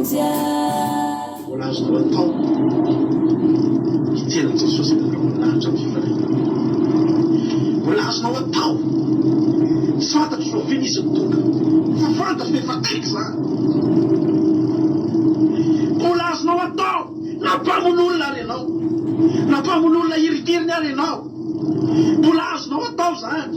mbola azonao atao hitenan jesosy nanitra ny fifanena mbola azonao atao fantatro so finisy tonga fa fantatro nefa kaiky zany mbola azonao atao nampamon'olona ary ianao nampamon'olona iritiriny ary ianao mbola azonao atao zany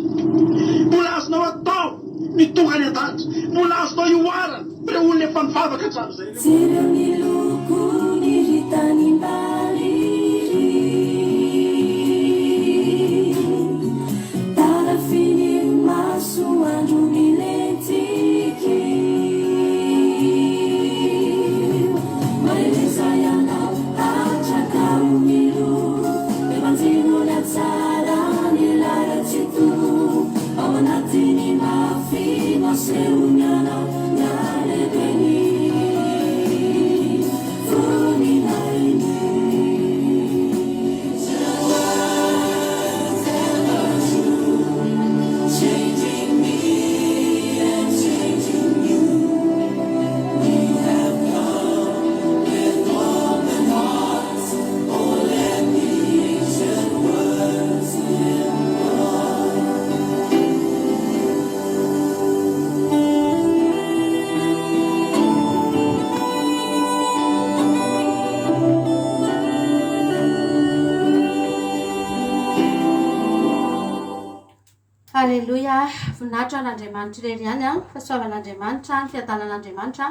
mbola azonao atao ny tonga ny adanitra mbola azonao ioarana re olona efa mivavaka hatramin'izay tsireo ny loko ny hitany mbary tarafiny maso andro milentiky maelezay anao atrakao milo evanjinony atsara ny laratsito ao anatiny mafino seony anao nyarebeny Halleluja, voninahitra n'Andriamanitra irery ihany a, fahasoavan'Andriamanitra, ny fiadanan'Andriamanitra.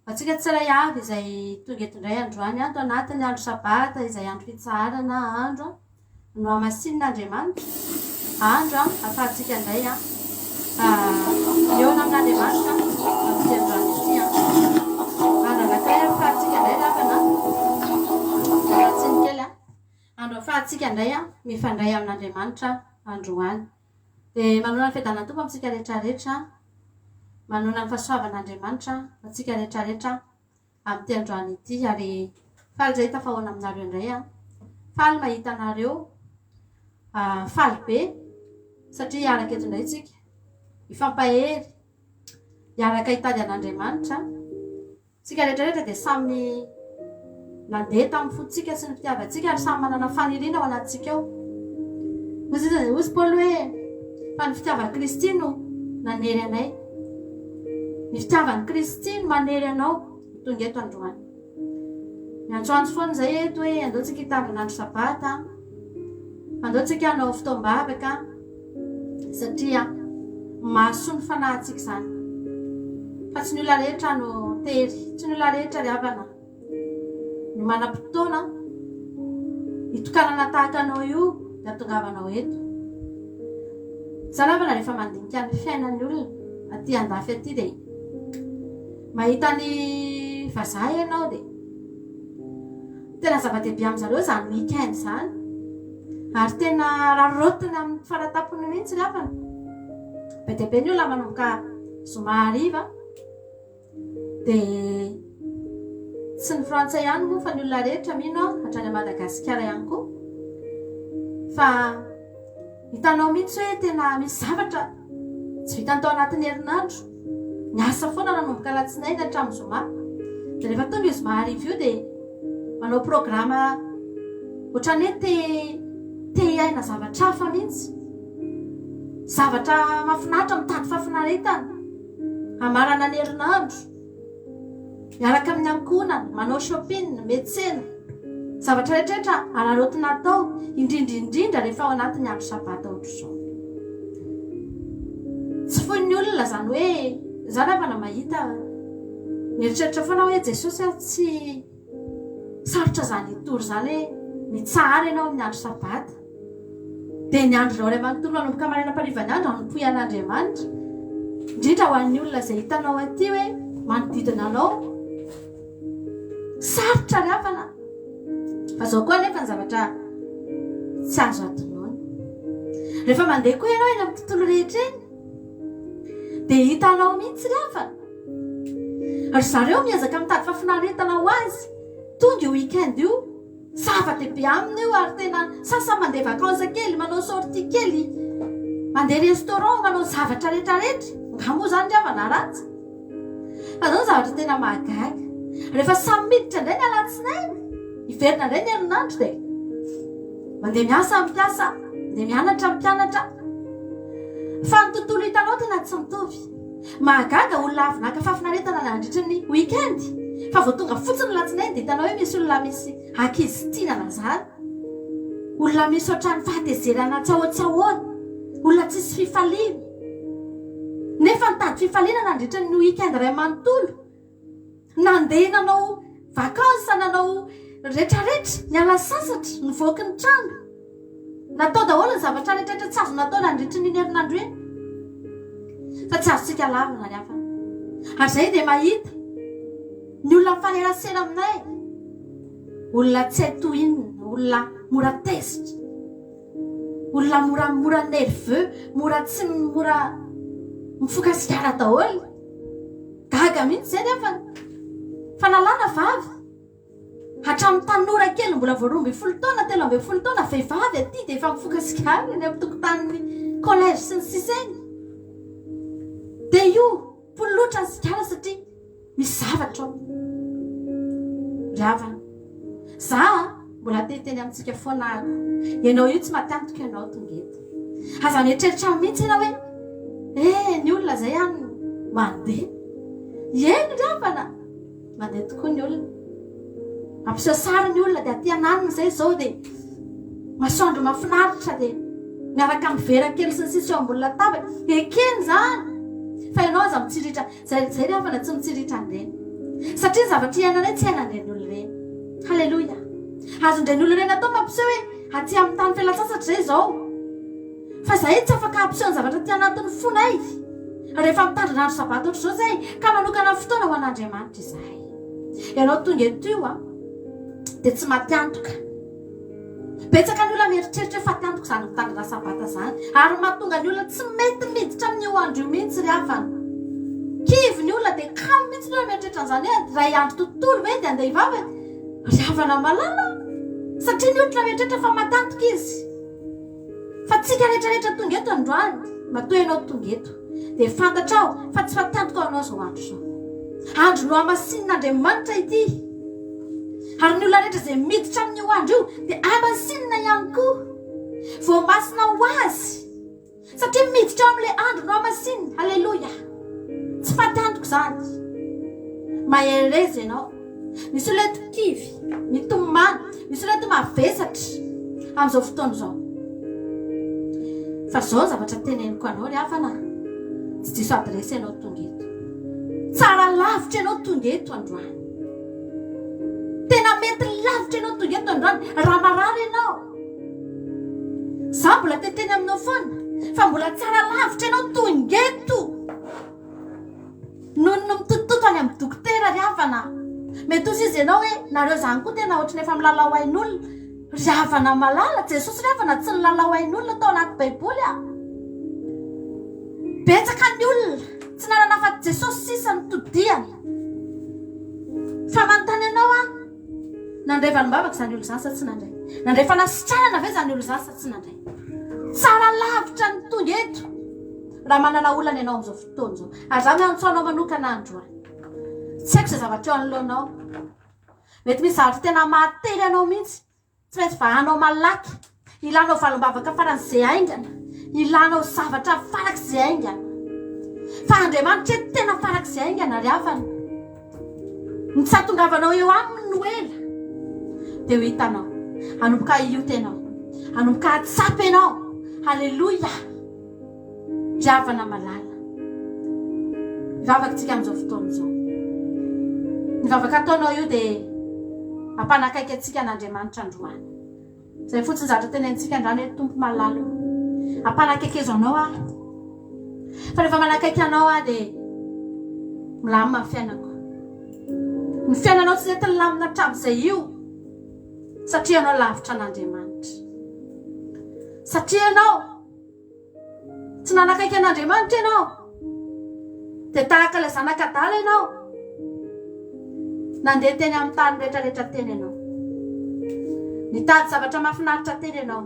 Antsika tsiray avy izay tonga eto indray androany ato anatin'ny andro sabata izay andro fitsaharana andro no hamasin'Andriamanitra. Andro ahafahantsika indray eo amin'Andriamanitra amin'ity androany ity andro anankiray ahafahantsika indray ravana ratsiny kely andro ahafahantsika indray mifandray amin'Andriamanitra androany. Dia manona ny fiadanana tompo amintsika rehetrarehetra, manona ny fahasoavan'Andriamanitra amintsika rehetrarehetra amin'ity androany ity ary faly izay tafahoana aminareo indray faly mahita anareo faly be satria hiaraka eto indray tsika hifampahery hiaraka hitady an'Andriamanitra tsika rehetrarehetra dia samy nandeha tamin'ny fotsika sy ny fitiavantsika ary samy manana faniriana ao anatintsika ao. Ozy Paoly hoe fa ny fitiavan'ny Kristy no nanery anay, ny fitiavan'ny Kristy no manery anao tonga eto androany. Miantsoantso foana izay eto hoe andeontsika hitavin'andro sabata, andeontsika hanao fotoam-bavaka satria mahasoa ny fanahintsika izany. Fa tsy ny olona rehetra no tery, tsy ny olona rehetra ry havana no manam-potoana hitokanana tahaka anao io dia hatongavanao eto. Zaravana rehefa mandinika ny fiainan'ny olona aty andafy aty dia mahita ny vazaha ianao dia tena zava-dehibe amin'izareo izany weekend izany ary tena rarotiny amin'ny faratapony mihitsy ry havana. Be dia be ny olona manomboka zoma hariva dia tsy ny frantsay ihany moa fa ny olona rehetra mino hatrany Madagasikara ihany koa fa hitanao mihitsy hoe tena misy zavatra tsy vitany tao anatin'ny herinandro, ny asa foana nanomboka alatsinainy hatramin'ny zoma. Dia rehefa tonga io zoma hariva io dia manao programa ohatrany hoe te hiaina zavatra hafa mihitsy, zavatra mahafinaritra mitady fahafinaretana hamarana ny herinandro, miaraka amin'ny ankonana, manao shopping, metsena, zavatra rehetrarehetra ararotina atao indrindra rehefa ao anatin'ny andro sabata ohatra izao. Tsy foin'ny olona izany hoe izany avana mahita mieritreritra foana hoe Jesosy tsy sarotra izany tory izany hoe mitsahara ianao amin'ny andro sabata dia ny andro iray manontolo manomboka marinam-parivany andro hanompoy an'Andriamanitra, indrindra ho an'ny olona izay hitanao aty hoe manodidina anao sarotra ry havana. Fa izao koa nefa ny zavatra tsy azo atonoana. Rehefa mandeha koa ianao eny amin'ny tontolo rehetra eny dia hitanao mihitsy ry havana. Ary zareo miezaka mitady fahafinaretana ho azy tonga io weekend io zava-dehibe aminy io ary tena sasany mandeha vakansa kely, manao sortie kely, mandeha restaurant, manao zavatra rehetrarehetra. Nga moa izany ry havana ratsy. Fa izao zavatra tena mahagaga. rehefa samy miditra indray ny alatsinainy iverina indray ny herinandro dia mandeha miasa mpiasa mandeha mianatra mpianatra fa ny tontolo hitanao tena tsy mitovy mahagaga olona avy naka fafinaretana nandritry ny weekend fa vao tonga fotsiny latsinainy dia hitanao hoe misy olona misy ankizy tinana zany olona misy ohatrany fahatezerana tsahoatsahoana olona tsisy fifaliana nefa nitady fifaliana nandritry ny weekend ray manontolo nandeha nanao vakansa nanao rehetrarehetra niala sasatra nivoaky ny trano natao daholo ny zavatra rehetrarehetra tsy azo natao nandritry ny herinandro eny fa tsy azontsika lavina ny hafana ary zay dia mahita ny olona mifanerasera aminay olona tsy tohinina olona mora tezitra olona mora nerveux mora tsy mora mifokasikara daholo gaga mihitsy zay nefa fa nalana vavy hatramin'ny tanora kely mbola 12 taona 13 taona vehivavy aty dia efa mifokasikara ny amin'ny tokotanin'ny collège sy ny siseny dia io polotra ny sikara satria misy zavatra ao ry havana za mbola teteny amintsika foana ianao io tsy matiantoka ianao tongeto aza mieritreritra mihitsy ianao hoe ny olona zay hany mandeha eny ry havana mandeha tokoa ny olona ampiseho sara ny olona dia aty ananina zay zao dia masoandro mafinaritra dia miaraka mivera kely sy ny sisy eo ambola tabatra ekeny zany fa ianao aza mitsiritra zay ry havana tsy mitsiritra an'ireny satria zavatra iainanay tsy ainan'ireny olona ireny halleloia azon'ireny olona ireny atao mampiseho hoe aty amin'ny tany fialatsasatra zay zao fa zahay tsy afaka ampiseho ny zavatra ty anatin'ny fonay rehefa mitandrinandro sabato ohatr' zao zay ka manokana fotoana ho an'Andriamanitra izahay ianao tonga eto io dia tsy matiantoka betsaka ny olona mieritreritra fa tiantoka zany mitandrina sabata zany ary mahatonga ny olona tsy mety miditra amin'io andro io mihitsy ry havana kivy ny olona dia kamo mihitsy ny olona mieritreritra n'izany hoe ray andro tontolo ve dia andeha hivavaka ry havana malala satria ny olona mieritreritra fa matiantoka izy fa tsika rehetrarehetra tonga eto androany matoa ianao tonga eto dia fantatra aho fa tsy fatiantoka ao anao zao andro zao andro no amasin'Andriamanitra ity ary ny olona rehetra izay miditra amin'io andro io dia amasinina ihany koa voamasina ho azy satria miditra ao amin'ilay andro no amasinina halleloia tsy fatiantoka zany maherezy ianao misy oleto kivy mitomany misy oleto mavesatra amin'izao fotoana izao fa zao zavatra teneniko anao ry havana tsy diso adresy ianao tonga eto tsara lavitra ianao tonga eto androany tena mety lavitra ianao tonga eto androany raha marary ianao za mbola teteny aminao foana fa mbola tsara lavitra ianao tonga eto noho no mitototo any amin'ny dokotera ry havana mety ozy izy ianao hoe nareo zany koa tena ohatrany efa milalao ain'olona ry havana malala Jesosy ry havana tsy nilalao ain'olona tao anaty baiboly betsaka ny olona tsy nanana afa-ty Jesosy sisa ny todiany fa manontany ianao nandray valim-bavaka zany olo zany sa tsy nandray nandray fanasitranana ve zany olo zany sa tsy nandray tsara lavitra ny tonga eto raha manana olana ianao amin'izao fotoana zao ary za miantsoanao manokana androany tsy haiko izay zavatra eo anoloanao mety misy zavatra tena mahately anao mihitsy tsy maintsy vahanao malaky ilanao valim-bavaka faran'izay aingana ilanao zavatra farak'izay aingana fa Andriamanitra tena farak'izay aingana ry havana ny tsatongavanao eo aminy no ela dia ho hitanao anomboka ioty ianao anomboka atsapy ianao halleloia ry havana malala mivavaka tsika amin'izao fotoana izao mivavaka ataonao io dia ampanakaiky atsika an'Andriamanitra androany zay fotsiny zavatra tenentsika andrany hoe tompo malala ampanakaiky ezo anao fa rehefa manakaiky anao dia milamina ny fiainako ny fiainanao tsy nety nilamina hatramin'izay io satria ianao lavitra an'Andriamanitra satria ianao tsy nanakaiky an'Andriamanitra ianao dia tahaka ilay zanak'adala ianao nandeha teny amin'ny tany rehetrarehetra teny ianao nitady zavatra mahafinaritra teny ianao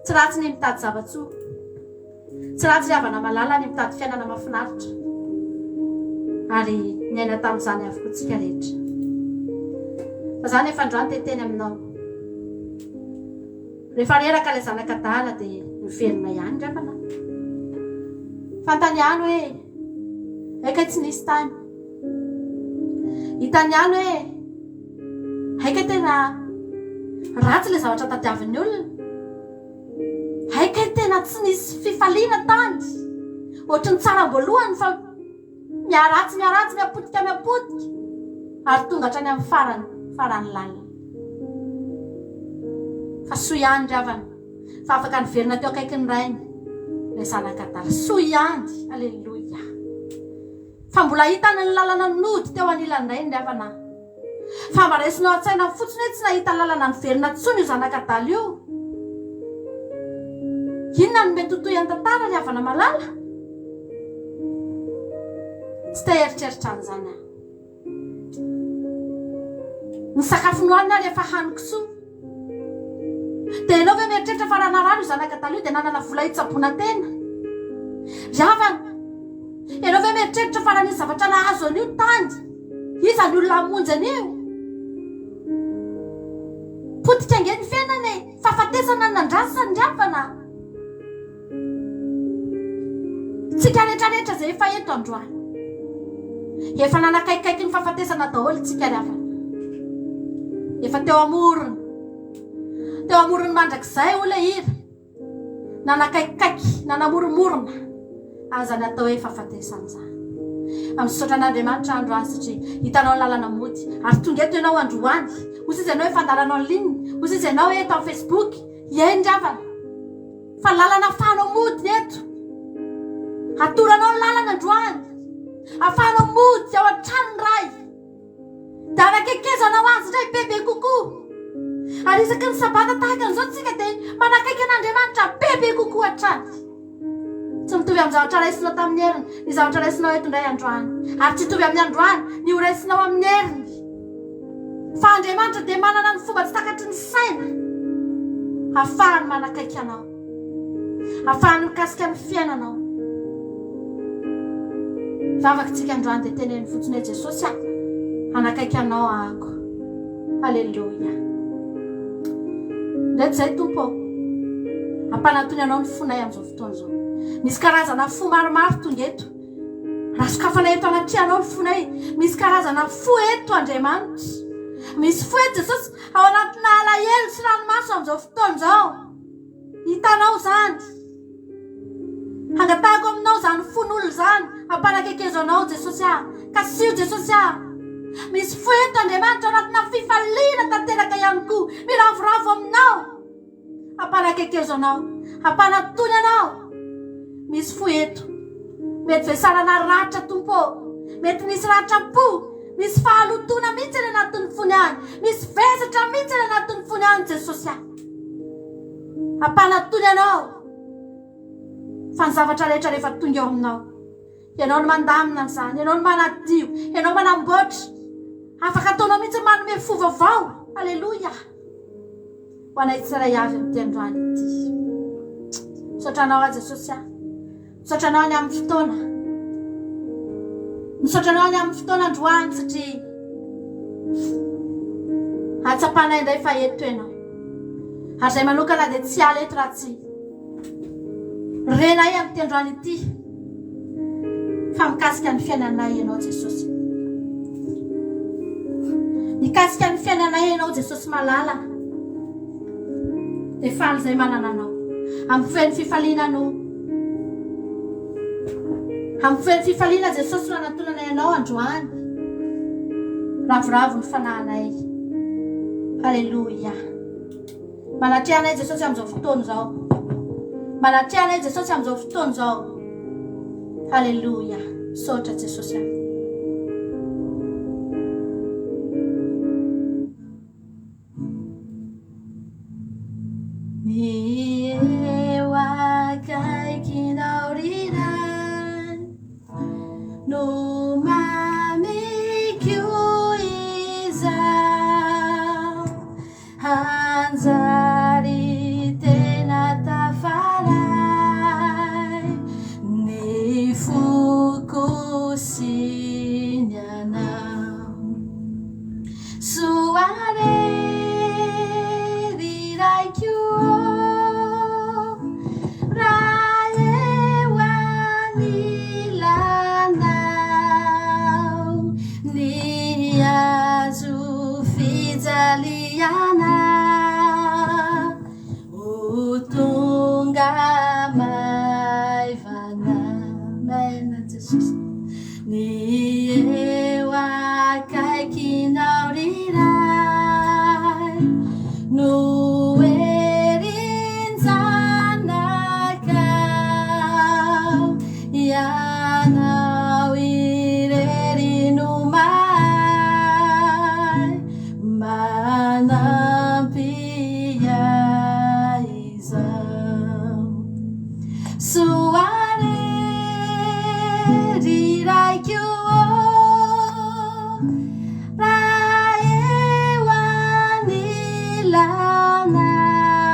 tsy ratsy ny mitady zavatsoa tsy ratsy ry havana malala ny mitady fiainana mahafinaritra ary Nyaina tamin'izany avokoa tsika rehetra. Fa zany efa androany teteny aminao. Rehefa reraka ilay zanakadala dia miverina ihany ravana. Fantany ihany hoe aika tsy nisy tany. Hitany ihany hoe aika tena ratsy ilay zavatra tadiavin'ny olona. Aika tena tsy nisy fifaliana tany. Ohatry ny tsara amboalohany fa miaratsy miapotika ary tonga hatrany amin'ny farany lalina. Fa soa ihany ravana fa afaka niverina teo akaiky ny rainy ilay zanakadala. Soa ihany. Aleluia. Fa mbola hitany ny lalana nody teo anilan'ny rainy ravana. Fa mba raisinao an-tsaina fotsiny hoe tsy nahita lalana niverina tsony io zanakadala io. Inona no mety hotoy an-tantara ry havana malala? Tsy te eritreritra an'izany aho. Ny sakafo nohanina rehefa haniko soa. Dia ianao ve mieritreritra fa raha narano io zanakadala io dia nanana vola hitsaboana tena? Ravana, ianao ve mieritreritra fa raha nisy zavatra nahazo an'io tany? Iza ny olona hamonjy an'io? Potika ange ny fiainana e. Fahafatesana ny nandrasany ravana. Tsika rehetrarehetra izay efa eto androany. Efa nanakaikaiky ny fahafatesana daholo tsika ravana. Efa teo amorony mandrakizay olona hira. Nanakaikaiky, nanamoromorona. Aza ny atao hoe fahafatesana izany. Amin'ny sotran'Andriamanitra androany satria hitanao ny lalana mody. Ary tonga eto ianao androany. Hozy izy ianao efa andalanao ny ligne. Hozy izy ianao eto amin'ny Facebook. Eny ravana. Fa lalana afahanao mody eto. Atoranao ny lalana androany. Afahanao mody ao an-trano ray. Da nakekezanao azy indray bebe kokoa. Ary isaky ny sabata tahaka an'izao tsika dia manakaiky an'Andriamanitra bebe kokoa hatrany. Tsy mitovy amin'ny zavatra raisinao tamin'ny heriny ny zavatra raisinao eto indray androany. Ary tsy mitovy amin'ny androany ny ho raisinao amin'ny heriny. Fa Andriamanitra dia manana ny fomba tsy takatry ny saina. Ahafahany manakaiky anao. Ahafahany mikasika ny fiainanao. Vavakantsika androany dia teneny fotsiny hoe Jesosy anakaiky anao ahako. Aleluia. Ndraiky izay tompo, ampanatony anao ny fonay amin'izao fotoana izao. Misy karazana fo maromaro tonga eto. Raha sokafana eto anaty anao ny fonay. Misy karazana fo eto Andriamanitra. Misy fo eto Jesosy ao anatina alahelo sy ranomaso amin'izao fotoana izao. Hitanao izany. Hangatahako aminao izany fon'olona izany. Ampanakaikezo anao Jesosy Kasio Jesosy misy fo eto Andriamanitra anatina fifaliana tanteraka ihany koa. Miravoravo aminao. Ampanakaikezo anao. Ampanatony anao. Misy fo eto. Mety vesarana ratra tompo. Mety nisy ratra po. Misy fahalotona mihitsy ny anatin'ny fony any. Misy vesatra mihitsy ny anatin'ny fony any Jesosy ampanatony anao. Fa ny zavatra rehetra rehefa tonga eo aminao. Ianao no mandamina an'izany. Ianao no manadio. Ianao manamboatra. Afaka ataonao mihitsy manome fo vaovao. Aleluia. Ho anay tsiray avy amin'ity androany ity. Misotranao Jesosy misotranao any amin'ny fotoana. Misotranao any amin'ny fotoana androany satria atsapanay indray fa eto ianao. Ary izay manokana dia tsy ala eto raha tsy renay amin'ity androany ity. Fa mikasika ny fiainanay ianao Jesosy. Mikasika ny fiainanay ianao Jesosy malala. Dia faly izay manana anao. Amin'ny feny fifalinanao. Amin'ny feny fifaliana Jesosy no anatonanay ianao androany. Ravoravo ny fanahinay. Aleluia. Manatrehanay Jesosy amin'izao fotoana izao. Manatrehanay Jesosy amin'izao fotoana izao. Aleluia. Sotra Jesosy Eo akaiky naorinan no mamikio izaho hanjary tena tafaray ny foko sy Jesosy ny eo akaikinao riray no erinjanakao ianao irery no may manampy ahy izao soare riraikio raha eo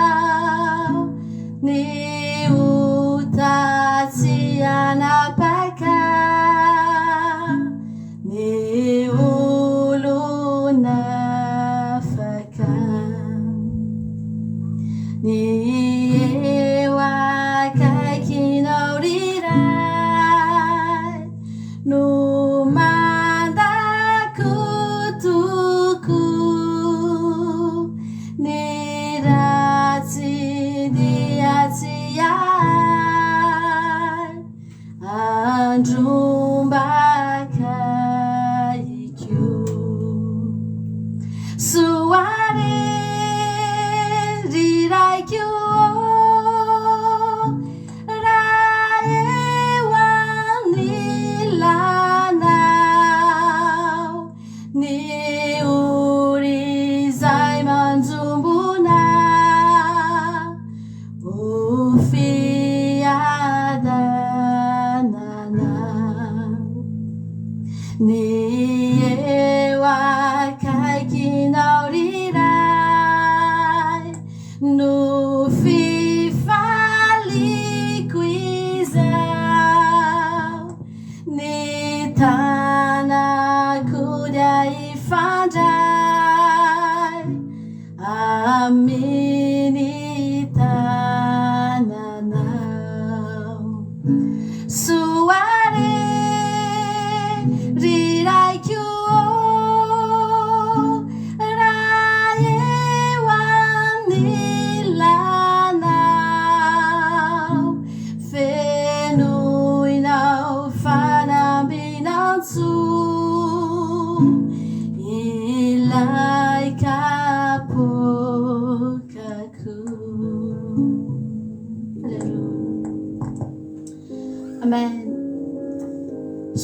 anilanao ny otatsy anapaka ny olonafaka ny eo akaikinao riray no mandako toko ny ratsy diatsy ahy andrombaka ikio soare riraikio raha eo anilanao ny ory izay manjombona ho fiadananao ny eo akaikinao riray no fifaliko izao ny tanako dia ifandray amin'ny tananao soare riraikio raha eo anilanao fenoinao fanambinantso ilay kapokako Alleluia amen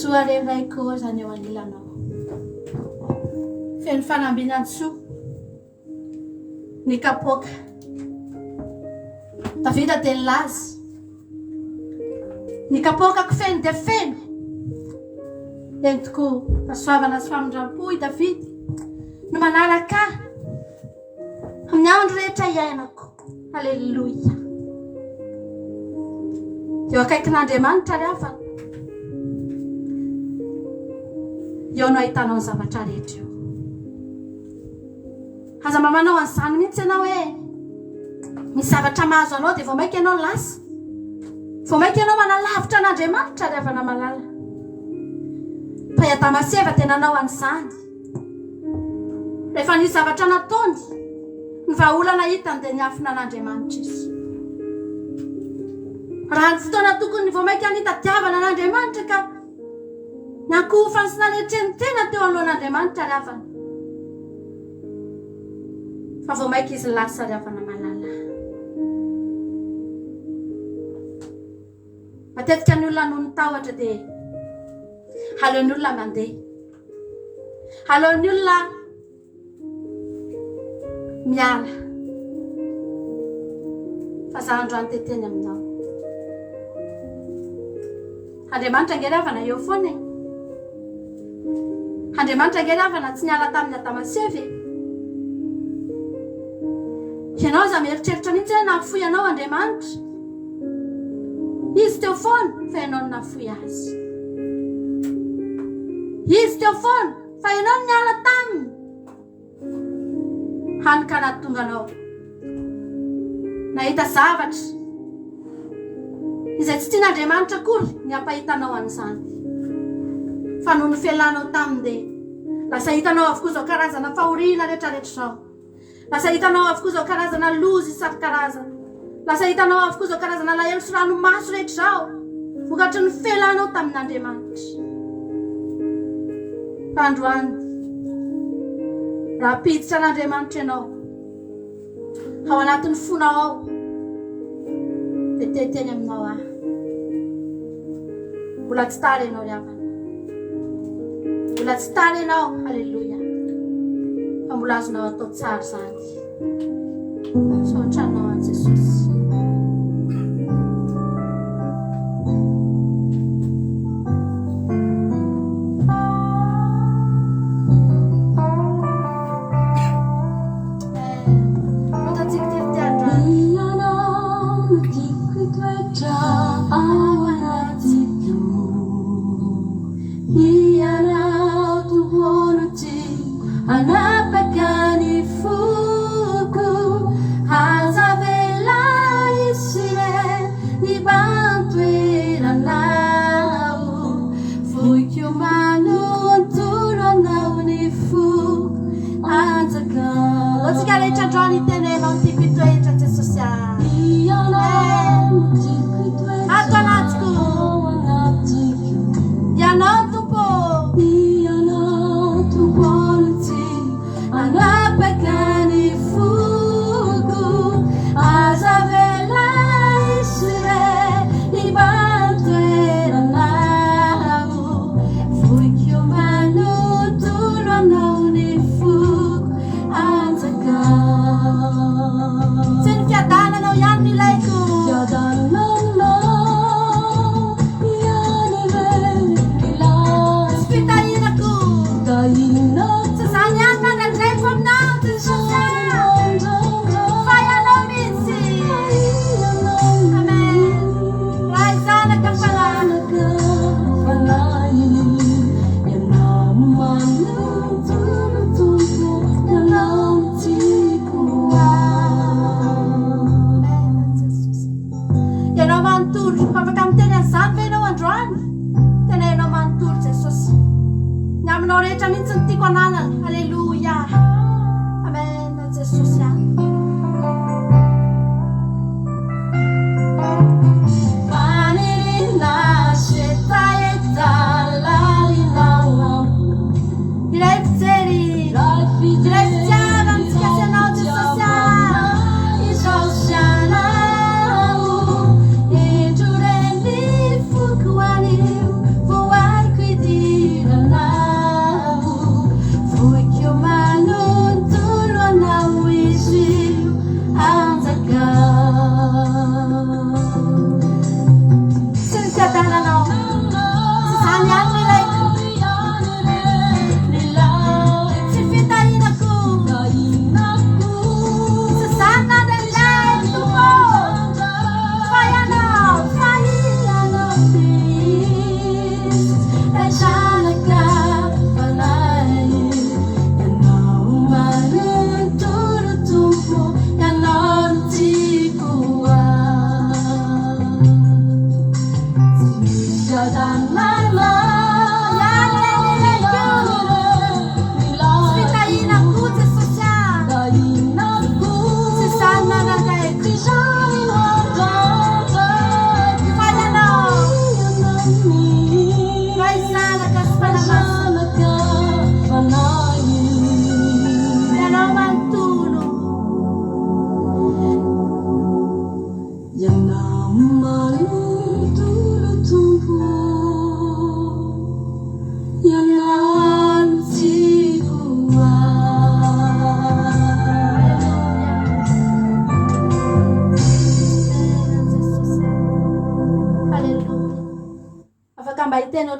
soare ray koa zany eo anilanao feno fanambinantso ny kapoka Davida dia nilaza ny kapokako feno dia feno eny tokoa fahasoavana sy famindram-po i Davidy no manaraka amin'ny andro rehetra iainako Alleluia eo akaikin'Andriamanitra ry havana eo no ahitanao ny zavatra rehetra eo aza mamanao an'izany mihitsy ianao hoe misy zavatra mahazo anao dia vao maika ianao lasa vao maika ianao manalavitra an'Andriamanitra ry havana malala fa i Damaseva dia nanao an'izany rehefa nisy zavatra nataony ny vahaolana hitany dia niafina an'Andriamanitra izy raha ny fotoana tokony vao maika nitadiavana an'Andriamanitra ka nankofany sy nanetreny tena teo alohan'Andriamanitra ry havana fa vao maika izy lasa ry havana malala matetika ny olona no nitahotra dia aleon'ny olona mandeha aleon'ny olona miala fa za androany teteny aminao Andriamanitra nge ry havana eo foana Andriamanitra nge ry havana tsy niala tamin'ny Damaseva ianao za mieritreritra mihitsy hoe nahafoy anao Andriamanitra izy teo foana fa ianao no nahafoy azy izy teo foana fa ianao no niala taminy hany ka nahatonga anao nahita zavatra izay tsy tian'Andriamanitra akory ny ampahitanao an'izany fa noho ny fialanao taminy dia lasa hitanao avokoa izao karazana fahoriana rehetrarehetra izao lasa hitanao avokoa izao karazana loza isan-karazana lasa hitanao avokoa izao karazana lahelo sy ranomaso rehetra izao vokatry ny felanao tamin'Andriamanitra. Fa androany raha piditra an'Andriamanitra ianao ao anatin'ny fonao ao dia teteny aminao aho mbola tsy tara ianao ry havana, mbola tsy tara ianao. Halleloia. Fa mbola azonao atao tsara zany. Saotranao an Jesosy.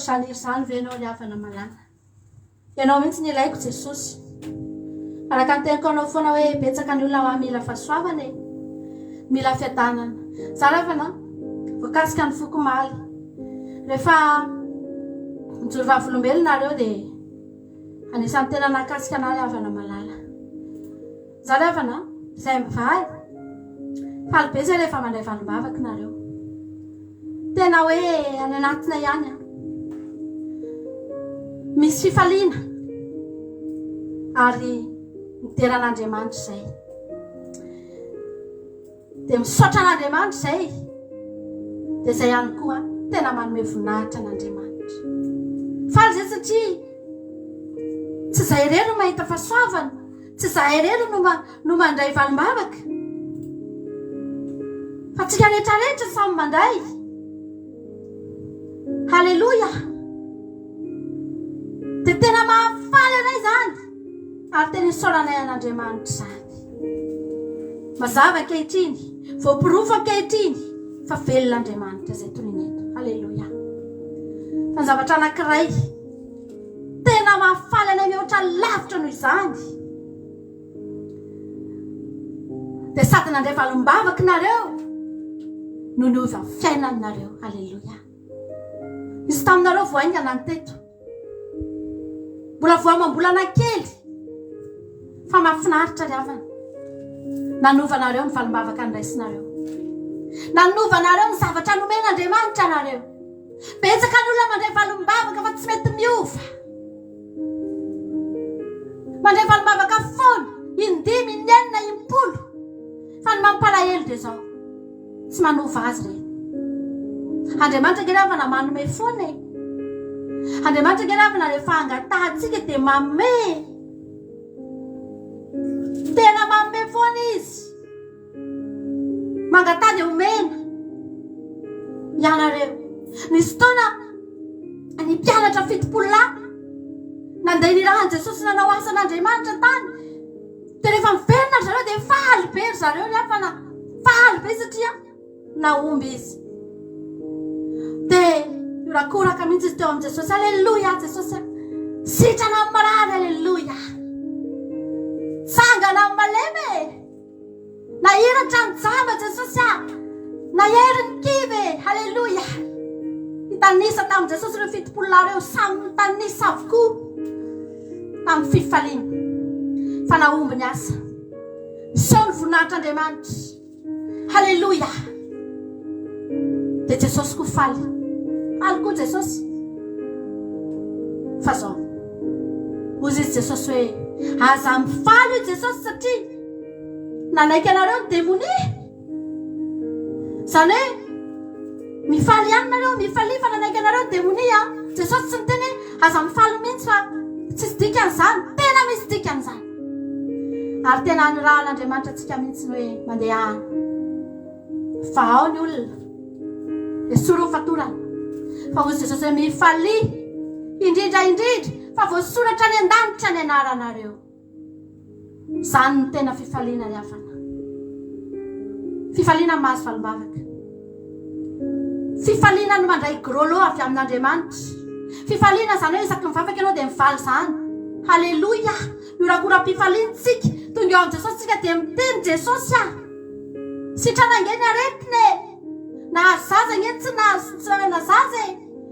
Zany iry ve ianao ry havana malana, ianao mihitsy ny ilaiko Jesosy. Araka ny teniko anao foana hoe betsaka ny olona mila fahasoavana e, mila fiadanana. Za ry havana voakasika ny foko maly rehefa mijoro vavolombelonareo dia anisan'ny tena nakasika anahy havana malala. Za ry havana izay mivay faly be zay rehefa mandray valim-bavaka nareo, tena hoe any anatina ihany misy fifaliana ary mideran'Andriamanitra izay dia misaotra an'Andriamanitra izay dia izay ihany koa tena manome voninahitra n'Andriamanitra. Faly zay satria tsy izay irery no mahita fahasoavana, tsy izay irery no mandray valim-bavaka, fa tsika rehetrarehetra samy mandray. Halleluja. Dia tena mahafaly anay zany, ary tena isaoranay an'Andriamanitra zany. Mazava ankehitriny, voapirofo ankehitriny fa velon'Andriamanitra izay tonina eto. Halleluja. Fa ny zavatra anankiray tena mahafaly anay mihoatra lavitra noho izany, dia sady nandray valim-bavaka nareo no niova fiainanareo. Halleluja. Izy taminareo voaingana ny teto, mbola voamam-bolana kely fa mahafinaritra ry havana. Nanovanareo ny valim-bavaka nyraisinareo, nanovanareo ny zavatra nomen'Andriamanitra nareo. Betsaka ny olona mandray valim-bavaka fa tsy mety miova, mandray valim-bavaka folo, 5, 9, 10, fa ny mampalahelo dia zao tsy manova azy reny. Andriamanitra nge ravana manome foana e. Andriamanitra nge ravana rehefa angatahantsika dia mame, tena mame foana izy. Mangatady omena ianareo. Nisy taona ny mpianatra 70 lahy nandeha nirahan Jesosy nanao asan'Andriamanitra tany, dia rehefa miverina zareo dia faly be zareo ny afana, faly be satria naomby izy. Dia iorakoraka mihitsy izy teo amin'i Jesosy. Alleluja Jesosy, sitrana amin'ny marary. Alleluja. Sangana amin'ny malemy, nahiratra ny jamba Jesosy, nahery ny kive. Halleluja. Nitanisa tamin'i Jesosy ireo 70 lahy ireo, samy nitanisa avokoa tamin'ny fifaliana, fa naomby ny asa, niseho ny voninahitr'Andriamanitra. Halleluja. Dia Jesosy koa faly koa Jesosy. Fa zao ozy izy Jesosy hoe aza mifaly io Jesosy satria nanaiky anareo ny demonia. Zany hoe mifaly ihany nareo, mifaly fa nanaiky anareo ny demonia. Jesosy tsy miteny aza mifaly mihitsy fa tsisy dikan'izany, tena misy dikan'izany. Ary tena nirahan'Andriamanitra antsika mihitsy hoe mandeha any fa ao ny olona dia soro fatorana, fa ozy Jesosy hoe mifaly indrindra fa voasoratra any an-danitra ny anaranareo. Zany ny tena fifaliana ny hafana, fifaliana mahazo valim-bavaka, fifaliana no mandray grolo avy amin'Andriamanitra. Fifaliana zany hoe isaky mivavaka ianao dia mivaly zany. Halleluja. Miorakora-pifaliantsika tonga eo amin'i Jesosy tsika dia miteny Jesosy sitrana nge ny aretiny, nahazo zaza nge tsy nahazo zaza,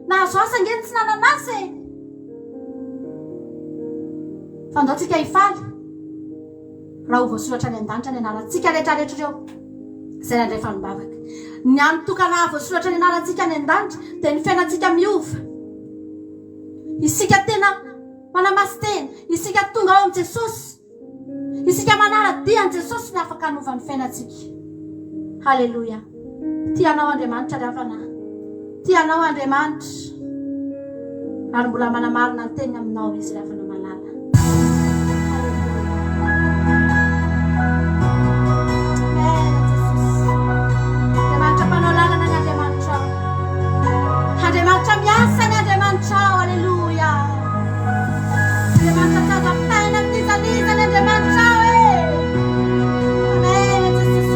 nahazo asa nge tsy nananasy. Fa ndao tsika hifaly raha ho voasoratra any an-danitra ny anarantsika rehetrarehetra ireo izay nandray valim-bavaka. Ny anotokana voasoratra ny anarantsika any an-danitra dia ny fiainantsika miova, isika tena manamasy tena, isika tonga ao amin'i Jesosy, isika manara-dia an'i Jesosy ny afaka hanova ny fiainantsika. Halleluja. Tianao Andriamanitra ry havana, tianao Andriamanitra, ary mbola manamarina ny teniny aminao izy ry havana malala. Andriamanitra mpanao lalana ny Andriamanitra, Andriamanitra miasa ny Andriamanitra. Halleluja. Andriamanitra tazapitaina nizaniza ny Andriamanitra hoe amen Jesosy.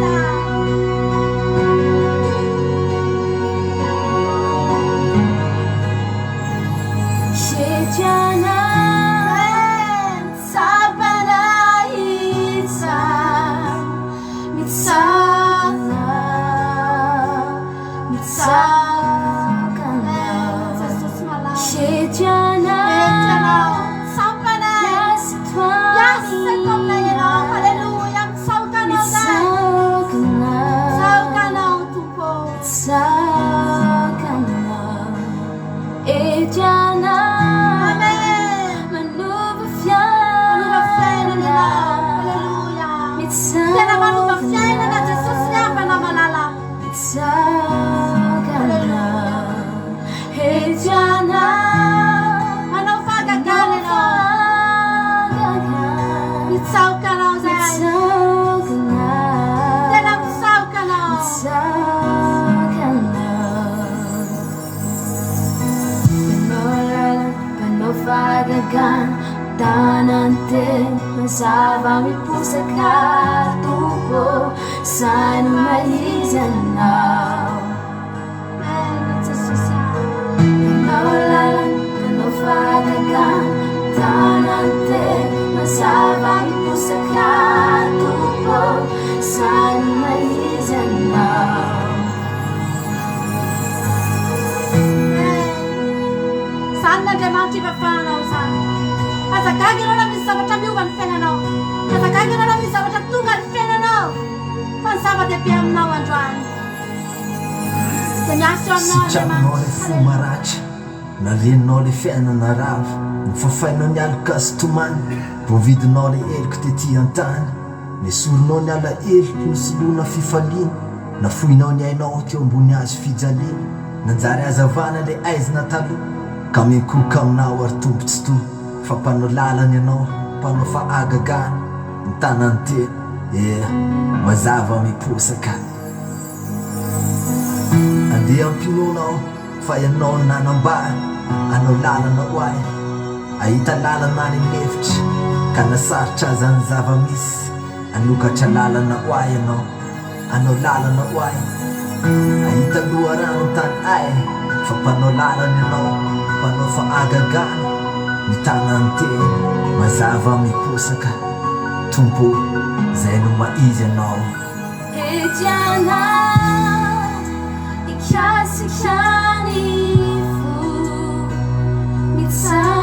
Shetjana fagagan tanante mazava miposaka tompo sany maizanao anao lalan anao fagagan tanante mazava miposaka tompo sany maizanao N'Andriamanitra ifafananao zany. Azakagny ianao na misy zavatra miova ny fiainanao. Azakagny ianao na misy zavatra tonga ny fiainanao. Fa ny zava-dehibe aminao androany. Dia miasa eo aminao Sitranao le fo maratra na reninao le fiainana rava nifafainao ny aloka sy tomany voavidinao le eloko tety an-tany nesoronao ny ala eloko ny soloana fifaliana nafoinao ny ainao teo ambony azo fijaliana nanjary azavana le aizina taloha ka mikoka aminao ary tompotsy to fa mpanao lalana ianao mpanao fa agagana ny tanany teny mazava miposaka andeha ampinonao fa ianao nanambara anao lalana ho ay ahita lalana any mefitra ka nasarotra zany zava-misy anokatra lalana ho ay anao lalana ho ay ahita loharano tany ay fa mpanao lalana ianao mpanao fa agagana ny tanany teny mazava miposaka tompo zay no maizy ianao Etiana ikasikrany fo mitsakana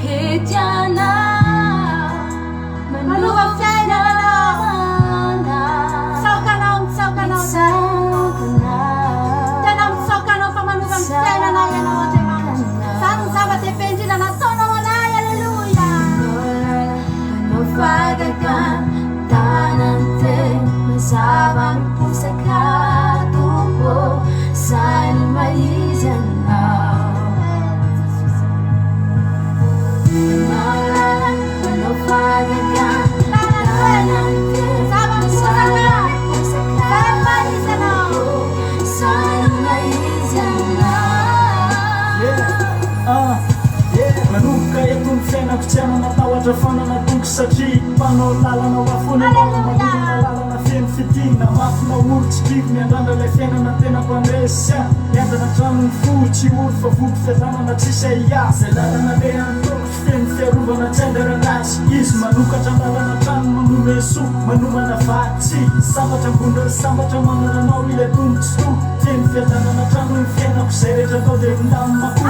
Etiana manova fiainanao. Tena mitsaokanao fa manova ny fiainanao ianao Andriamanitra. Zany ny zava-dehibe indrindra nataonao anay. Alleluia. Anao fagagan tanante mazava miposaka tompo sany maizanao anao fagagan tanante mazava miposaka sany maizanao manomboka eto ny fiainako tsy anana tahotra fanana tongo satria mpanao lalana hoafona manodina lalana feno fitina mafina oro tsy kivo miandrandra ilay fiainana tena mpandresy miandana trano ny fo tsy oro fa voky fiadanana tsisy aia zay lalana le antoko tsy feno fiarovana tsy anderanazy izy manokatra lalana trano manome so manomana vatsy sambatra ambondrany sambatra manananao ilay tombotsy to feno fiadanana trano ny fiainako zay rehetra atao dia milamimako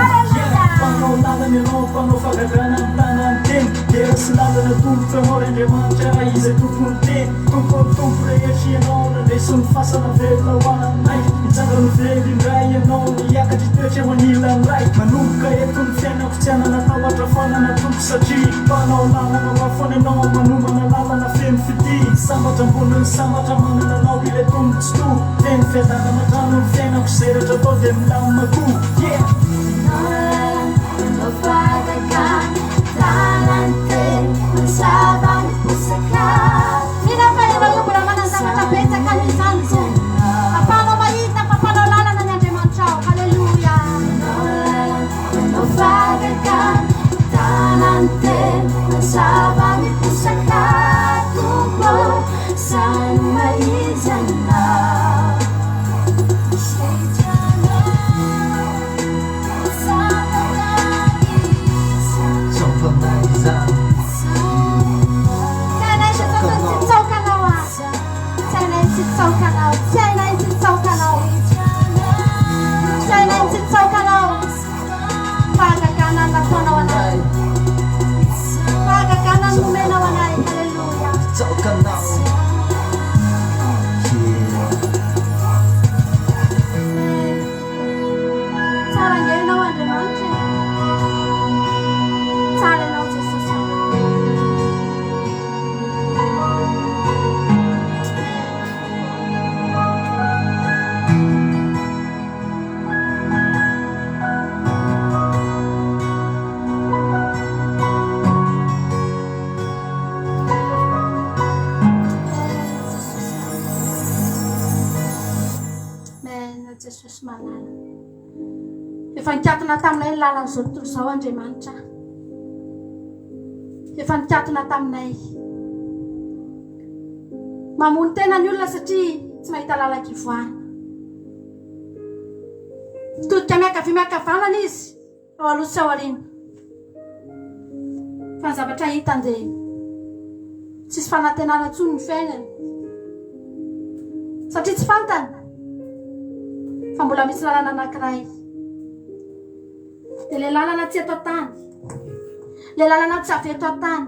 mpanao lalana ianao mpanao fagagana ny tanany teny dera sy lalana tombotra anao Andriamanitra izay tompony teny tompony tompo rehetra ianao nandresy ny fasana velona ho ananay mitsanga ny vely indray ianao niakatry toetra manila ny ray manomboka eto ny fiainako tsy anana tahotra fanana tompo satria mpanao lalana hoafana ianao manomana lalana feno fity sambatra amboniny sambatra manananao ilay tombotsy to feno fiadanana trano ny fiainako zay rehetra atao dia milamimako anao fagagan tanante mazava miposaka Mila fa ianao io mbola manazavatra betsaka an'izany ko. Papanao mahita, papanao lalana ny Andriamanitra ao. Halleluia. anao fagagan tanante mazava miposaka tompo sany maizanao Jesosy malala. Efa nikatona taminay ny lalan'izao tontolo izao Andriamanitra. Efa nikatona taminay. Mamono tena ny olona satria tsy mahita lalan-kivoahana. Todika miakavanana izy ao aloha sy ao aoriana. Fa ny zavatra hitany dia tsisy fanantenana intsony ny fiainany. Satria tsy fantany fa mbola misy lalana anankiray. Dia ilay lalana tsy eto an-tany, ilay lalana tsy avy eto an-tany,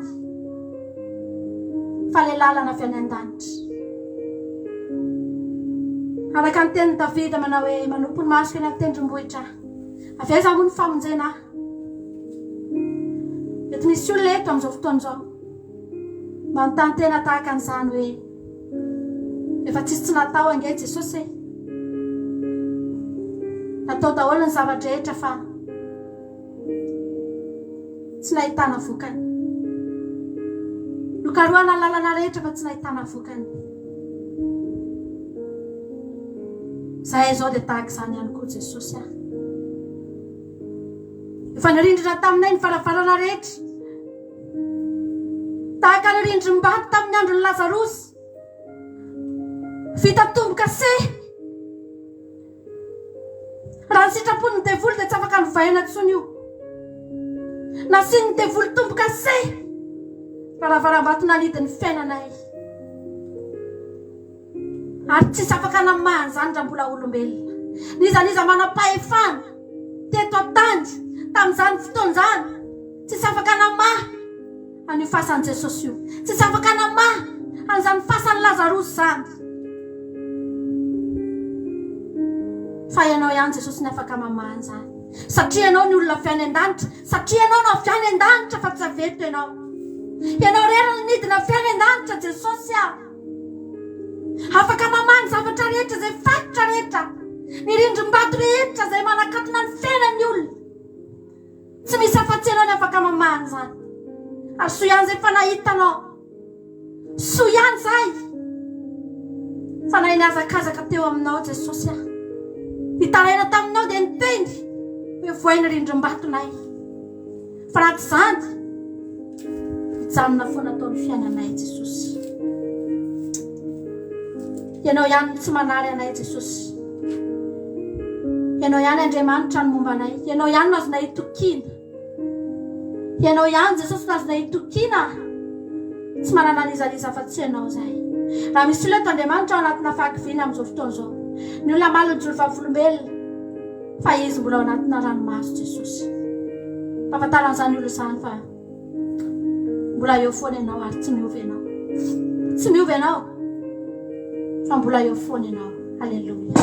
fa ilay lalana avy any an-danitra. Araka ny tenin'i Davida manao hoe manompo ny masoko eny amin'ny tendrombohitra. Avy aiza moa ny famonjena ahy? Mety misy olona eto amin'izao fotoan'izao manontany tena tahaka an'izany hoe efa tsisy tsy natao ange Jesosy. Natao daholo ny zavatra rehetra fa tsy nahitana vokany. Nokarohana ny lalana rehetra fa tsy nahitana vokany. Zahay izao dia tahaka izany ihany koa Jesosy ahy. Efa nirindrina taminay ny varavarana rehetra. Tahaka ny rindrim-bato tamin'ny andron'ny Lazarosy. Vita tombo-kase. Raha ny sitrapony ny devoly dia tsy afaka novahina intsony io. Nasiany ny devoly tombo-kase. Varavaram-bato nalidiny fiainanay. Ary tsisy afaka namahany izany raha mbola olombelona. Nizaniza manam-pahefana teto an-tany tamin'izany fotoan'izany. Tsisy afaka namahy an'io fasan'i Jesosy io. Tsisy afaka namahy an'izany fasan'i Lazarosy izany. Fa ianao ihany Jesosy ny afaka mamahy an'izany. Satria ianao ny olona avy any an-danitra. Satria ianao no avy any an-danitra fa tsy aveto ianao. Ianao rera ny nidina avy any an-danitra Jesosy aho. Afaka mamahy ny zavatra rehetra izay fatotra rehetra. Ny rindrim-bato rehetra izay manakatona ny fiainan'ny olona. Tsy misy afa-tsy ianao ny afaka mamahy an'izany. Ary soa ihany izay fa nahitanao. Soa ihany izay fa nahay niazakazaka teo aminao Jesosy aho. Nitaraina taminao dia niteny hoe voay ny rindrim-batonay. Fa raha tsy izany mijanona foana tao ny fiainanay Jesosy. Ianao ihany tsy manary anay Jesosy. Ianao ihany Andriamanitra ny momba anay. Ianao ihany no azonay hitokiana. Ianao ihany Jesosy no azonay hitokiana. Tsy manana nizaliza fa tsy ianao izay. Raha misy olona eto Andriamanitra ao anatina fahakiviana amin'izao fotoan'izao. Ny olona maliny ny jolom-vavolombelona fa izy mbola ao anatina ranomaso Jesosy. Pahafantaran'izany olona izany fa mbola eo foana ianao ary tsy miova ianao. Tsy miova ianao fa mbola eo foana ianao. Halleluja.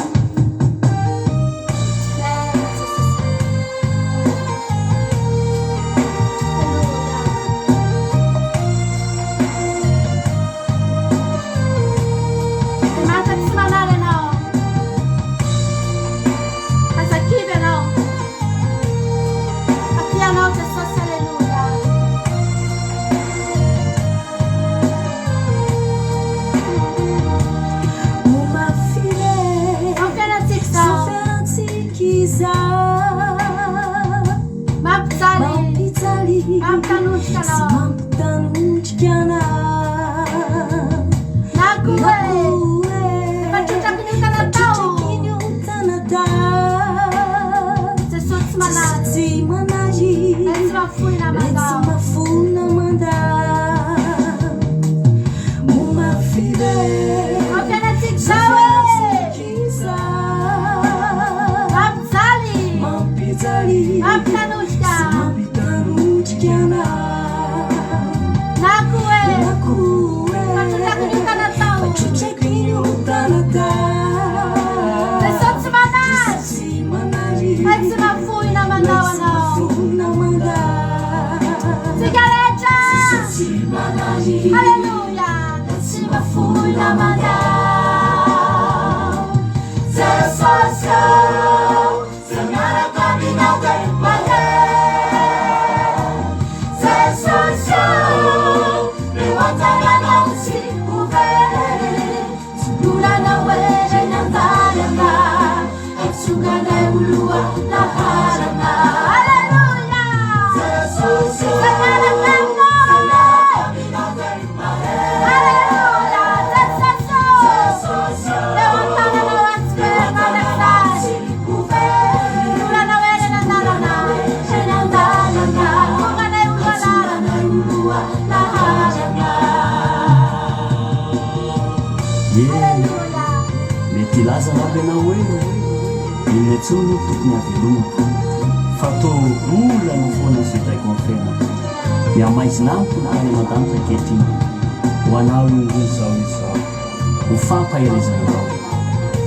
naharana. Haleluya. Mety laza raha ianao hoe iny antsony no tokony havelomako fa to olana foana zay taiko amin'ny fiainako miamaizina amiko na any aman-danitra ankehitriny ho anao io zao ho fampaherezanao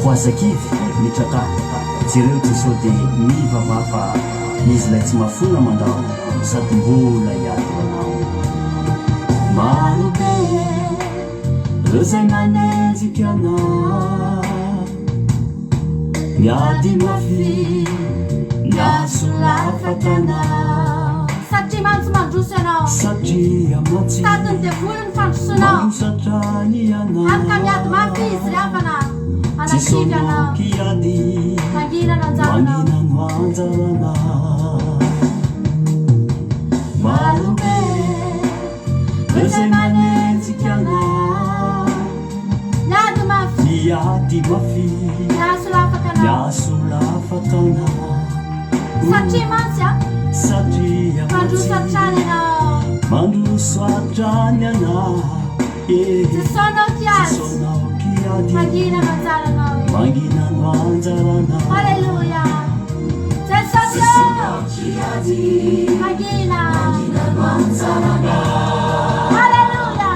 ho azakivy mitraka jereo tsy sao dia mivava fa izy lay tsy mafona mandao sady mbola hiady anao marobe reo zay manenjika anao miady mafy miasolafatana satria mantsy mandroso ianao satria matsy tatiny dia voly ny fandrosonao masatrany anao afaka miady mafy izy riafana tsy anakivy anao sonokiady mangina nanjaranao mangina no anjarana marobe reo zay manenjika anao miady mafy miady mafy miasolafakanao miasolafatana satria mantsy a satria mandroso atrany ianao mandroso atrany anao tsy sonao kiady sonao kiady mangina nanjaranao mangina no anjarana Haleluya. Sonao kiady mangina no anjarana. Haleluya.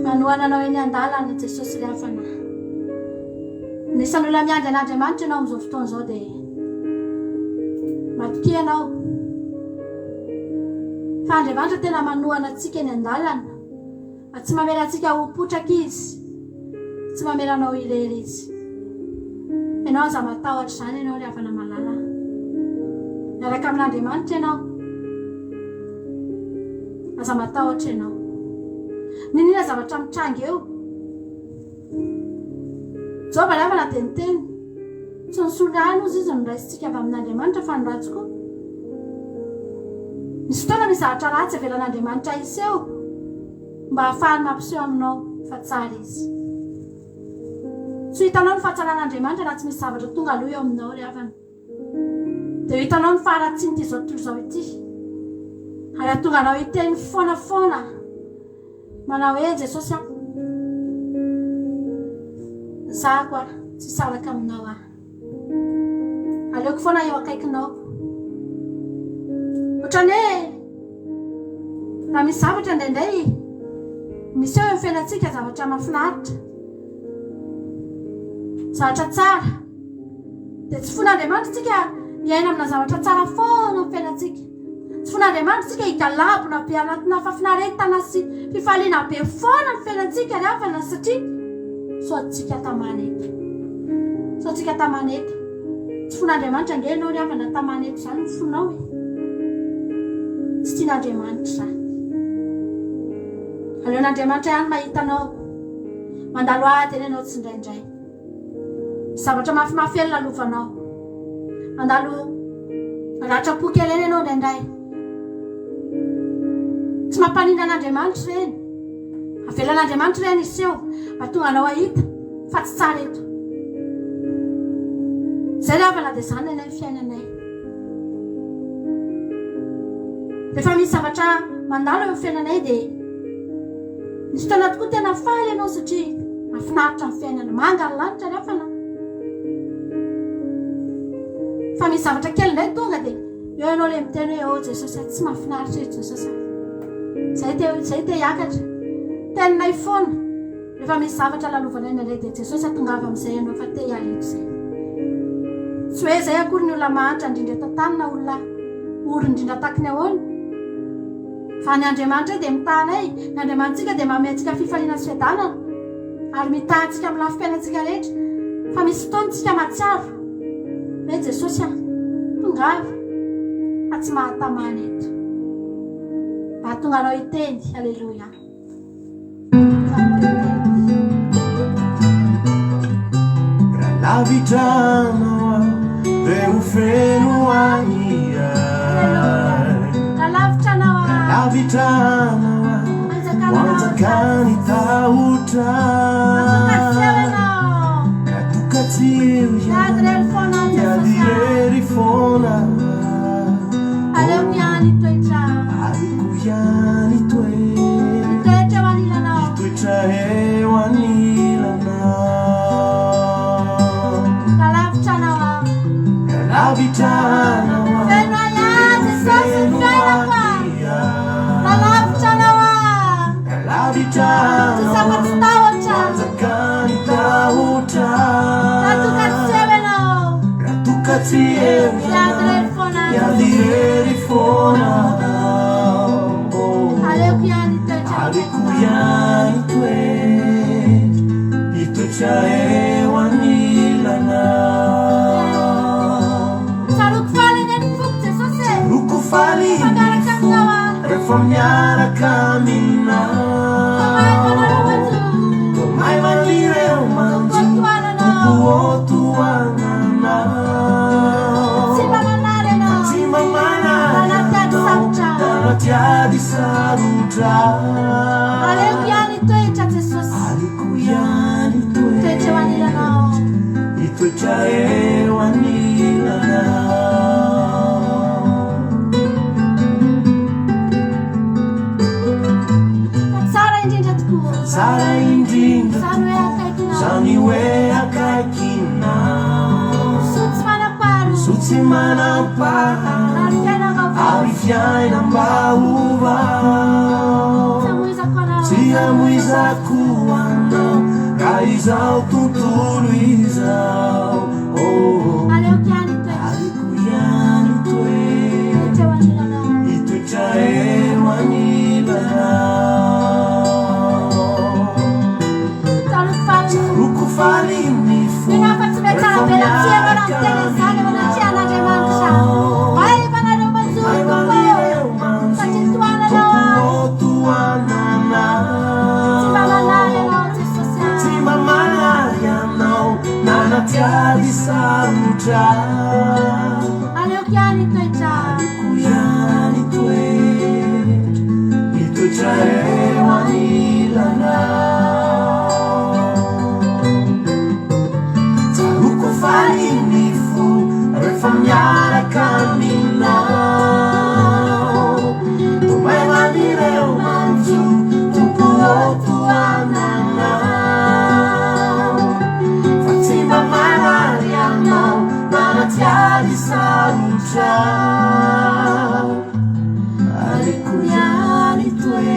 Manoananao eny an-dalana Jesosy riafana. Nisan'ny olona miandry an'Andriamanitra ianao amin'izao fotoana izao dia matokia ianao fa Andriamanitra tena manoana antsika eny an-dalana, tsy mamela antsika ho potraka izy, tsy mamela anao irery izy. Ianao aza matahotra izany ianao riafana malala, miaraka amin'Andriamanitra ianao aza matahotra ianao. Ninona zavatra mitranga eo Jehova riafana dia niteny tsy nisolano ozy izy niraisitsika avy amin'Andriamanitra fa ny ratsy koa. Misy fotoana misy zavatra ratsy avelan'Andriamanitra isy eo mba ahafahany mampiseho aminao fa tsara izy. Tsy hitanao ny fahatsaran'Andriamanitra raha tsy misy zavatra tonga aloha eo aminao riafana. Dia hitanao ny faharatsiany ity zao tontolo izao ity, ary ahatonga anao hiteny foana manao hoe Jesosy a, zaho koa tsy saraka aminao aho, aleoko foana eo akaikinao. Ohatrany hoe raha misy zavatra indraindray misy eo amin'ny fiainantsika, zavatra mahafinaritra, zavatra tsara, dia tsy fon'Andriamanitra tsika hiaina amina zavatra tsara foana amin'ny fiainantsika. Tsy fon'Andriamanitra tsika higalabona be anatina fafinaretana sy fifaliana be foana ny fiainantsika riafana, satria soatsika tamanety. Soatsika tamanety. Tsy fon'Andriamanitra ange ianao riafana tamanety izany ny fonao e. Tsy tian'Andriamanitra izany. Aleon'Andriamanitra ihany mahitanao mandalo ady eny ianao tsy indraindray. Zavatra mafimafelona lovanao, mandalo ratra-po kely eny ianao indraindray. Tsy mampanindra an'Andriamanitra ireny avelan'Andriamanitra ireny izy eo mba tonga anao ahita fa tsy tsara eto. Zay rehefa dia izany ilay fiainanay. Rehefa misy zavatra mandalo eo fiainanay dia misy fotoana tokoa tena faly ianao satria mahafinaritra ny fiainana, manga ny lanitra rehefa fa misy zavatra kely indray tonga dia eo ianao ilay miteny hoe ô Jesosy tsy mahafinaritra eto Jesosy. Zay te hiakatra teninay foana. Rehefa misy zavatra lalovanay indray dia Jesosy atongava amin'izay ianao fa te hiaeto izay. Tsy hoe izay akory ny olona mahantra indrindra tantany na olona ory indrindra tahaka ny ahoana. Fa ny Andriamanitra dia mitanay, ny Andriamanitsika dia mameantsika fifaliana sy fiadanana ary mitahantsika amin'ny lafim-piainantsika rehetra. Fa misy fotoana tsika mahatsiaro hoe Jesosy tongava fa tsy mahatamana eto. Mba tonga anao hiteny aleloia. Lavitranao dia ho feno agnia. Lavitranao wanjakany tahotra. Katukatsio yadirery fona. Alikuiani toe itoetra hewanilana. Lavitranao wanjakany tahotra. Katukatsio yadirery fona. Alikuiani toe itoetra hewanilana. Rukufali refa miaraka aminao. Tomay manireo manjo tukuotuananao. Fatima mana danatiadi sarutra. Alikuiani toe itoetra hewanilana. Sara indrinda zany hoe akaikinao. Sutsy manampaha ary fiainam-baovao. Tsy amoizako anao raha izao tontolo izao. Alikuiani toe itoetra hewanilana. Falinifu nanatiadi sarutra. Alikuiani toe itoetra hewanilana. Falinifu refa miaraka aminao. Tomay manireo manjo tukuotuananao. Fatima manary anao nanatiady sarutra. Alikuiani toe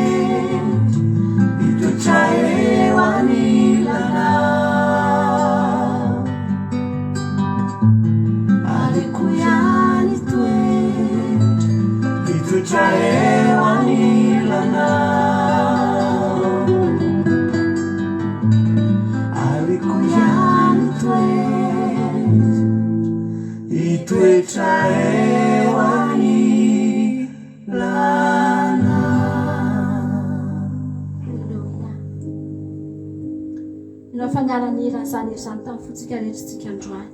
itoetra hewanilana. Itoetra hewanilana. Alikuiani toe itoetra hewanilana. Ino fanarany irazany izany tamin'ny fotsika rehetratsika androany.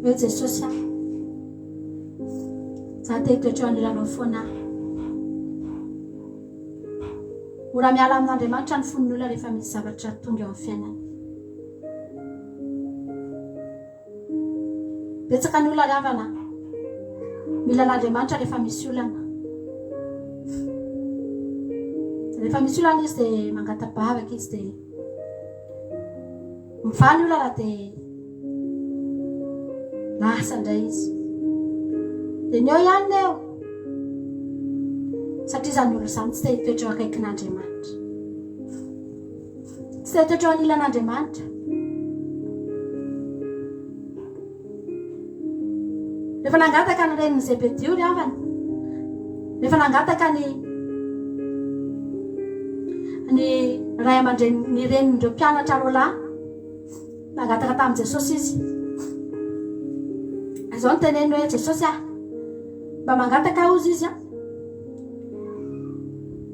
Hoe Jesosy za te hitoetra ho aniranao foana. ora miala amin'Andriamanitra ny fon'ny olona rehefa misy zavatra tonga eo amin'ny fiainany. Betsaka ny olona ravana mila l'Andriamanitra rehefa misy olana. Rehefa misy olana izy dia mangatabavaka izy dia mifaly olana dia lasa indray izy. Dia ny eo ihany eo satria izany olo izany tsy dia hitoetra eo akaikin'Andriamanitra. Tsy dia hitoetra eo anilan'Andriamanitra. Rehefa nangataka ny reniny Zebedio ry havana, rehefa nangataka ny ray aman-dreny ny renindreo mpianatra roalahy, nangataka tamin'i Jesosy izy. Izao no teneny hoe Jesosy mba mangataka ozy izy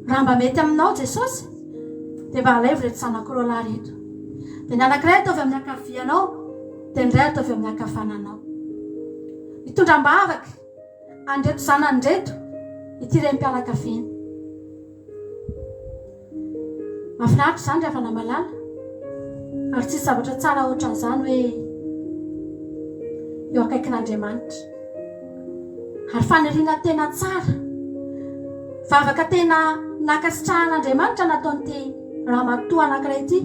raha mba mety aminao Jesosy dia mba alaivo reto zanako roalahy reto. Dia ny anankiray ataovy amin'ny ankavianao dia ny iray ataovy amin'ny ankavananao. Mitondram-bavaka andreto zanany reto ity renim-pianakaviana. Mahafinaritra izany rehefa namalala ary tsisy zavatra tsara ohatran'izany hoe eo akaikin'Andriamanitra. Ary faniriana tena tsara, vavaka tena nakasitrahan'Andriamanitra nataon'ity ramatoa anankiray ity.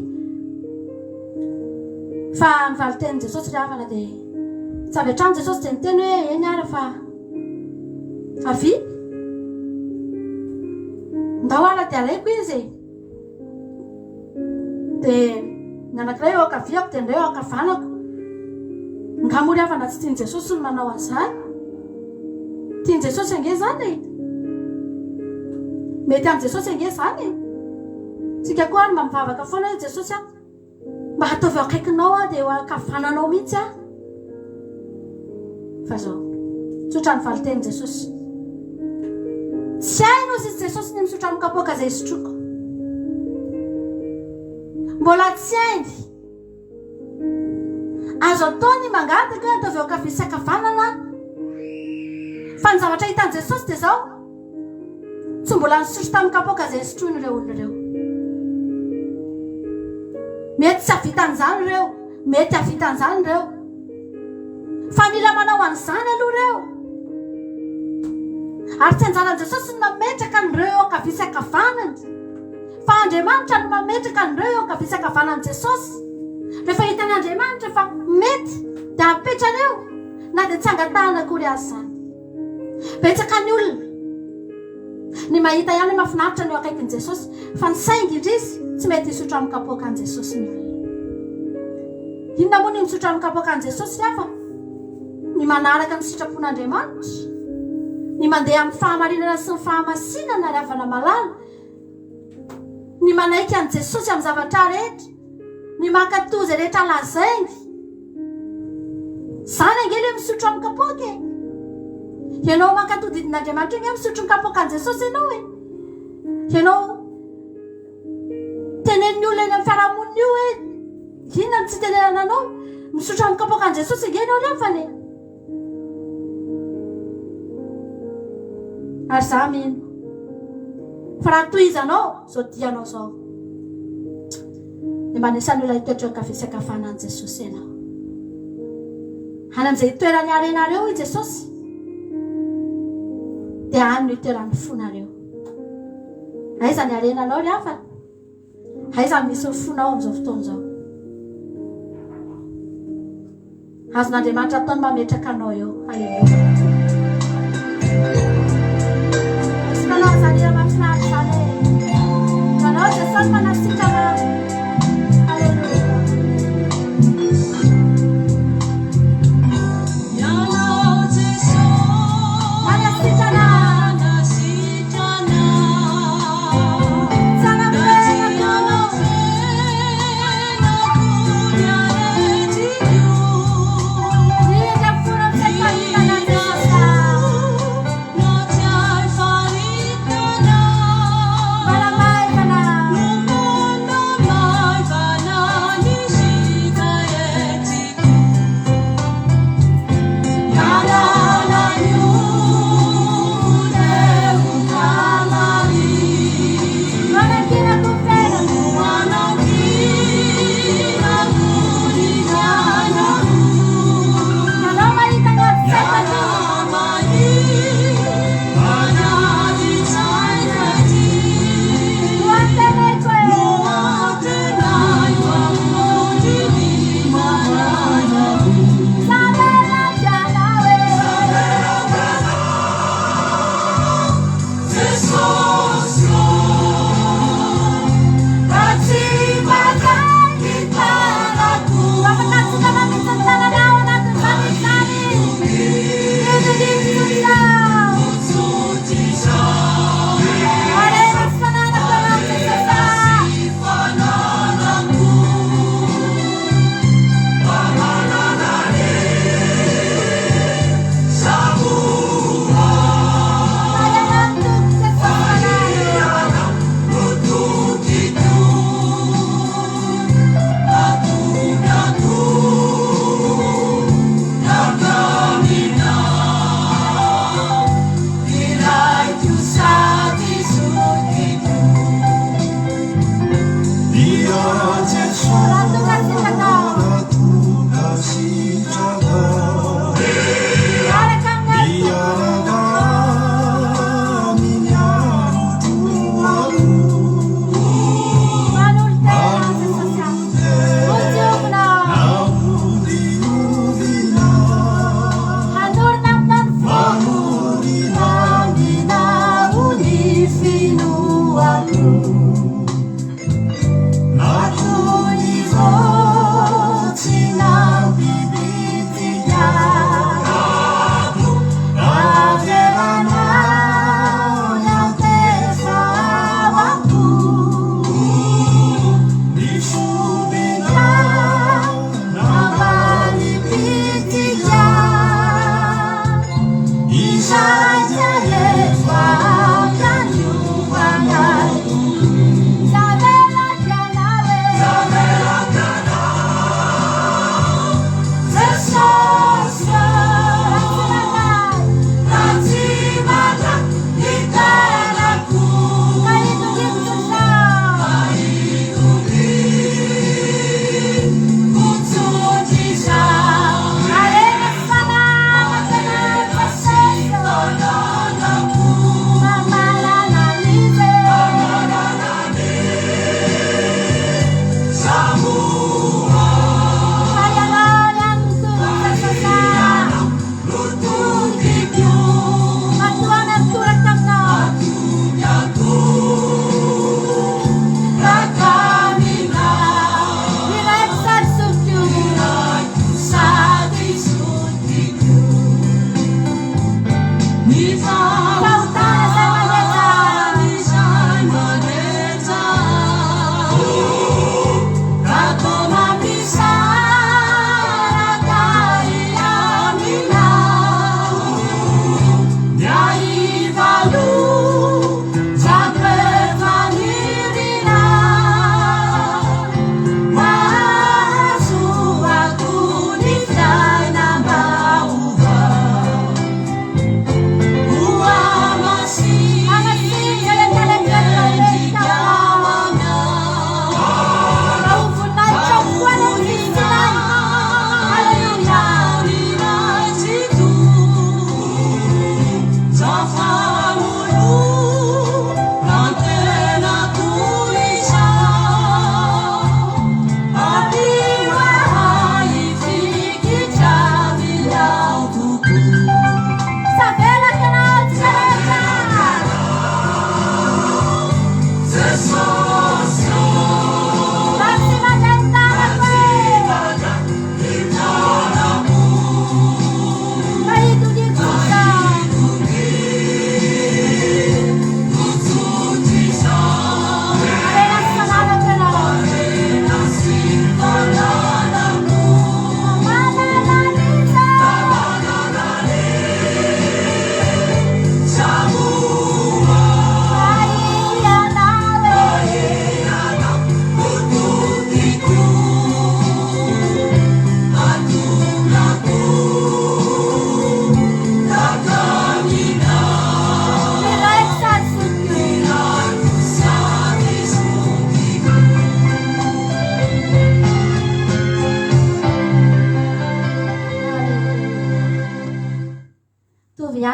Fa nivaly tenin' Jesosy ry havana dia tsy avy hatrany Jesosy dia niteny hoe eny ara fa avy ndao ara dia alaiko izy. Dia ny anankiray eo ankaviako dia indray eo ankavanako. Ngamory havana tsy tiany Jesosy ny manao an'izany. Tiany Jesosy ange zany mety amin'ny Jesosy ange zany. Tsika koa mba mivavaka foana hoe Jesosy mba hataovy eo akaikinao dia eo ankavananao mihitsy fa zao tsotra ny valy tenin' Jesosy. Tsy haino izy Jesosy ny misotra amin'ny kapoaka izay sotroko. Mbola tsy hainy. Azo atao ny mangataka ataovy eo ankavisakavanana. Fa ny zavatra hitan'i Jesosy dia zao tsy mbola nisotro tamin'ny kapoaka izay sotroiny ireo olona ireo. Mety tsy havitan'izany ireo, mety havitan'izany ireo. Fa mila manao an'izany aloha ireo. Ary tsy anjaran'i Jesosy ny mametraka an'ireo eo ankavisakavanany, fa Andriamanitra no mametraka an'ireo eo ankavisakavanan'i Jesosy. Rehefa hitan'Andriamanitra fa mety dia apetrany eo na dia tsy angatahana akory azy izany. Betsaka ny olona ny mahita ihany mahafinaritra ny eo akaikin'i Jesosy, fa ny saingy indrisy tsy mety hisotra amin'ny kapoakan'i Jesosy ny olona. Inona moa ny misotra amin'ny kapoakan'i Jesosy hafa? Ny manaraka ny sitrapon'Andriamanitra, ny mandeha amin'ny fahamarinana sy ny fahamasinana ary havana malala, ny manaiky an'i Jesosy amin'ny zavatra rehetra, ny mankatoy izay rehetra lazainy. Zany angely misotro amin'ny kapoaka. Ianao mankatoy didin'Andriamanitra iny misotro ny kapoakan'i Jesosy ianao ianao tenenin'ny olona eny amin'ny fiarahamonina io hoe inona ny tsy tenenana anao misotro amin'ny kapoakan'i Jesosy ange ianao rafany. Ary za mino fa raha tohizanao zao dianao zao dia manisany olona hitoetra eo ankavisakavanan'i Jesosy ianao. Any amin'izay hitoerany arenareo i Jesosy dia any no hitoeran'ny fonareo. Aiza ny arenanao ry hafa? Aiza misy ny fonao amin'izao fotoana izao? Azon'Andriamanitra ataony mametraka anao eo. Haleluia. Manao izany ira mahafinaritra izany manao Jesosy manasitrana. Haleluia.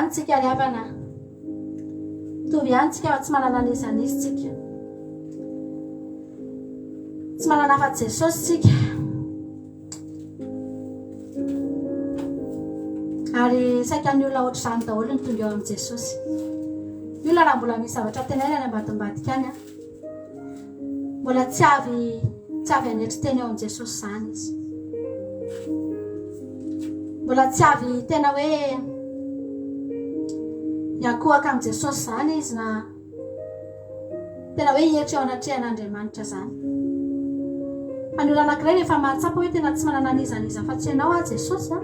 antsika ry havana mitovy ihany tsika fa tsy manana n'izany izy tsika tsy manana fa Jesosy tsika ary saika ny olona ohatr'izany daholo ny tonga eo amin'i Jesosy. Ny olona raha mbola misy zavatra tenainany ambadimbadika any mbola tsy avy anetry teny eo amin'i Jesosy izany izy. Mbola tsy avy tena hoe hiankohaka amin'i Jesosy izany izy na tena hoe hietry eo anatrehan'Andriamanitra izany. Fa ny olona anankiray rehefa mahatsapa hoe tena tsy manana n'izaniza fa tsy ianao Jesosy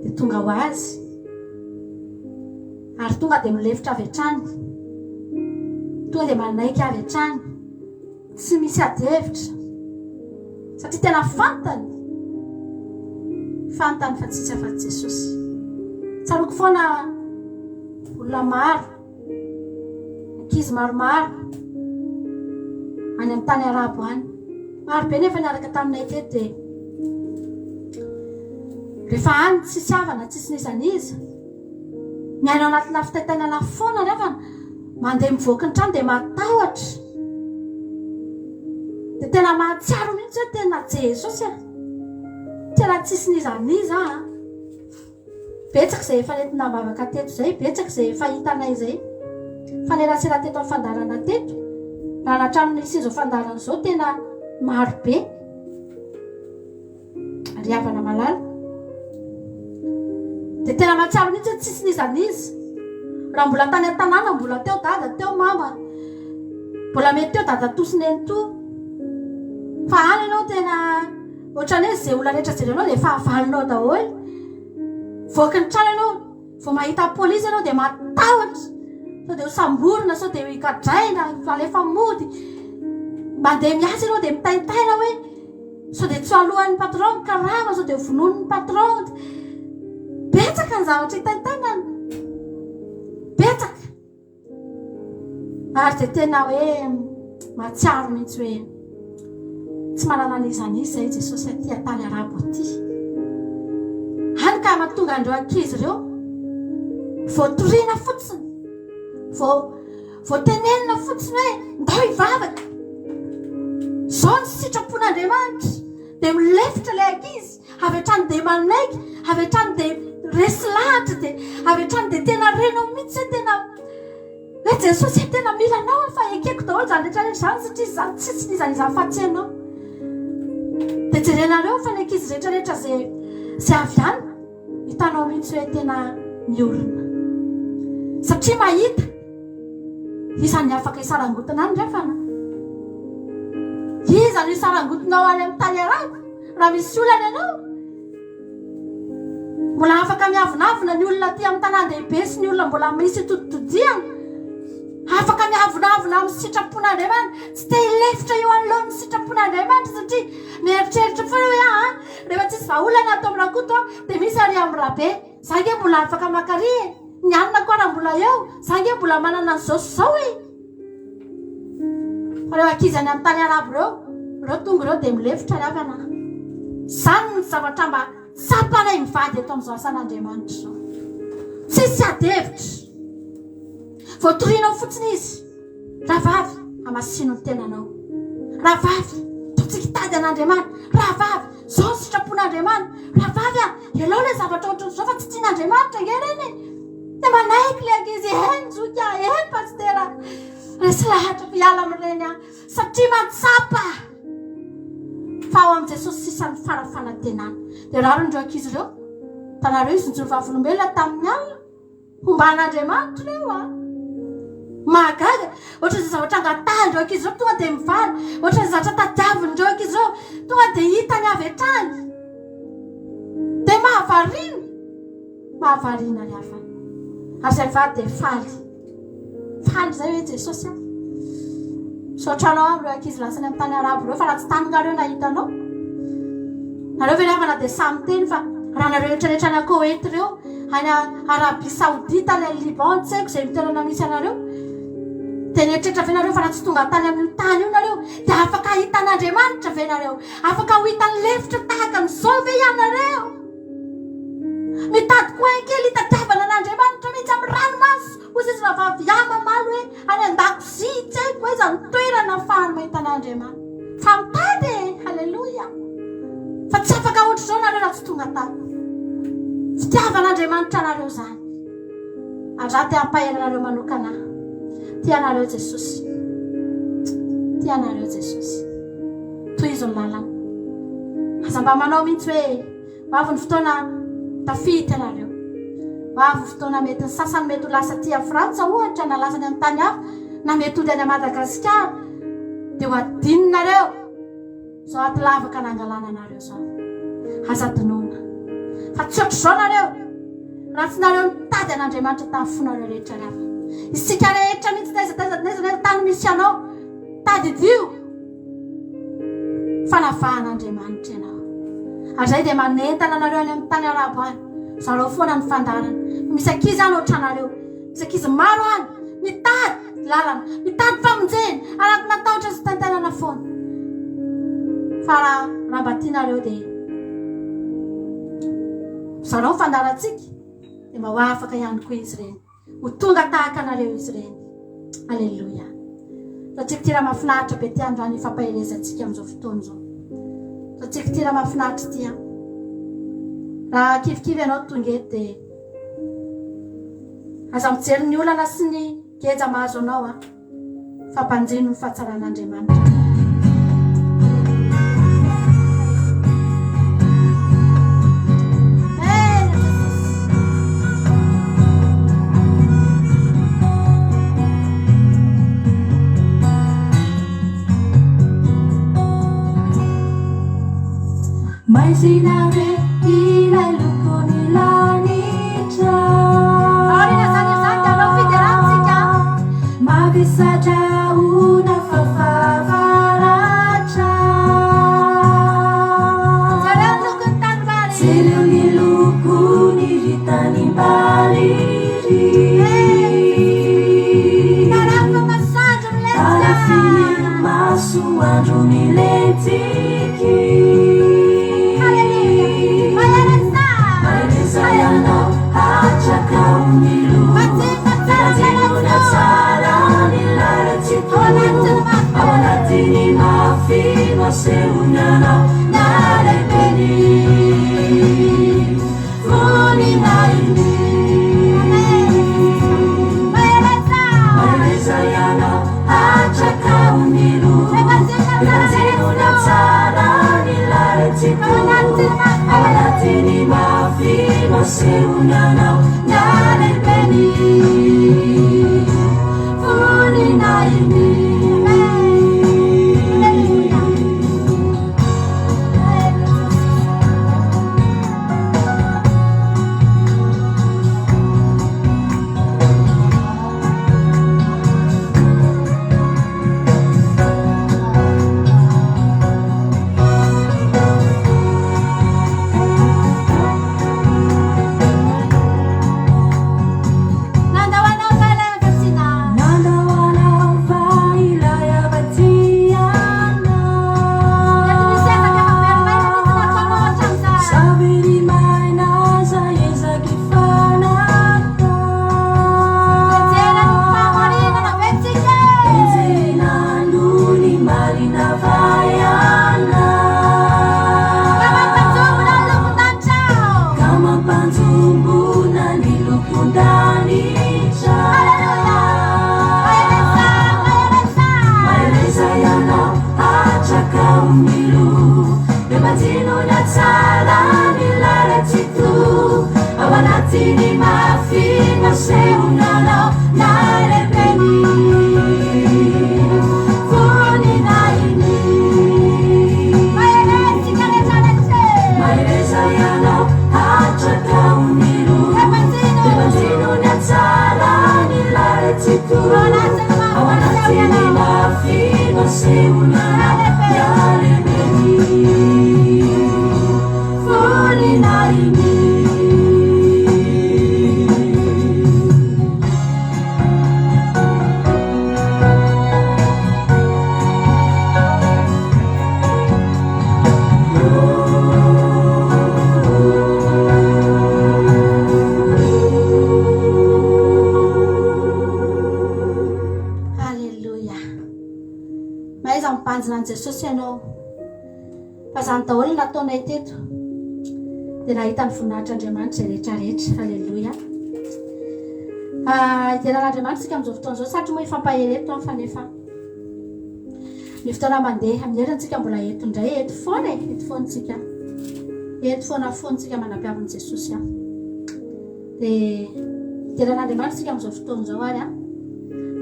dia tonga ho azy ary tonga dia milefitra avy hatrany, tonga dia manaiky avy hatrany, tsy misy ady-hevitra satria tena fantany fa tsisy afa-tsy Jesosy. Tsaroko foana olona maro, ankizy maromaro any amin'ny tany Arabo any, maro be nefa niaraka taminay teto dia rehefa any tsisy havana tsisy nizaniza miaina ao anatina fitaitainana foana nefa mandeha mivoaka ny trano dia matahotra dia tena mahatsiaro mihitsy hoe tena Jesosy tena tsisy nizaniza betsaka izay efa nentina mavaka teto izay, betsaka izay efa hitanay izay fanerasera teto amin'ny fandarana teto raha natrano nisy izao fandarana izao tena maro be ary havana malala dia tena mahatsiaro mihitsy hoe tsisy nizaniza. Raha mbola tany an-tanàna mbola teo dada teo mama mbola mety teo dada tosiny eny to fa any ianao tena ohatrany hoe izay olona rehetra jerenao dia fahavalinao daholo. Voaka ny trano ianao vao mahita polisy ianao dia matahotra sao dia ho samborina sao dia hikadraina alefa mody mandeha miasa ianao dia mitaitaina hoe sao dia tsy alohan'ny patron karama sao dia vonon'ny patron. Betsaka ny zavatra hitaitainany betsaka ary dia tena hoe mahatsiaro mihitsy hoe tsy manana n'izanizy izay Jesosy aty an-tany Arabo aty. Hany ka mahatonga andreo ankizy ireo voatoriana fotsiny voatenenina fotsiny hoe ndao hivavaka izao ny sitrapon'Andriamanitra dia milefitra ilay ankizy avy hatrany dia manaiky avy hatrany dia resy lahatra dia avy hatrany dia tena renao mihitsy hoe tena hoe Jesosy tena mila anao fa ekeko daholo izany rehetrarehetra izany satria izany tsisy nizanizany fatsy anao. Dia jerenareo fa ny ankizy rehetrarehetra izay avy any hitanao mihitsy hoe tena miorina satria mahita izany afaka hisarangotina any refana izany hisarangotinao any amin'ny tany Arabo raha misy olana ianao mbola afaka miavonavona ny olona aty amin'ny tanàn-dehibe sy ny olona mbola misy toditodiana afaka miavonavona amin'ny sitrapon'Andriamanitra tsy te hilefitra eo anoloan'ny sitrapon'Andriamanitra satria mieritreritra foana hoe rehefa tsisy vahaolana atao amin'ny rakoto dia misy ary amin'ny rabe za nge mbola afaka makary ny anina koa raha mbola eo za nge mbola manana an'izao sy izao fa reo ankizy any amin'ny tany Arabo reo tonga ireo dia milefitra ry havana. Izany ny zavatra mba tsapanay mivady eto amin'izao asan'Andriamanitra izao tsisy ady-hevitra voatorianao fotsiny izy raha vavy hamasino ny tenanao, raha vavy totsika hitady an'Andriamanitra, raha vavy izao ny sitrapon'Andriamanitra, raha vavy elao ilay zavatra ohatr'izao fa tsy tian'Andriamanitra nge reny dia manaiky ilay ankizy zoka pastera resy lahatra miala amin'ireny satria matsapa fa ao amin'i Jesosy sisany farafanantenana. Dia raro indreo ankizy ireo tanareo izy nijoro vavolombelona tamin'ny alina homban'Andriamanitra ireo mahagaga ohatra izay zavatra angatahandreo ankizy ireo tonga dia mivaly, ohatra izay zavatra tadiavindreo ankizy ireo tonga dia hitany avy hatrany dia mahavariana ry havana ary izay vady dia faly izay hoe Jesosy saotranao amin'ireo ankizy lasany amin'ny tany Arabo ireo fa raha tsy taninareo nahitanao nareo ve havana dia samy teny fa raha nareo rehetrarehetra ny Koweto ireo any Arabia Saodita ilay Liban tsy haiko izay mitoerana misy anareo dia nieritreritra ve nareo fa raha tsy tonga tany amin'ny tany io nareo dia afaka hitan'Andriamanitra ve nareo, afaka ho hitan'ny lefitra tahaka n'izao ve ianareo mitady koa kely tadiavana an'Andriamanitra mihitsy amin'ny ranomasy hozy izy raha vaviahy mamaly hoe any an-dakozia tsy haiko hoe zany toerana ahafahany mahita an'Andriamanitra fa mitady e halleloia fa tsy afaka ohatra zao nareo raha tsy tonga tany fitiavan'Andriamanitra anareo zany andraha te hampaela anareo manokana tianareo Jesosy tianareo Jesosy toy izy ny lalana aza mba manao mihitsy hoe mavy ny fotoana tafity anareo mavy fotoana mety ny sasany mety ho lasa tia Frantsa ohatra na lasany amin'ny tany hafa na mety hody any a Madagasikara dia ho adininareo zao aty lavaka nangalana anareo zao aza dinoana fa tsy ohatry zao nareo raha tsy nareo nitady an'Andriamanitra tamin'ny fonareo rehetra raha isika rehetra mihitsy taiza tany misy anao tady dio fanafahan'Andriamanitra ianao azay dia manentana anareo any amin'ny tany arabo any zareo foana ny fandarana misy ankizy any oatra anareo misy ankizy maro any mitady lalana mitady famonjeny anaty natahotra sy tantanana foana fa raha mba tianareo dia zareo fandarantsika dia mba ho afaka ihany koa izy ireny ho tonga tahaka anareo izy ireny alleluia satsika ty raha mahafinaritra be ty androany ifampahelezantsika amin'izao fotoana zao satsika ty raha mahafinaritra ty raha kivikivy ianao tonga eto dia aza mijery ny olana sy ny geja mahazo anao fampanjino ny fahatsaran'Andriamanitra Mai sinare ilai lukoni lanitra Orina zany anao fiderantsika Mavisaja una fafavaratra Zareo lukoni tanibary Seluni lukuni ritanimbari Tarafa masajo miletsika Tarafini masu andro miletiki Seunana nare beni funi naini Maeleza yana acha kaunilu Evanzino na tsara nilare tiku Awalatini mafino seunana nare beni funi naini lanjanany Jesosy ianao fa zany daholo nataonay teto dia nahita ny voninahitr'Andriamanitra izay rehetrarehetra. Halleloia. Idiran'Andriamanitra isika amin'izao fotoana izao satria moa ifampahereto fa nefa ny fotoana mandeha amin'ny herintsika mbola eto indray eto foana eto foantsika eto foana foantsika manampiaviny Jesosy dia idiran'Andriamanitra isika amin'izao fotoana izao ary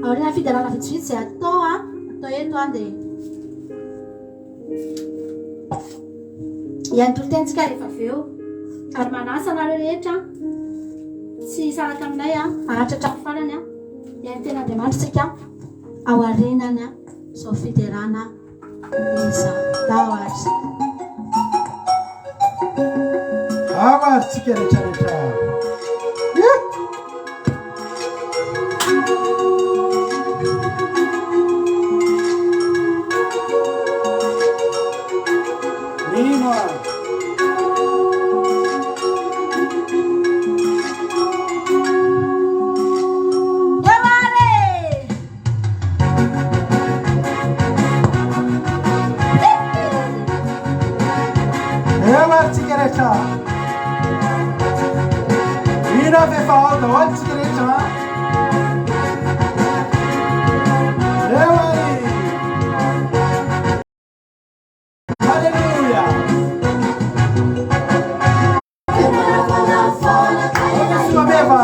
aoriana fidarana vitsivitsy izay atao eto dia iantolo-tentsika rehefa avy eo ary manasa anareo rehetra tsy saraka aminay ahatratra farany ihany ten'Andriamanitra isika ao arenany izao fiderana iza dao ary avaritsika rehetrarehetra. Mina vefa da wal cigarecha. Lewari. Hallelujah. Sua beba.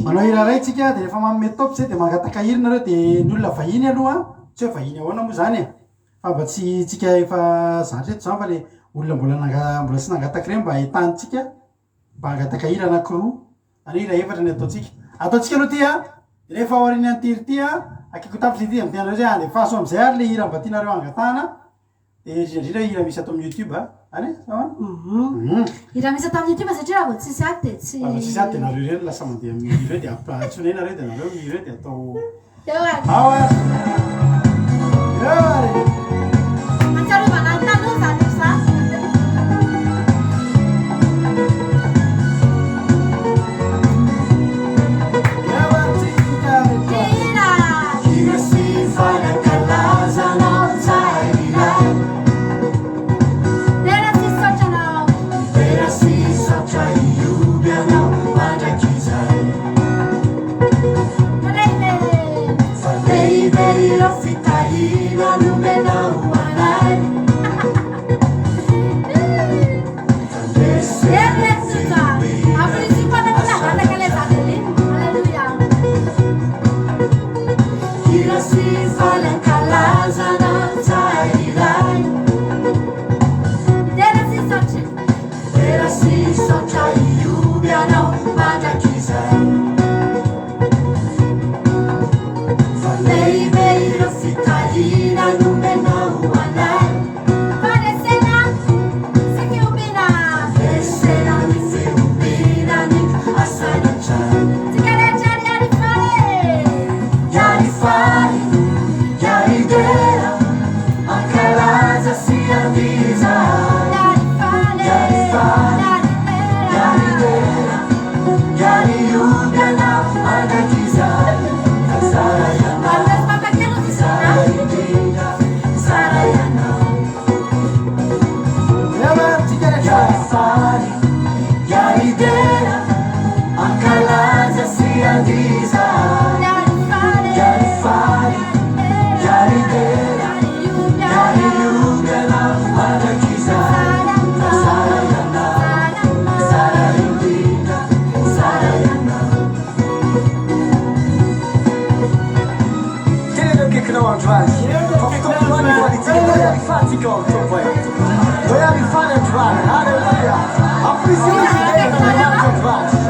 Manao hira ray tsika dia rehefa manome top zay dia mangataka hira nareo dia ny olona vahiny aloha tsy hoe vahiny ahoana moa zany fa mba tsy tsika efa zatra eto zany fa le olona mbola tsy nangataka reny mba ahitanintsika mba angataka hira anakiroa any hira efatra ny ataontsika aloha ty a rehefa ao ariny antiry ty a akiko tapitry ty amitianareo zay de faso amizay ary le hira mba tianareo angatahana de indrindra hira misy atao amin'ny YouTube any hira misy atao amin'ny YouTube satria raha vao tsisy aty de tsy tsisy aty de nareo reny lasa mandeha amin'ny hira de atsonay nareo de nareo hira de atao eo ary Mancarovana ny taloha zany io za. Hira sy fanakalazanao tsairay Tena tsy saotra anao. Tena sy saotra ioby anao mandrakizay Fa lehibe ireo fitahina nomenao anay Hira sy fanakalazanao tsairay Tena sy saotra ioby anao mandrakizay Fa lehibe ireo fitahina nomenao anay Esena ny feombinany asanatray Yari fari, yari dera Ankalaza sy andiza Yari fari, yari dera Yari yuganao anakiza Zara yanao, zara indinga Zara yanao Yari fari, yari dera Ankalaza sy andiza Yari fari, yari dera Yari yuganao anakiza Zara yanao, zara indinga Zara yanao Quel est le kick-no Android? Topploani qualità, noi arrivati con Topploani Noi arrivati Android, alleluia Apprisiamo il tempo dell'altro Android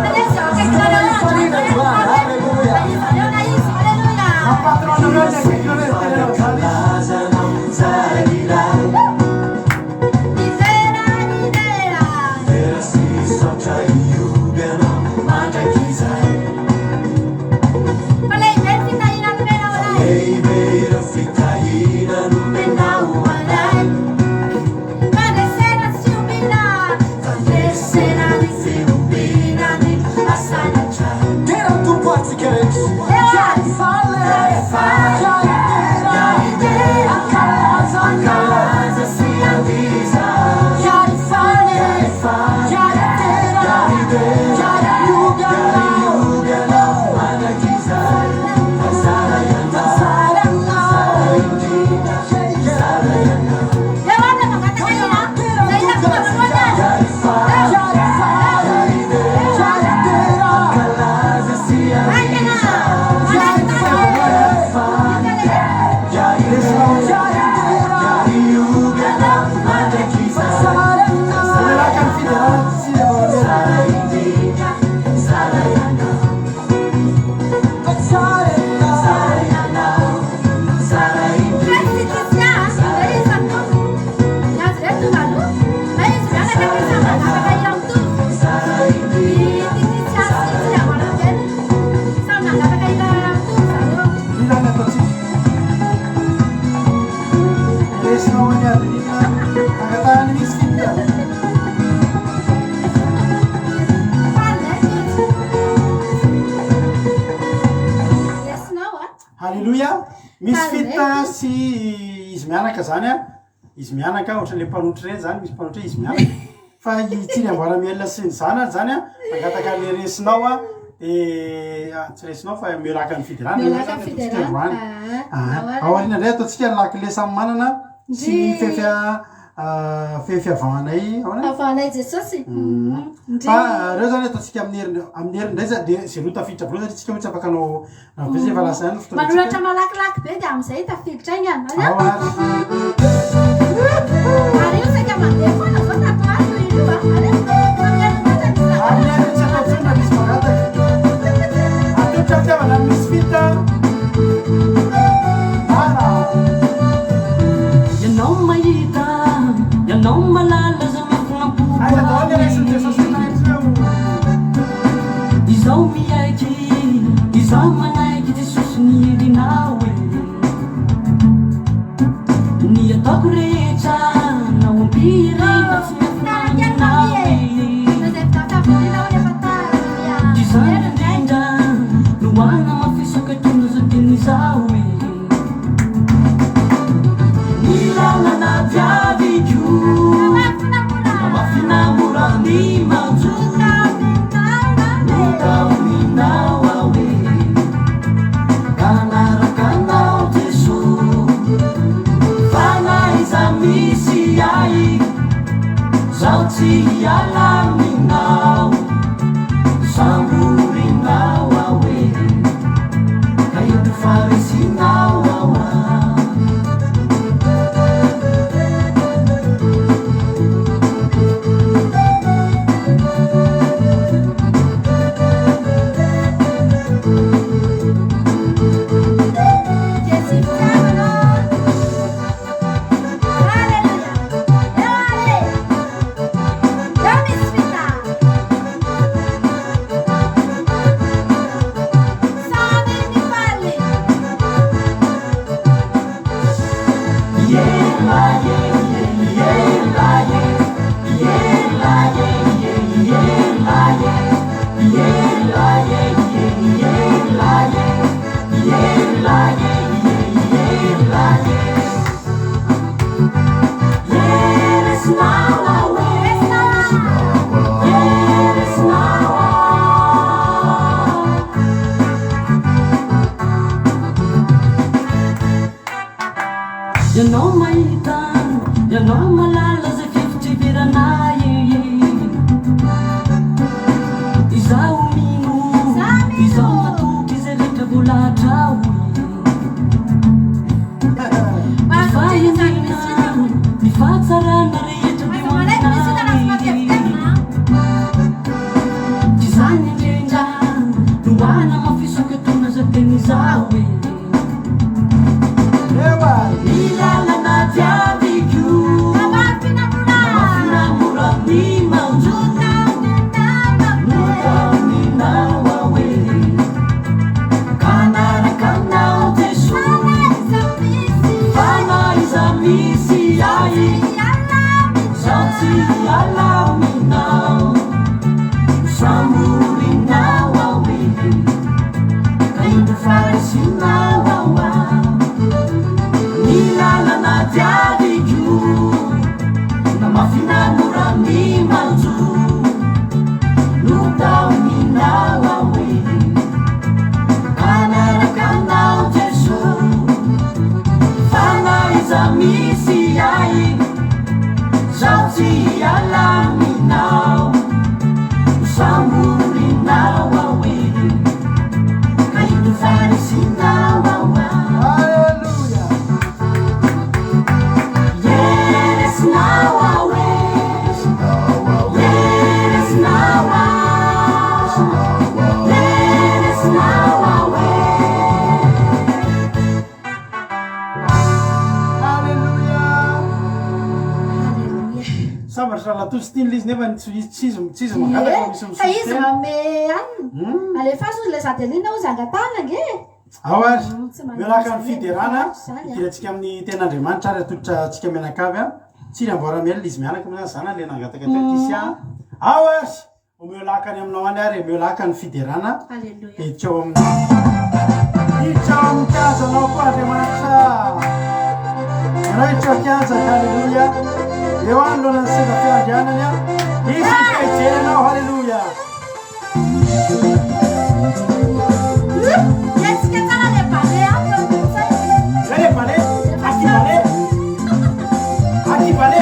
Halleluja. Misy fita sy izy mianaka zany a. Izy mianaka ohatran'le mpanotry reny zany, misy mpanotry izy mianaka. Fa itsiny amboara-mielona sy ny zana zany a, angataka le resinao a, tsy resinao fa miaraka ny fidirana. Ao arina indray ataontsika lakile samy manana sy fefy fihavanay aona avanay jesosy fa reo zany ataotsika amin'ny herindray za de ze ro tafiditra bolo satria tsika hoe tsy afaka anao naveze fa lasa any manolotra malakilaky be de am'izay tafiditra igny any ary io saka mandeha foana zao tatoato io tsy ataotsona misy magataka atotra fitiavana misy fita Yanao mahita, yanao malala za izao miaiky, izao manaiky Jesosy nierinao ny ataoko rehetra nao ampirina fiafinanao izany indrindra loana mafisaka tono zakeny izao nilalana viaviko mafinamorani manjona nutaominao awe kanarakanao Jesu fanaiza misy ai zao tsy hialaminao samburinao awe kaito farisinao awa Yanao mahita, yanao malala zay fifitriveranay izao mino, izao matoky zay rehetra volatrao mifatsarana rehetra izany indrindra loana mafisoka tona zakeny izao nilalana viaviko mafinamorani manjona nutaominao awe kanarakanao Jesu fanaiza misy ai zao tsy hialaminao samburinao awe kaito farisinao awa nilalana viaviko na mafinamorani manjo nutaominao awe kanarakanao Jesu fanaiza misy ai zao tsy hialaminao samburinao awe kaito farisinao awa sambaratra latosy tiany izy nefa tsyizy magataka misy fa izy mame any alefa sozy le zadelina o zangatana nge ao ary miaraka ny fiderana idirantsika amin'ny ten'Andriamanitra ary atolotra tsika mianakavy a tsiry amboaramela izy mianaka amizany zana le nangatakatakisy ao ary omeolakany aminao any ary meolaka ny fiderana itsao itsao amin'ny kianjanao koa Andriamanitra anao itsao kianja halleluia eo any loana ny seza fiandrianany a izy fijely anao halleluia le balé Aki balé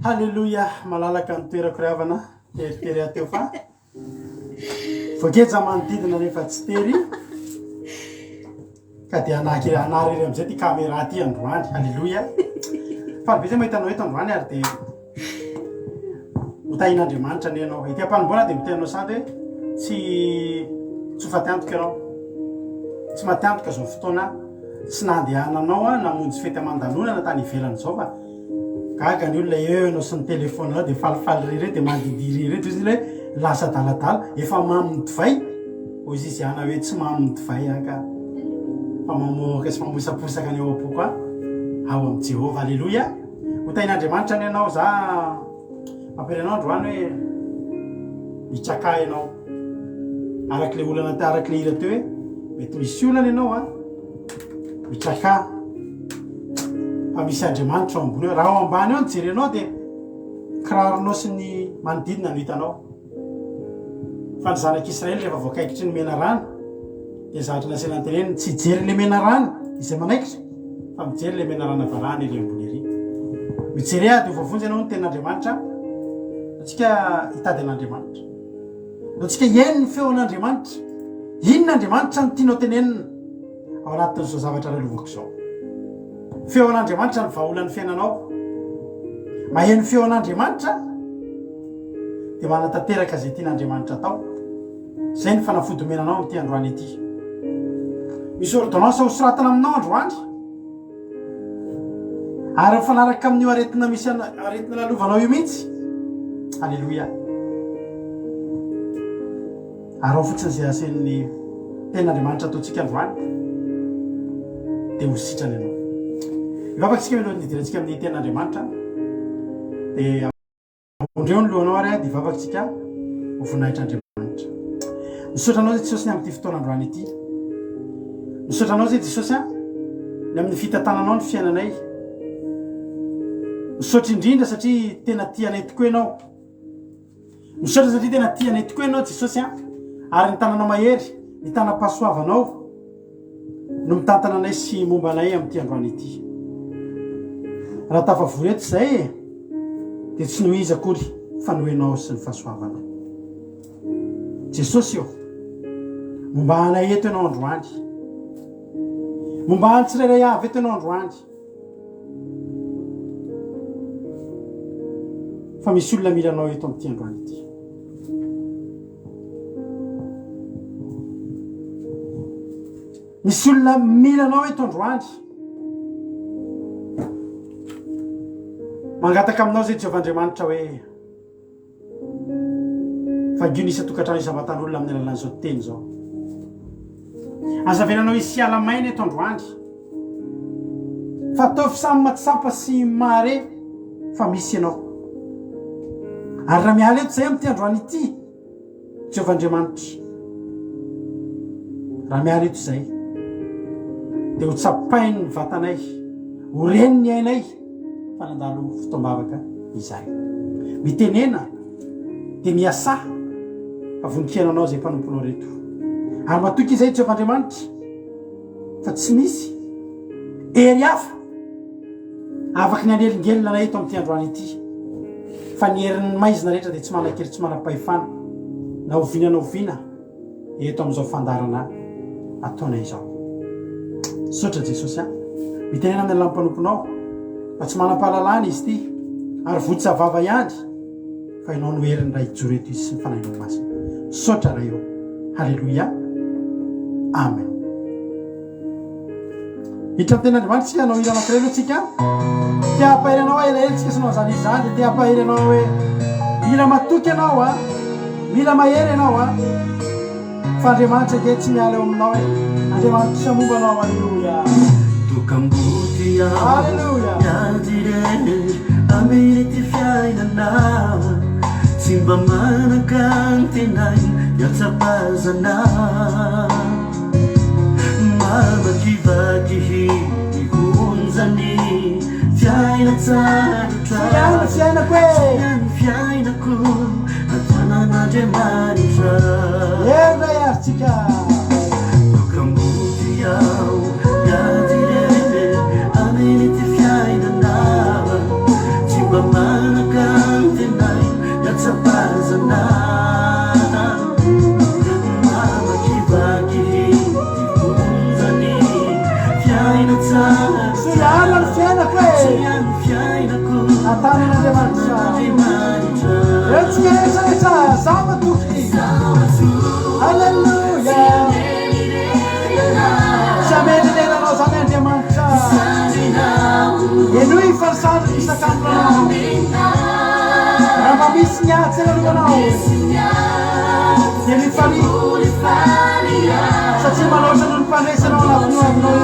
Halleluja, malalaka ny toerako ravana teritery ateo fa voakeja manodidina nefa tsy tery ka dia anarery amizay ty caméra ty androany. Halleluja. Fa be zay mahitanao eto androany ary dia mitahin'Andriamanitra ny ianao ity ampanomboana dia mitenanao sady hoe tsy ho fatiantoka ianao, tsy matiantoka zao fotoana tsy nandehananao namonjy fety aman-danonana tany ivelany zao fa gaga ny olona eo anao sy ny telefôny anao dia falifaly rere dia mandidiry reto izy hoe lasa daladala efa mamy divay ozy izy ana hoe tsy mamy divay aka fa mamoaka sy mamosaposaka ny eo am-poko ao amin'ny Jehova. Alleluia. Ho tain'Andriamanitra ny ianao za mampirenao androany hoe mitsaka ianao arak'le olana ty arak'le ira teo hoe mety misy olana ianao mitsaka fa misy Andriamanitra ao ambony eo. Raha ao ambany eo nijery anao dia kiraronao sy ny manodidina no hitanao fa ny zanak'Israely rehefa voakaikitry ny mena rano dia zavatra nasena teneny tsy jery le mena rano izay manaikitra fa mijery le mena rano avarahana ery ambony ery. Mijery dia voavonjy ianao ny tenin'Andriamanitra atsika hitady an'Andriamanitra atsika eny ny feon'Andriamanitra. Inona Andriamanitra no tianao tenenina ao anatin'izao zavatra ralovako zao? Feon'Andriamanitra ny vahaolan'ny fiainanao. Maheno feon'Andriamanitra dia manatanteraka zay tian'Andriamanitra atao. Zay ny fanafody omenanao amin'ity androany ity. Misy ordonnance ho soratana aminao androany ary mifanaraka amin'io aretina misy aretina lalovanao io mihitsy. Halleluja. Ary ao fotsiny zay asen'ny ten'Andriamanitra ataontsika androany dia ho sitrany ianao. Ivapatsika milohan'ny nidirantsika amin'ny ten'Andriamanitra dia ondreo ny lohanao ary dia ivapatsika ho voninahitra Andriamanitra. Misaotranao zay Jesosy ny amin'ity fotoana androany ity. Misaotranao zay Jesosy ny amin'ny fitantananao ny fiainanay. Misaotra indrindra satria tena tianay tokoa ianao. Misaotra satria tena tianay tokoa ianao Jesosy ary ny tananao mahery, ny tanam-pahasoavanao no mitantana anay sy momba anay amin'ity androany ity. Raha tafavory eto izay dia tsy nohiza akory fa noenao sy ny fahasoavanao. Jesosy io momba anay eto ianao androany, momba any tsirairay avy eto ianao androany. Fa misy olona milanao eto amin'ity androany ity. Misy olona milanao eto androany. Mangataka aminao zay Jehovahandriamanitra hoe fagio isa tokantrano isambatan'olona amin'ny alalan'izao teny zao. Azavenanao isy ala maina eto androany. Fa ataovy samy matsapa sy mahare fa misy ianao. Ary raha miala eto zay amin'ity androany ity Jehovahandriamanitra, raha miala eto zay dia ho tsapainy ny vatanay, ho reny ny ainay fa nandalo fotoam-bavaka izay. Mitenena dia miasa fa voninkiana anao zay mpanomponao reto. Ary matoky izay Jehovahandriamanitra fa tsy misy ery hafa afaka ny anelingelina na eto amin'ity androany ity. Fa ny herin'ny maizina rehetra dia tsy manakery, tsy manam-pahefana na oviana na oviana eto amin'izao fandarana ataonay izao. Saotra Jesosy mitenena amin'ny alalan'ny mpanomponao fa tsy manam-pahalalana izy ity ary votsavava ihany fa ianao no herin'ny ray ijoro eto izy sy ny fanahinao masina. Saotra raha eo. Halleluja. Amen. Hitra ten'Andriamanitra tsika anao ilana ankiray aloha tsika. Tia hampahery anao elaela tsika sy nao zany izany dia tia hampahery anao hoe mila matoky ianao mila mahery ianao fa Andriamanitra ke tsy miala eo aminao Andriamanitra momba anao. Halleluja. Tukambuti ya Halleluja. Yadire Ameriti fiainana Simba manakantinay Yatsapazana Mama kivakihi Ihunzani Fiaina tsaritra Fiaina kwe Fiaina ku Atana na Andriamanitra Yerda yarchika Tukambuti yao Yadire Ameriti fiainana Simba manaka rehetrarehetra zavatoky alleluia samelyleranao zany andriamanitra enoy farisandro misakambonao raha mba misy niatsy analohanao de mifari satria maloatra no nympandraisanao anatiny avinao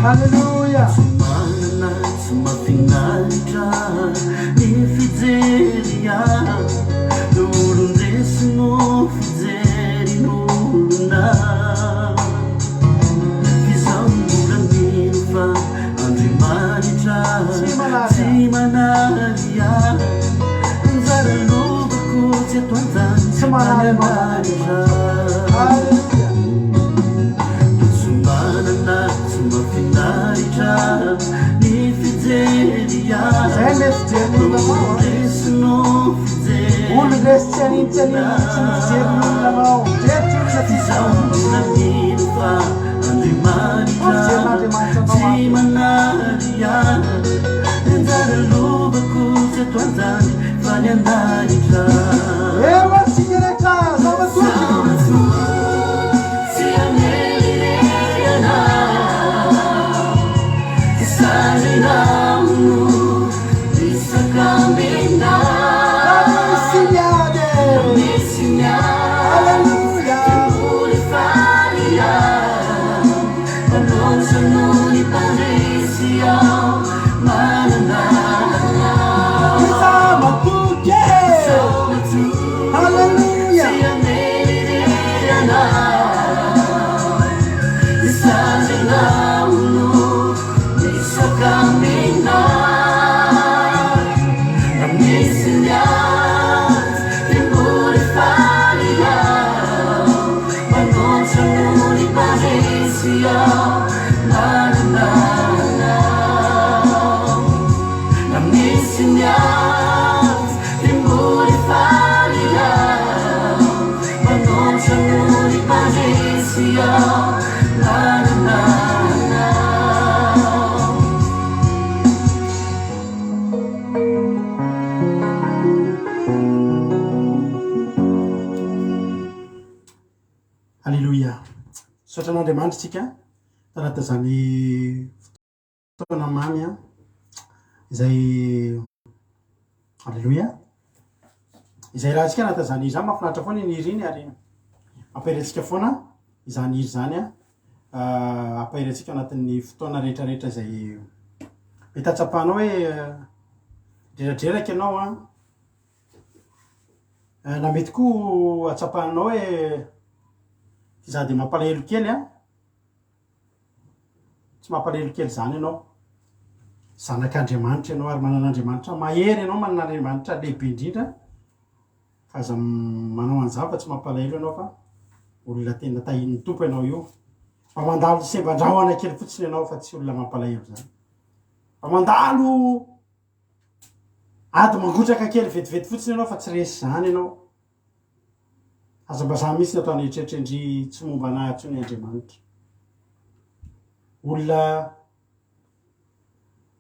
Alleluia. Manana tsy mahafinaritra ny fijeria n'olon-dresi no fijerin'olona izao mbola mino fa Andriamanitra tsy manaria anjara lovako tsy ato anjany Andriamanitra ni fijeria olo-resino fijery mino fa Andriamanitra tsy manaria anjara lovako tsy ato anjany fa ny Andanitra Alleluia. Sotran'Andriamanitra tsika tarata zany fotoana mamy izay alleluia izay raha tsika nata zany izy mahafinaritra foana ny iriny ary ampahiratsika foana izany izy zany ampahiratsika anatin'ny fotoana rehetrarehetra izay mety atsapahanao hoe dreradraraka ianao na mety koa atsapahanao hoe za de mampalahelo kely tsy mampalahelo kely zany ianao zanak'Andriamanitra ianao ary manan'Andriamanitra mahery ianao manan'Andriamanitra lehibe indrindra fa aza manao an'izany fa tsy mampalahelo ianao fa olona tena tahin'ny tompo ianao io fa mandalo semban-drahona kely fotsiny ianao fa tsy olona mampalahelo zany fa mandalo ady mangotraka kely vetivety fotsiny ianao fa tsy resy zany ianao aza-mbaza mihitsy ataony eritreritry tsy momba anahy atsony Andriamanitra olona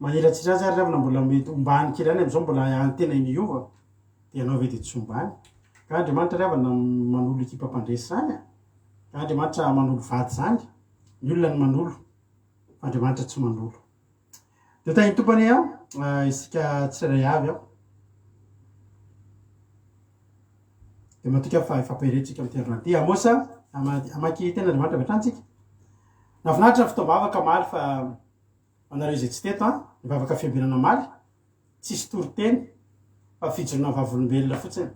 maniratsira azy ary ravina mbola mety ombany kely any am'izao mbola antena iniova de ianao ve de tsy ombany ka Andriamanitra ravana manolo ekipa-pandresy zany ka Andriamanitra manolo vady zany ny olona ny manolo fa Andriamanitra tsy manolo de tahiny tompany isika tsiray avy de matoka fa ifampirehetrika amin'ny tendrona ty amosa amaky tena Andriamanitra veatrantsika nafinaritra fitombavaka maly fa anareo izay tsy teto mivavaka fiambinana maly tsisy toriteny fa fijorona vavolombelona fotsiny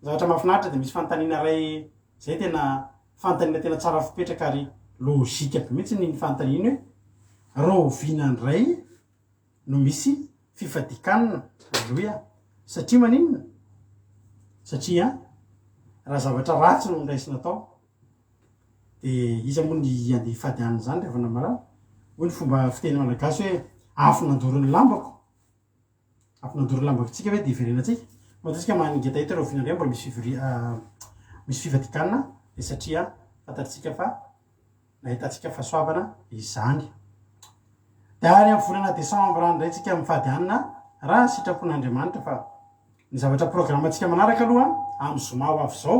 zavatra mahafinaritra de misy fanontaniana ray zay tena fanontaniana tena tsara fipetraka ary lôzika be mihitsy ny fanontaniana hoe rovinandray no misy fifadikanina aloia satria maninona satria raha zavatra ratsy no ndraisina atao de izy moa ny ande hifady aniny zany rehefa namarana hoy ny fomba fiteny malagasy hoe afo nandorony lambako afo nandorony lambako tsika hoe de iverenatsika matsika maningeta hita rovinandray mbola misy fifadikanina de satria fantatsika fa nahitatsika fahasoavana izany de ary amin'ny volana desambra ndray tsika mifady anina raha sitrapon'Andriamanitra fa ny zavatra programatsika manaraka aloha amin'ny zoma ho avy zao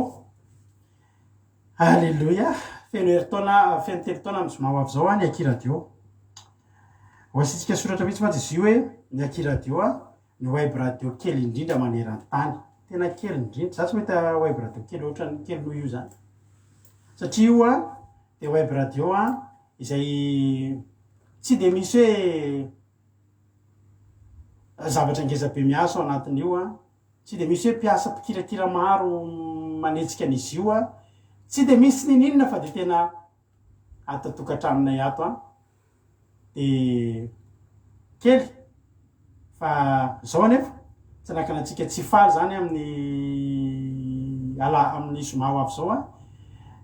alleluia feno heritona feno telotona amin'ny zoma ho avy zao ny akiradio hoasitsika soratra mihitsy fa izy io hoe ny akiradio ny web radio kely indrindra maneran-tany tena kely indrindra za tsy mahita web radio kely ohatra ny kely noho io zany satria io de web radio izay tsy de misy hoe zavatra ngeza be miaso anatin'io tsy de misy hoe mpiasa mpikirakira maro manetsika an'izy io tsy de misy ninina fa de tena atatokatraminay ato de kely fa zao anefa tsy nakanatsika tsy faly zany amin'ny amin'ny zoma ho avy zao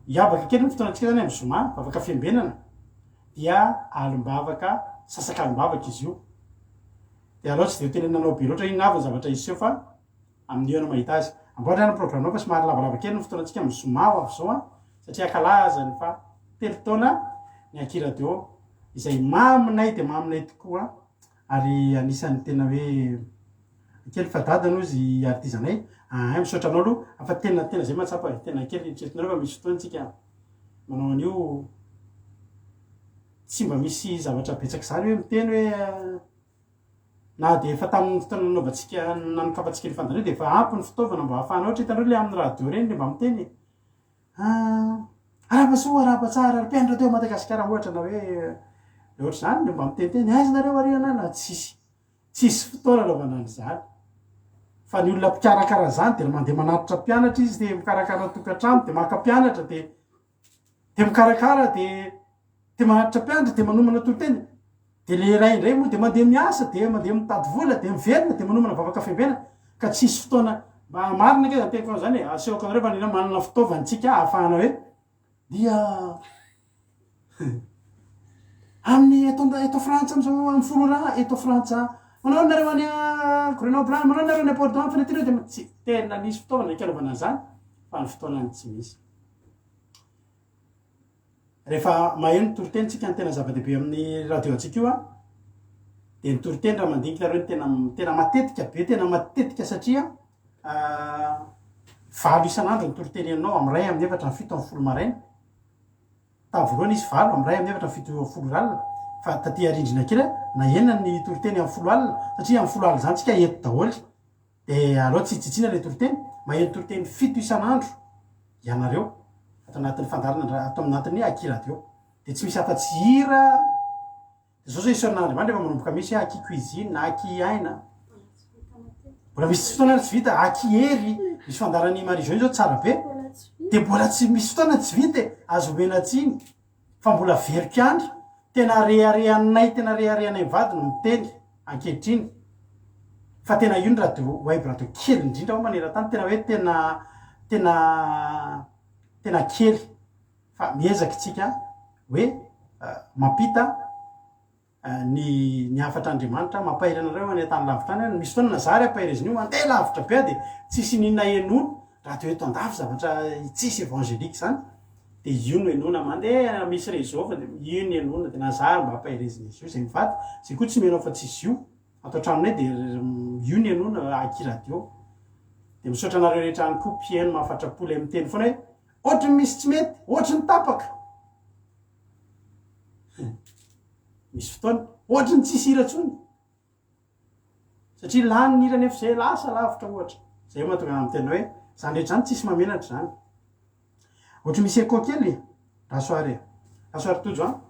iavaka kely ny fotoanatsika zany amin'ny zoma bavaka fiambenana dia alimbavaka sasak'alimbavaka izy io de aloha tsy de tenenanao be loatra iny avy ny zavatra izy io fa amin'io anao mahita azy amboatrany programme fa somary lavalava kely ny fotoanatsika amin'ny zoma ho avy zao satria kalazany fa telo taona ny akiradio izay maminay de maminay tokoa ary anisan'ny tena hoe kely fadady aloha izy artizanay misaotra anao aloha afa tena zay mahatsapa tena kely eritreretinareo fa misy fotoantsika manao an'io tsy mba misy zavatra betsaka zany hoe miteny hoe na de efa tamin'ny fotoana nanaovantsika nanokafantsika ny fandanio de efa ampy ny fitaovana mba ahafahana ohatra hitanao le amin'ny radio reny de mba miteny arapasoa arapatsara mpianatra teo Madagasikara ohatra na hoe ohatra zany de mba miteniteny aiza nareo ariana na tsisy fotoana anaovana an'izany fa ny olona mpikarakara zany de mandeha manatitra mpianatra izy de mikarakara tokantrano de maka mpianatra de mikarakara de manatitra mpianatra de manomana toloteny de le ray indray moa de mandeha miasa de mandeha mitady vola de miverina de manomana vavaka fiambena ka tsisy fotoana mba marina ke anteko zany aseoko anareo fa nina manana fitaovantsika ahafahana hoe dia amin'ny eto Frantsa am'izao amin'ny folo eto Frantsa manao nareo any Grenoble manao nareo any Bordeaux fanetire de tsy tena nisy fitaovana ikanaovana zany fa ny fotoanany tsy misy rehefa maheno ny toroteny tsika ny tena zava-dehibe amin'ny radio antsika io de ny toroteny raha mandinika reo tena matetika be tena matetika satria valo isan'andro ny toroteny ianao amin'ny ray amin'ny efatra ny fito amin'ny folo maraina tamin'ny voalohany izy valo amin'ny ray amin'ny efatra ny fito amin'ny folo alina fa taty arindrina kely na enina ny toroteny amin'ny folo alina satria amin'ny folo alina zany tsika eto daholy de aloha tsy tsitsina le toroteny maheno toroteny fito isan'andro ianareo atao anatin'ny fandarana atao anatin'ny akiradio de tsy misy afa-tsy hira de zao isorin'Andriamanitra efa manomboka misy aki cuisine na aki aina mbola misy fotoana tsy vita aki hery misy fandarany marizo zao tsara be de mbola tsy misy fotoana tsy vita azo menatsiny fa mbola verik'andro tena reharehanay mivady no miteny ankehitriny fa tena io ny radio web radio kely indrindra ho maneran-tany tena hoe tena kely fa miezaka tsika hoe mampita ny afatr'Andriamanitra mampahiranareo any tany lavitra any misy fotoana nazary ampahireziny io andeha lavitra be de tsisy ninona enono radio eto andafy zavatra tsisy évangélique zany de io no enona mandeha misy réseau fa de io ny enona de nazary mba ampahireziny izy io zay mivady zay koa tsy menao fa tsisy io atao traminay de io ny enona akiradio de misaotra anareo rehetra any koa mpieno mahafatrapoly amin'ny teny foana hoe ohatra ny misy tsy mety ohatra ny tapaka misy fotoana ohatra ny tsisy hira tsony satria lany ny hira nefa zay lasa lavitra ohatra zay mahatonga amin'ny tena hoe zany rehetra zany tsisy mamenatra zany ohatra misy écho kely rasoary tojo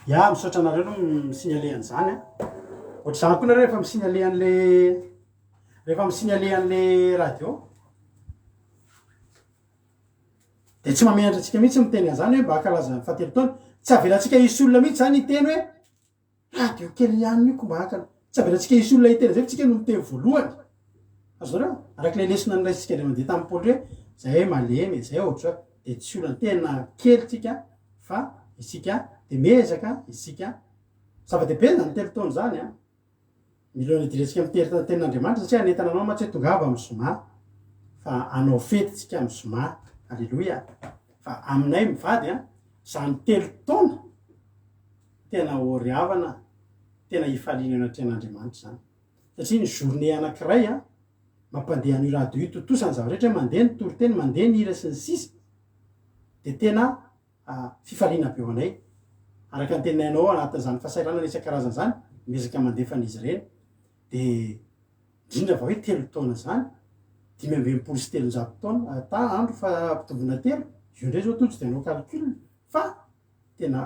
ya misaotra anareo no misignale an'izany ohatr'izany koa nareo rehefa misignale an'le radio de tsy mamehantra antsika mihitsy miteny an'izany hoe mba hakalaza fahatelo taona tsy avelantsika isy olona mihitsy zany hiteny hoe radio kely ihany io ko mba hakala tsy avelantsika isy olona hiteny zay tsika no miteny voalohany azonareo arak'ilay lesona niraisitsika le mandeha tamin'ny pôly hoe zay malemy zay ohatra de tsy olona tena kely tsika fa isika de mezaka isika zava-dehibe zany telo taona zany a milona idirentsika mitery tenin'Andriamanitra satria anentana anao matsy hoe tongava amin'ny zoma fa anao fety tsika amin'ny zoma alleloia fa aminay mivady a zany telo taona tena oriavana tena ifaliana anatrehan'Andriamanitra zany satria ny journée anankiray a mampandeha ny radio io totosany zava-rehetra mandeha ny toriteny mandeha ny hira sy ny sisa de tena fifaliana be ho anay araka ny teninay anatin'izany fahasairana isan-karazana zany mezaka mandefan'izy ireny de indrindra va hoe telo taona zany 5 sy 300 taona ta andro fa ampitovina telo io ndray zao tojo de anao calcul fa tena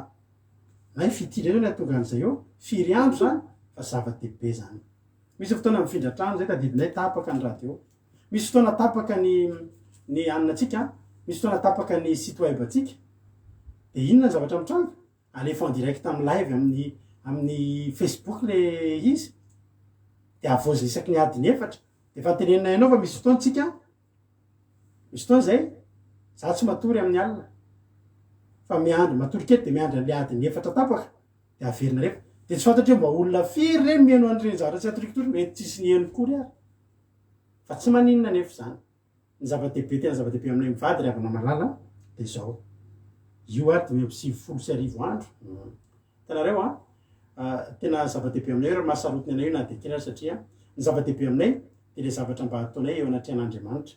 nay fitindray zao ny atonga an'izay eo firy andro zany fa zava-dehibe zany misy fotoana mifindra trano zay tadidinay tapaka ny radio misy fotoana tapaka ny aninatsika misy fotoana tapaka ny site web atsika de inona ny zavatra mitranga alefa en direct amin'ny live amin'ny Facebook le izy de avozy isaky ny adiny efatra de fa tenenina ianao fa misy fotoana tsika misy fotoana zay za tsy matory amin'ny alina fa miandry matory kely de miandry le adiny efatra tapaka de averina rehefa de tsy fantatry mba olona firy reny mihaino an'ireny zavatra tsy atorikitory mety tsisy ny haino kory ary fa tsy maninona nefa zany ny zava-dehibe tena zava-dehibe aminay mivady ry avana malala de zao io ary 570 andro tanareo tena zava-dehibe aminay eo mahasarotiny anay io na de kely ary satria ny zava-dehibe aminay de le zavatra mba ataonay eo anatrehan'Andriamanitra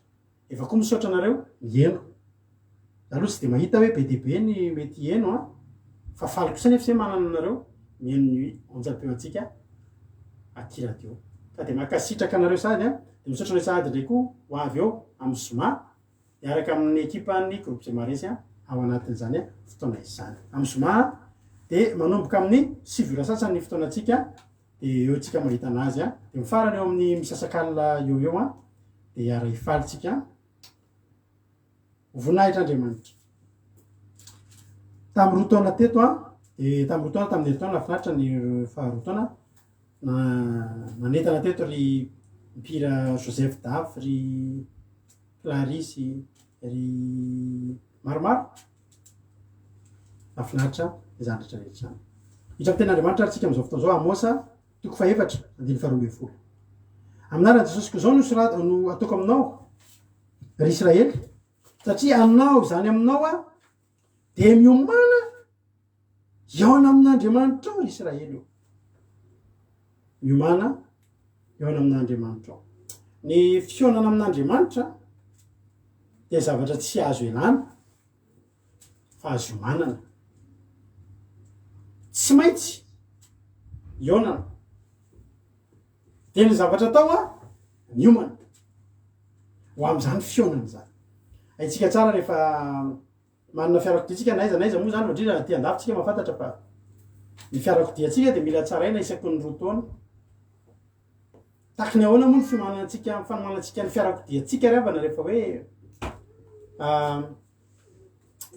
efa koa misaotra anareo mieno aloha tsy de mahita hoe be dehibe ny mety eno fa faly kosa nefa zay manana anareo mieno ny onjam-peoantsika aty radio fa de makasitraka anareo sady de misaotra anareo sady ndray koa ho avy eo amin'ny zoma miaraka amin'ny ekipan'ny groupe zay maresy ao anatin'izany fotoana izany amin'ny zoma de manomboka amin'ny 7 ora sasany ny fotoanatsika de eo tsika mahita anazy de mifarany eo amin'ny misasakalina eo de ara ifalitsika voninahitr' Andriamanitra tamin'ny roa taona teto de tamin'ny roa taona tamin'ny taona nafinaritra ny faharoa taona nanentana teto ry mpira Joseph Daf ry Clarisse ry maromaro nafinaritra izany rehetrarehetra zany hitramy ten'Andriamanitra ary tsika am'izao fotoana zao Amosa 4:12 aminarany Jesosy ko zao no ataoko aminao ry Israely satria anao zany aminao de miomana iaona amin'Andriamanitra ao Israely io miomana iaona amin'Andriamanitra ao ny fionana amin'Andriamanitra de zavatra tsy azo elana fa azo iomanana tsy maintsy ionana de ny zavatra atao miomana ho am'izany fionana zany aitsika tsara rehefa manana fiarakoditsika naiza moa zany indrindra ty andafitsika mahafantatra fa ny fiarakodiatsika de mila tsaraina isaky ny roa taona takiny ahoana moa ny fanomanantsika ny fiarakodiatsika ravana rehefa hoe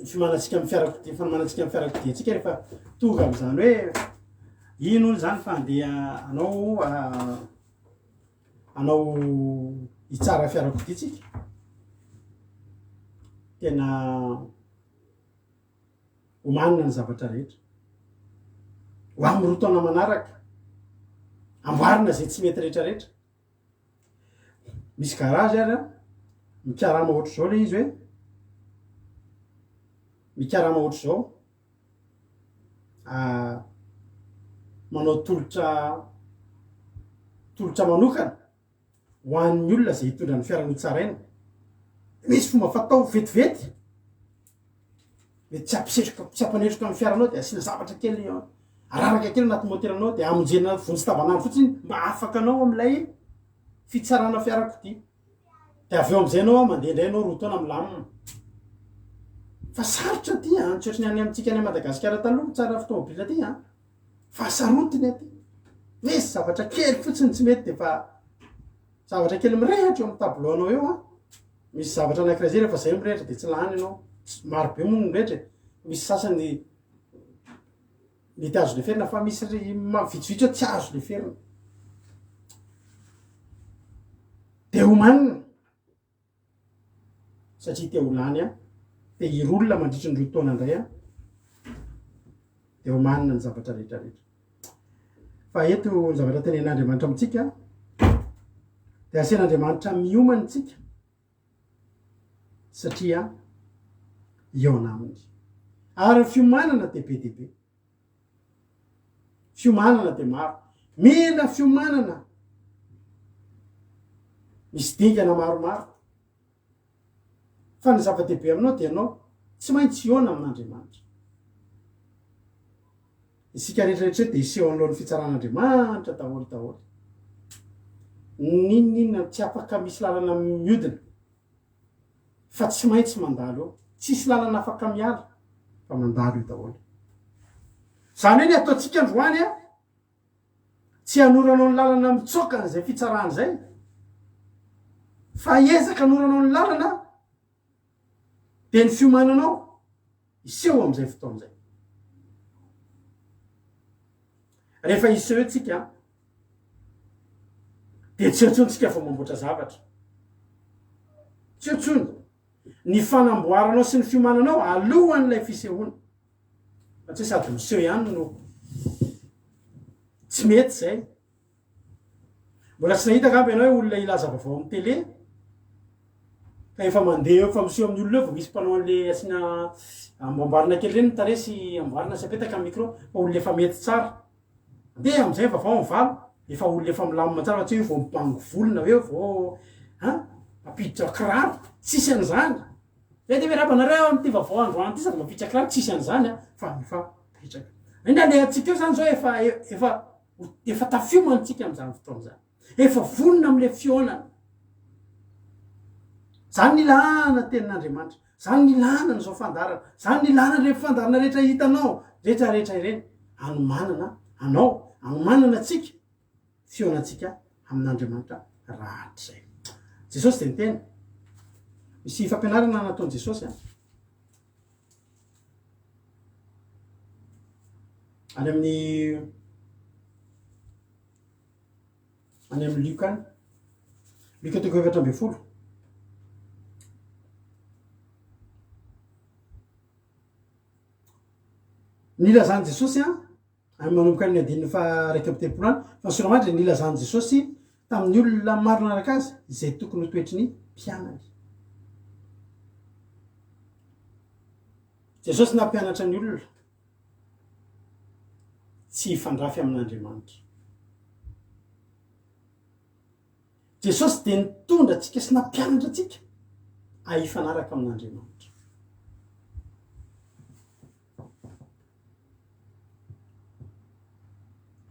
fanomanantsika amin'ny fiarakodiatsika rehefa tonga am'izany hoe ino zany fa andeha anao hitsara fiarakoditsika tena omanina ny zavatra rehetra ho amin'ny roa taona manaraka amboarina zay tsy mety rehetrarehetra misy garazy ary mikarama ohatra zao le izy hoe mikarama ohatra zao manao tolotra manokana ho an'ny olona zay hitondra ny fiarany tsaraina misy fomba fatao vetivety mety tsy ampanetroka amin'ny fiaranao de asiana zavatra kely araraka kely anaty moteranao de amonjena vonjy-tavanandro fotsiny mba afaka anao am'ilay fitsarana fiarakodia de avy eo am'izay anao mandeha indray anao roa taona milamina fa sarotra ty nitsotriny any amintsika any Madagasikara taloha tsara fitaovabila ty fa sarotiny aty misy zavatra kely fotsiny tsy mety de fa zavatra kely mirehatra eo amin'ny tableau-nao eo a misy zavatra anankiray zay rehefa zay mirehatra de tsy lany ianao maro be moa mirehatra misy sasany mety azo le ferina fa misy vitsivitsy hoe tsy azo le ferina de homanina satria te ho lany a de irolona mandritry ny roa taona indray a de homanina ny zavatra rehetrarehetra fa eto ny zavatra tenen'Andriamanitra amintsika de asian'Andriamanitra miomana tsika satria iona aminy ary fiomanana de be de be fiomanana de maro mila fiomanana misy dingana maromaro fa ny zava-dehibe aminao de ianao tsy maintsy iona amin'Andriamanitra isika rehetrarehetra de iseho alohan'ny fitsaran'Andriamanitra daholo daholo ninona tsy afaka misy lalana miodina fa tsy maintsy mandalo eo tsisy lalana afaka miala fa mandalo io daholo zany hoe ny ataontsika androany a tsy hanoranao ny lalana mitsoka n'izay fitsarana zay fa ezaka hanoranao ny lalana de ny fiomananao iseho am'izay fotoan'izay rehefa iseho tsika de tsy otsontsika fa mamboatra zavatra tsy otsony ny fanamboaranao sy ny fiomananao alohan'ilay fisehoana satria sady miseho ihany no tsy mety zay mbola tsy nahita gamby ianao hoe olona ilaza vaovao amin'ny télé ka efa mandeha eo fa miseho amin'ny olona eo fa misy mpanao an'le asina amboamboarina kely reny taresy amboarina sy apetaka micro fa olona efa mety tsara de am'izay vaovao mivalo efa olona efa milamina tsara fa tsy hoe vao mibango volona hoe vao apiditra kiraro tsisy an'izany de hoe rabanareo am'ty vaovao androany ty sady mapiditra kiraro tsisy an'izany a fa efa petraka indra andehantsika eo zany zao efa tafiomantsika am'izany fotoan'izany efa vonona am'le fionana zany ny ilana tenin'Andriamanitra zany ny ilana ny zao fandarana zany ny ilana rehefa fandarana rehetra hitanao rehetrarehetra ireny anomanana anao anomanana atsika fionatsika amin'Andriamanitra rahatr' zay Jesosy de niteny misy fampianarana nataon'i Jesosy a any amin'ny Luka Luka 7:20 nilazany Jesosy a manomboka ny adininy fa raiky amby telopolo any fa soramatry nilazany Jesosy tamin'ny olona maro nanaraka azy zay tokony ho toetry ny mpianany Jesosy nampianatra ny olona tsy hifandrafy amin'Andriamanitra Jesosy de nitondra atsika sy nampianatra atsika hifanaraka amin'Andriamanitra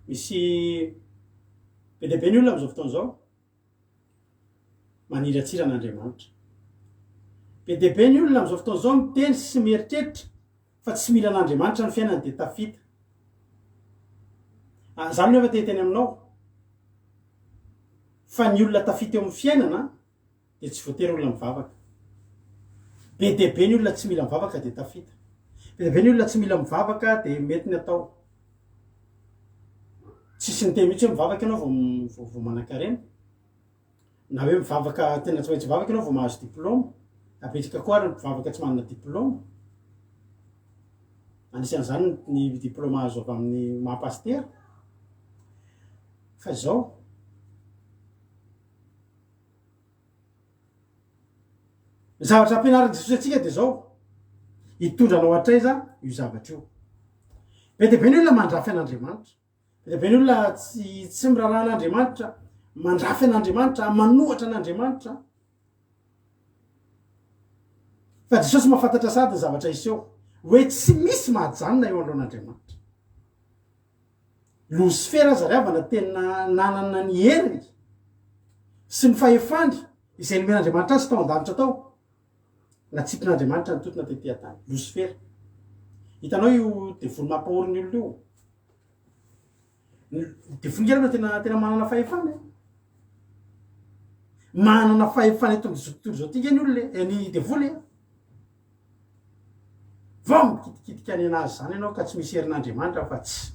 misy be dehibe ny olona am'izao fotoan'izao maniratsira an'Andriamanitra be dehibe ny olona am'izao fotoan'izao miteny sy mieritreritra fa tsy mila an'Andriamanitra ny fiainany de tafita zany no efa teteny aminao fa ny olona tafita eo amin'ny fiainana de tsy voatery olona mivavaka be dehibe ny olona tsy mila mivavaka de tafita be dehibe ny olona tsy mila mivavaka de mety ny atao tsisy ny teny mihitsy hoe mivavaka ianao vao manan-karena na hoe mivavaka tena tsy maintsy mivavaka ianao vao mahazo diplôma apetraka koa ary mivavaka tsy manana diplôma anisan'izany ny diplôma azo avy amin'ny mahapastera fa zao ny zavatra ampianaran'i Jesosy atsika de zao hitondra anao hatraiza io zavatra io be dehibe ny olona mandrafy an'Andriamanitra be dehibe ny olona tsy miraraha an'Andriamanitra mandrafy an'Andriamanitra manohatra an'Andriamanitra fa Jesosy mahafantatra sady ny zavatra iseho hoe tsy misy mahajanona eo alohan'Andriamanitra Losifera zaryavana tena nanana ny heriny sy ny fahefany izay nomen'Andriamanitra azy tao an-danitra tao natsipin'Andriamanitra ny totona tetỳ an-tany Losifera hitanao io de volo mampahoriny olona io devoly arana tena manana fahefana manana fahefana tonga tontolo zao tika ny olona ny devoly vao mikitikitika any anazy zany ianao ka tsy misy herin'Andriamanitra fa tsy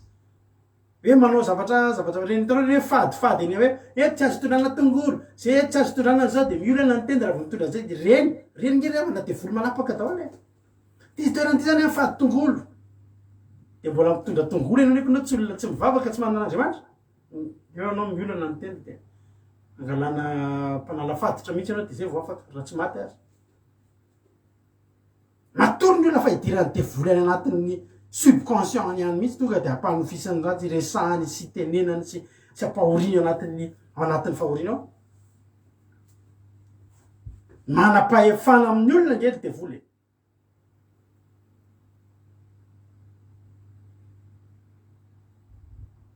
hoe manao zavatra reny tao hoe fadifady eny hoe tsy azo tondrana tongolo zay tsy azo tondrana zao de miolana ny tenda raha vao mitondra zay de reny ngery devoly manapaka daholo ty toerana ty zany fady tongolo de mbola mitondra tongolo ianao nefa anao tsy olona tsy mivavaka tsy manana Andriamanitra eo anao miolana ny tenda de angalana mpanala faditra mihitsy anao de zay vao afaka raha tsy maty azy matory ny olona fa hidirany devoly any anatin'ny subconscient ihany mihitsy tonga de ampanofisany ratsy resahany sy tenenany sy ampahoriny anatin'ny fahoriana ao manam-pahefana amin'ny olona ngery devoly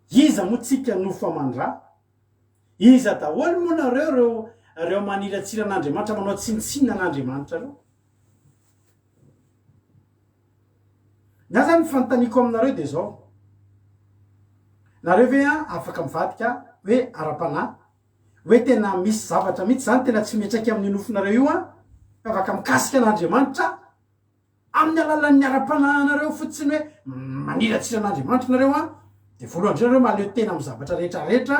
iza moa tsika nofo amandra iza daholo moa nareo maniratsiran'Andriamanitra manao tsinitsinan'Andriamanitra reo na zany fantaniko aminareo de zao nareo ve afaka mivadika hoe ara-panahy hoe tena misy zavatra mihitsy zany tena tsy metraky amin'ny nofonareo io afaka mikasika an'Andriamanitra amin'ny alalan'ny ara-panahinareo fotsiny hoe maniratsiran'Andriamanitra nareo de voalohany nareo maleo tena amin'ny zavatra rehetrarehetra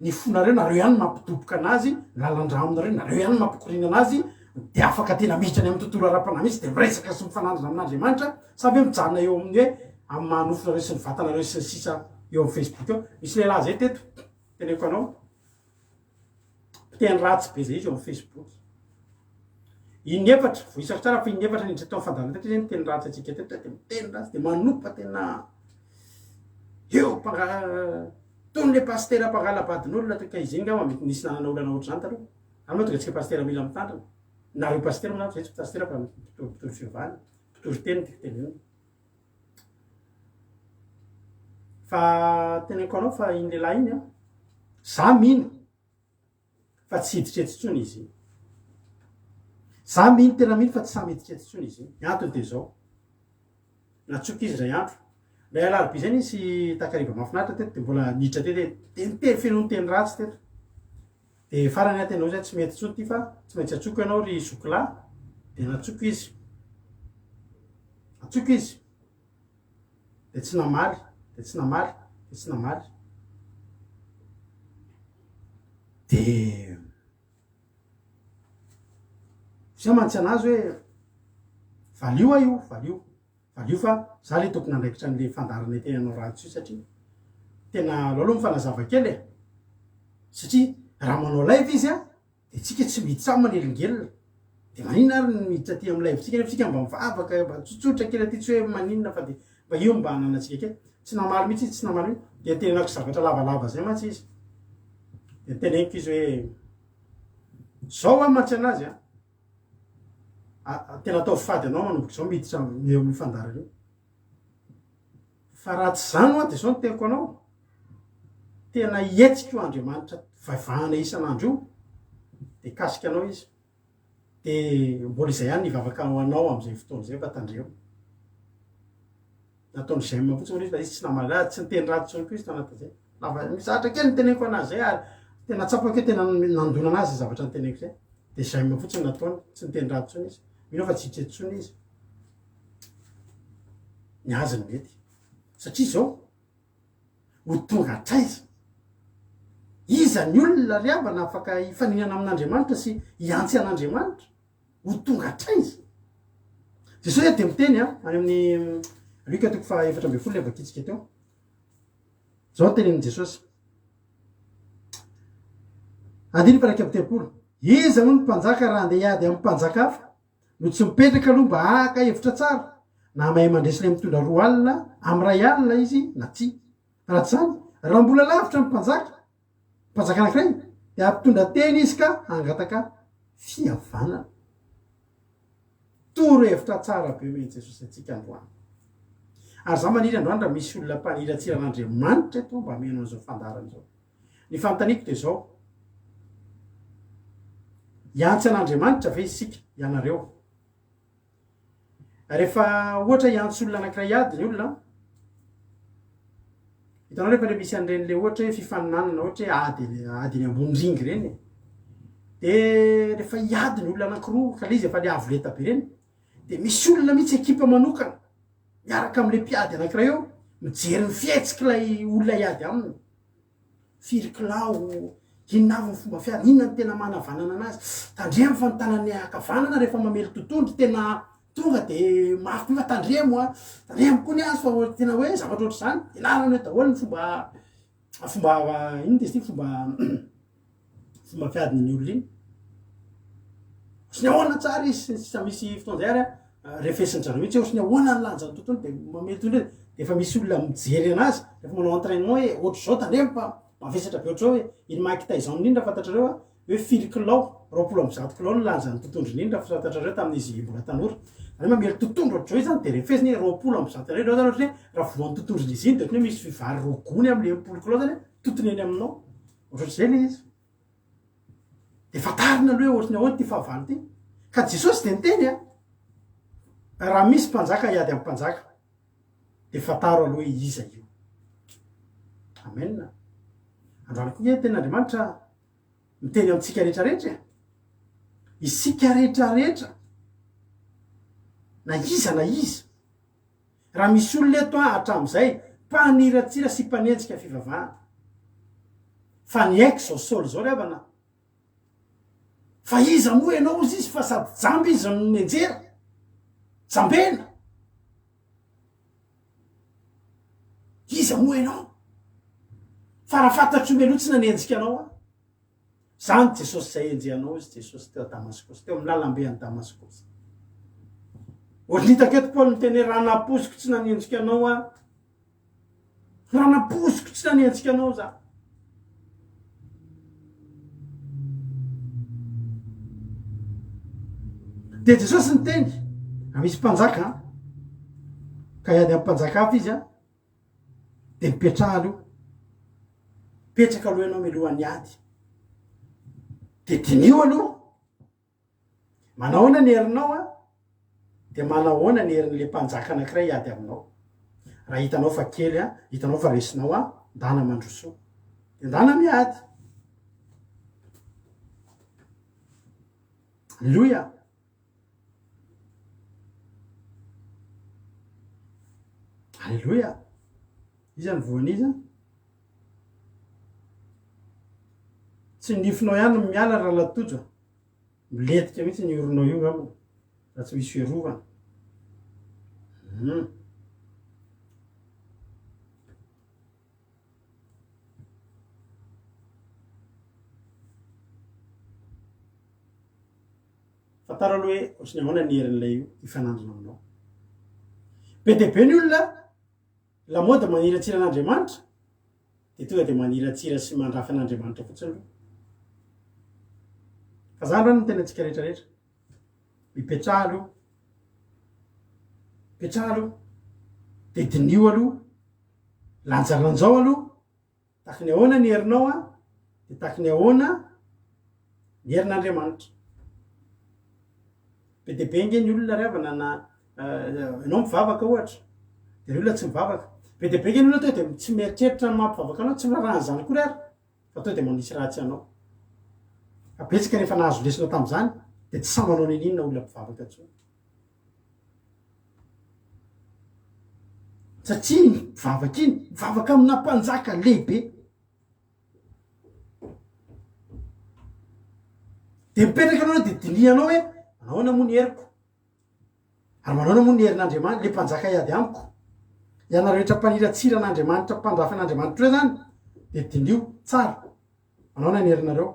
ny fonareo nareo ihany mampidoboka anazy lalan-dramonareo nareo ihany mampikorina anazy de afaka tena mihitrany amin'ny tontolo ara-panahy mihitsy de miresaka sy mifanandrina amin'Andriamanitra saby hoe mijanona eo amin'ny hoe amin'ny mahanofonareo sy ny vatanareo sy ny sisa eo amin'ny Facebook eo misy lehilahy zay teto teneko anao teny ratsy be zay izy eo amin'ny Facebook inefatra voisako tsara fa inefatra nindry tao fandarana teto zany teny ratsy atsika teto de miteny ratsy de manopa tena eo tony le pastera mpangala badin'olona toka izy iny ngamba mety nisy nanana olana ohatry zany taloha ary moa tonga tsika pastera mila mitandrana nareo pastera moa zay tsy pastera fa mpitory fivany mpitory teny ty teny io fa teneko anao fa iny lehilahy iny za mino fa tsy hiditra etsitsony izy za mino tena mino fa tsy samiditra etsitsony izy ny antony de zao natsoky izy ray andro la alarobia zay nisy takariva mafinaritra teto de mbola niditra teto de niteny feno teny ratsy teto de farany atenao zay tsy mety tsony ty fa tsy maintsy atsoko ianao ry zokolahy de natsoko izy de tsy namaly de tsy namaly de zay mantsy anazy hoe valio io valio fa za le tokony andraikitra an'le fandarana tena anao ratsy io satria tena aloha mifanazava kely satria raha manao live izy de tsika tsy miditsy samy manelingelina de maninona ary miditra aty amin'ny live tsika nefa tsika mba mivavaka mba tsotsotra kely aty tsy hoe maninona fa de mba io mba ananatsika kely tsy namaly mihitsy izy tsy namaly de tenako zavatra lavalava zay mantsy izy de teneniko izy hoe zao mantsy anazy tena atao fady anao manomboka zao miditra eo amin'ny fandarana io fa raha tsy zany de zao no teko anao tena hietsika io Andriamanitra vavahana isan'andro io de kasika anao izy de mbola izay ihany nivavaka anao am'izay fotoana zay fa tandreo nataony zay mafotsiny izy fa izy tsy namala tsy niteny ratsy tsony koa izy tanata zay lava mizatra kely niteneko anazy zay ary tena tsapako hoe tena nandona anazy zavatra niteneko zay de zay mafotsiny nataony tsy niteny ratsy tsony izy mino fa tsy hitretsitsony izy ny azony mety satria zao ho tonga hatraiza iza ny olona riavana afaka hifaninana amin'Andriamanitra sy hiantsy an'Andriamanitra ho tonga hatraiza Jesosy de miteny any amin'ny Luka 4:14 le vakitsika teo zao tenenin' Jesosy andiny paraky amin'ny telopolo iza moa ny mpanjaka raha andeha hiady amin'ny mpanjaka hafa no tsy mipetraka aloha mba haka hevitra tsara na mahay mandresy le mitondra 2 alina amin'ny 1 alina izy na tsy raha tsy zany raha mbola lavitra ny mpanjaka anankiray de ampitondra teny izy ka angataka fihavanana toro hevitra tsara be mihitsy Jesosy atsika androany ary za maniry androany raha misy olona mpaniratsiran'Andriamanitra eto mba meno an'izao fandarana zao ny fantaniko de zao hiantsy an'Andriamanitra ve isika ianareo rehefa ohatra hiantsy olona anankiray ady ny olona hitanao rehefa le misy an'ireny ohatra hoe fifaninanana ohatra hoe adiny ambony ringy reny de rehefa hiady ny olona anankiroa ka le izy efa le avo leta be reny de misy olona mihitsy ekipa manokana miaraka am'le mpiady anankiray eo mijery ny fihetsiky lay olona hiady aminy firy kilao inona avy ny fomba fiady inona ny tena manavanana anazy tandremo fa nytanany akavanana rehefa mamely tontondro tena tonga de mafy fa tandremo koa ny azy fa tena hoe zavatra ohatr' zany ianarana hoe daholo ny fomba ino de sy fomba fiadiny olona iny sy ny ahoana tsara izy sy misy fotoanzay ary refesin'zareo mihitsy hoe sy ny ahoana ny lanjany tontolo de mamely tontolo de efa misy olona mijery anazy rehefa manao entraînement hoe ohatr' zao tandremo fa mavesatra be ohatr' zao hoe iny makita izao n'indra fantatrareo hoe firy kilao 20 kilao ny lanjany tontondro n'indra fantatrareo tamin'izy mbola tanora ary mamely tontondro ohatr' zao izy zany de refesiny 20 reo zany ohatry hoe raha voan'ny tontondro izy iny de ohatry hoe misy vivary rogony am'le 10 kilao zany totony eny aminao ohatr'zay le izy de fatarina aloha ohatry ny ahoana ty fahavalo ty ka Jesosy de niteny raha misy mpanjaka hiady amin'ny mpanjaka de fataro aloha iza io. Amen. Androany koa hoe ten'Andriamanitra miteny amintsika rehetrarehetra isika rehetrarehetra na iza raha misy olona eto hatram'izay mpaniratsira sy mpanenjika fivavahana fa ny aiky zao Saoly zao revana fa iza moa ianao izy fa sady jamby izy ny enjera jambena iza moa ianao fa raha fantatry omelo tsy nanenjika anao zany Jesosy zay enjehanao izy Jesosy teo Damaskosy teo milalambe any Damaskosy ohatry nitako eto Paoly miteny raha naposiko tsy nanenjika anao raha naposiko tsy nanenjika anao za de Jesosy niteny misy mpanjaka ka hiady amin'ny mpanjaka hafa izy de mipetraha aloha petraka aloha ianao milohan'ny ady de dinio aloha manao ahoana ny herinao de manao ahoana ny herin'le mpanjaka anankiray hiady aminao raha hitanao fa kely hitanao fa resinao ndana mandroso de ndana miady. Alleluia. Alleluia. Iza ny voan'iza tsy nifinao ihany miala raha latojo miletika mihitsy ny oronao io ngamba raha tsy misy fierovana. Fatara aloha hoe ohatrany ahoana ny herin'ilay ifanandrina aminao be de be ny olona lamaody maniratsira an'Andriamanitra de tonga de maniratsira sy mandrafy an'Andriamanitra fotsiny aloha fa zany rano ny tena antsika rehetrarehetra mipetraha aloha de dinio aloha lanjalanjao aloha taky ny ahoana ny herinao de taky ny ahoana ny herin'Andriamanitra be de be nge ny olona revana na ianao mivavaka ohatra de ny olona tsy mivavaka be de be nge ny olona teo de tsy mieritreritra ny mampivavaka anao tsy mirarahany zany koa rery fa teo de manisy ratsy anao abetsika rehefa nahazo lesinao tam'izany de tsy samanao ninina olona mpivavaka tsony satria mivavaka amina mpanjaka lehibe de mipetraka anao de dinianao hoe manahoana moa ny heriko ary manahoana moa ny herin'Andriamanitra le mpanjaka hiady amiko ianareo rehetra mpaniratsira an'Andriamanitra mpandrafy an'Andriamanitra reo zany de dinio tsara manahoana ny herinareo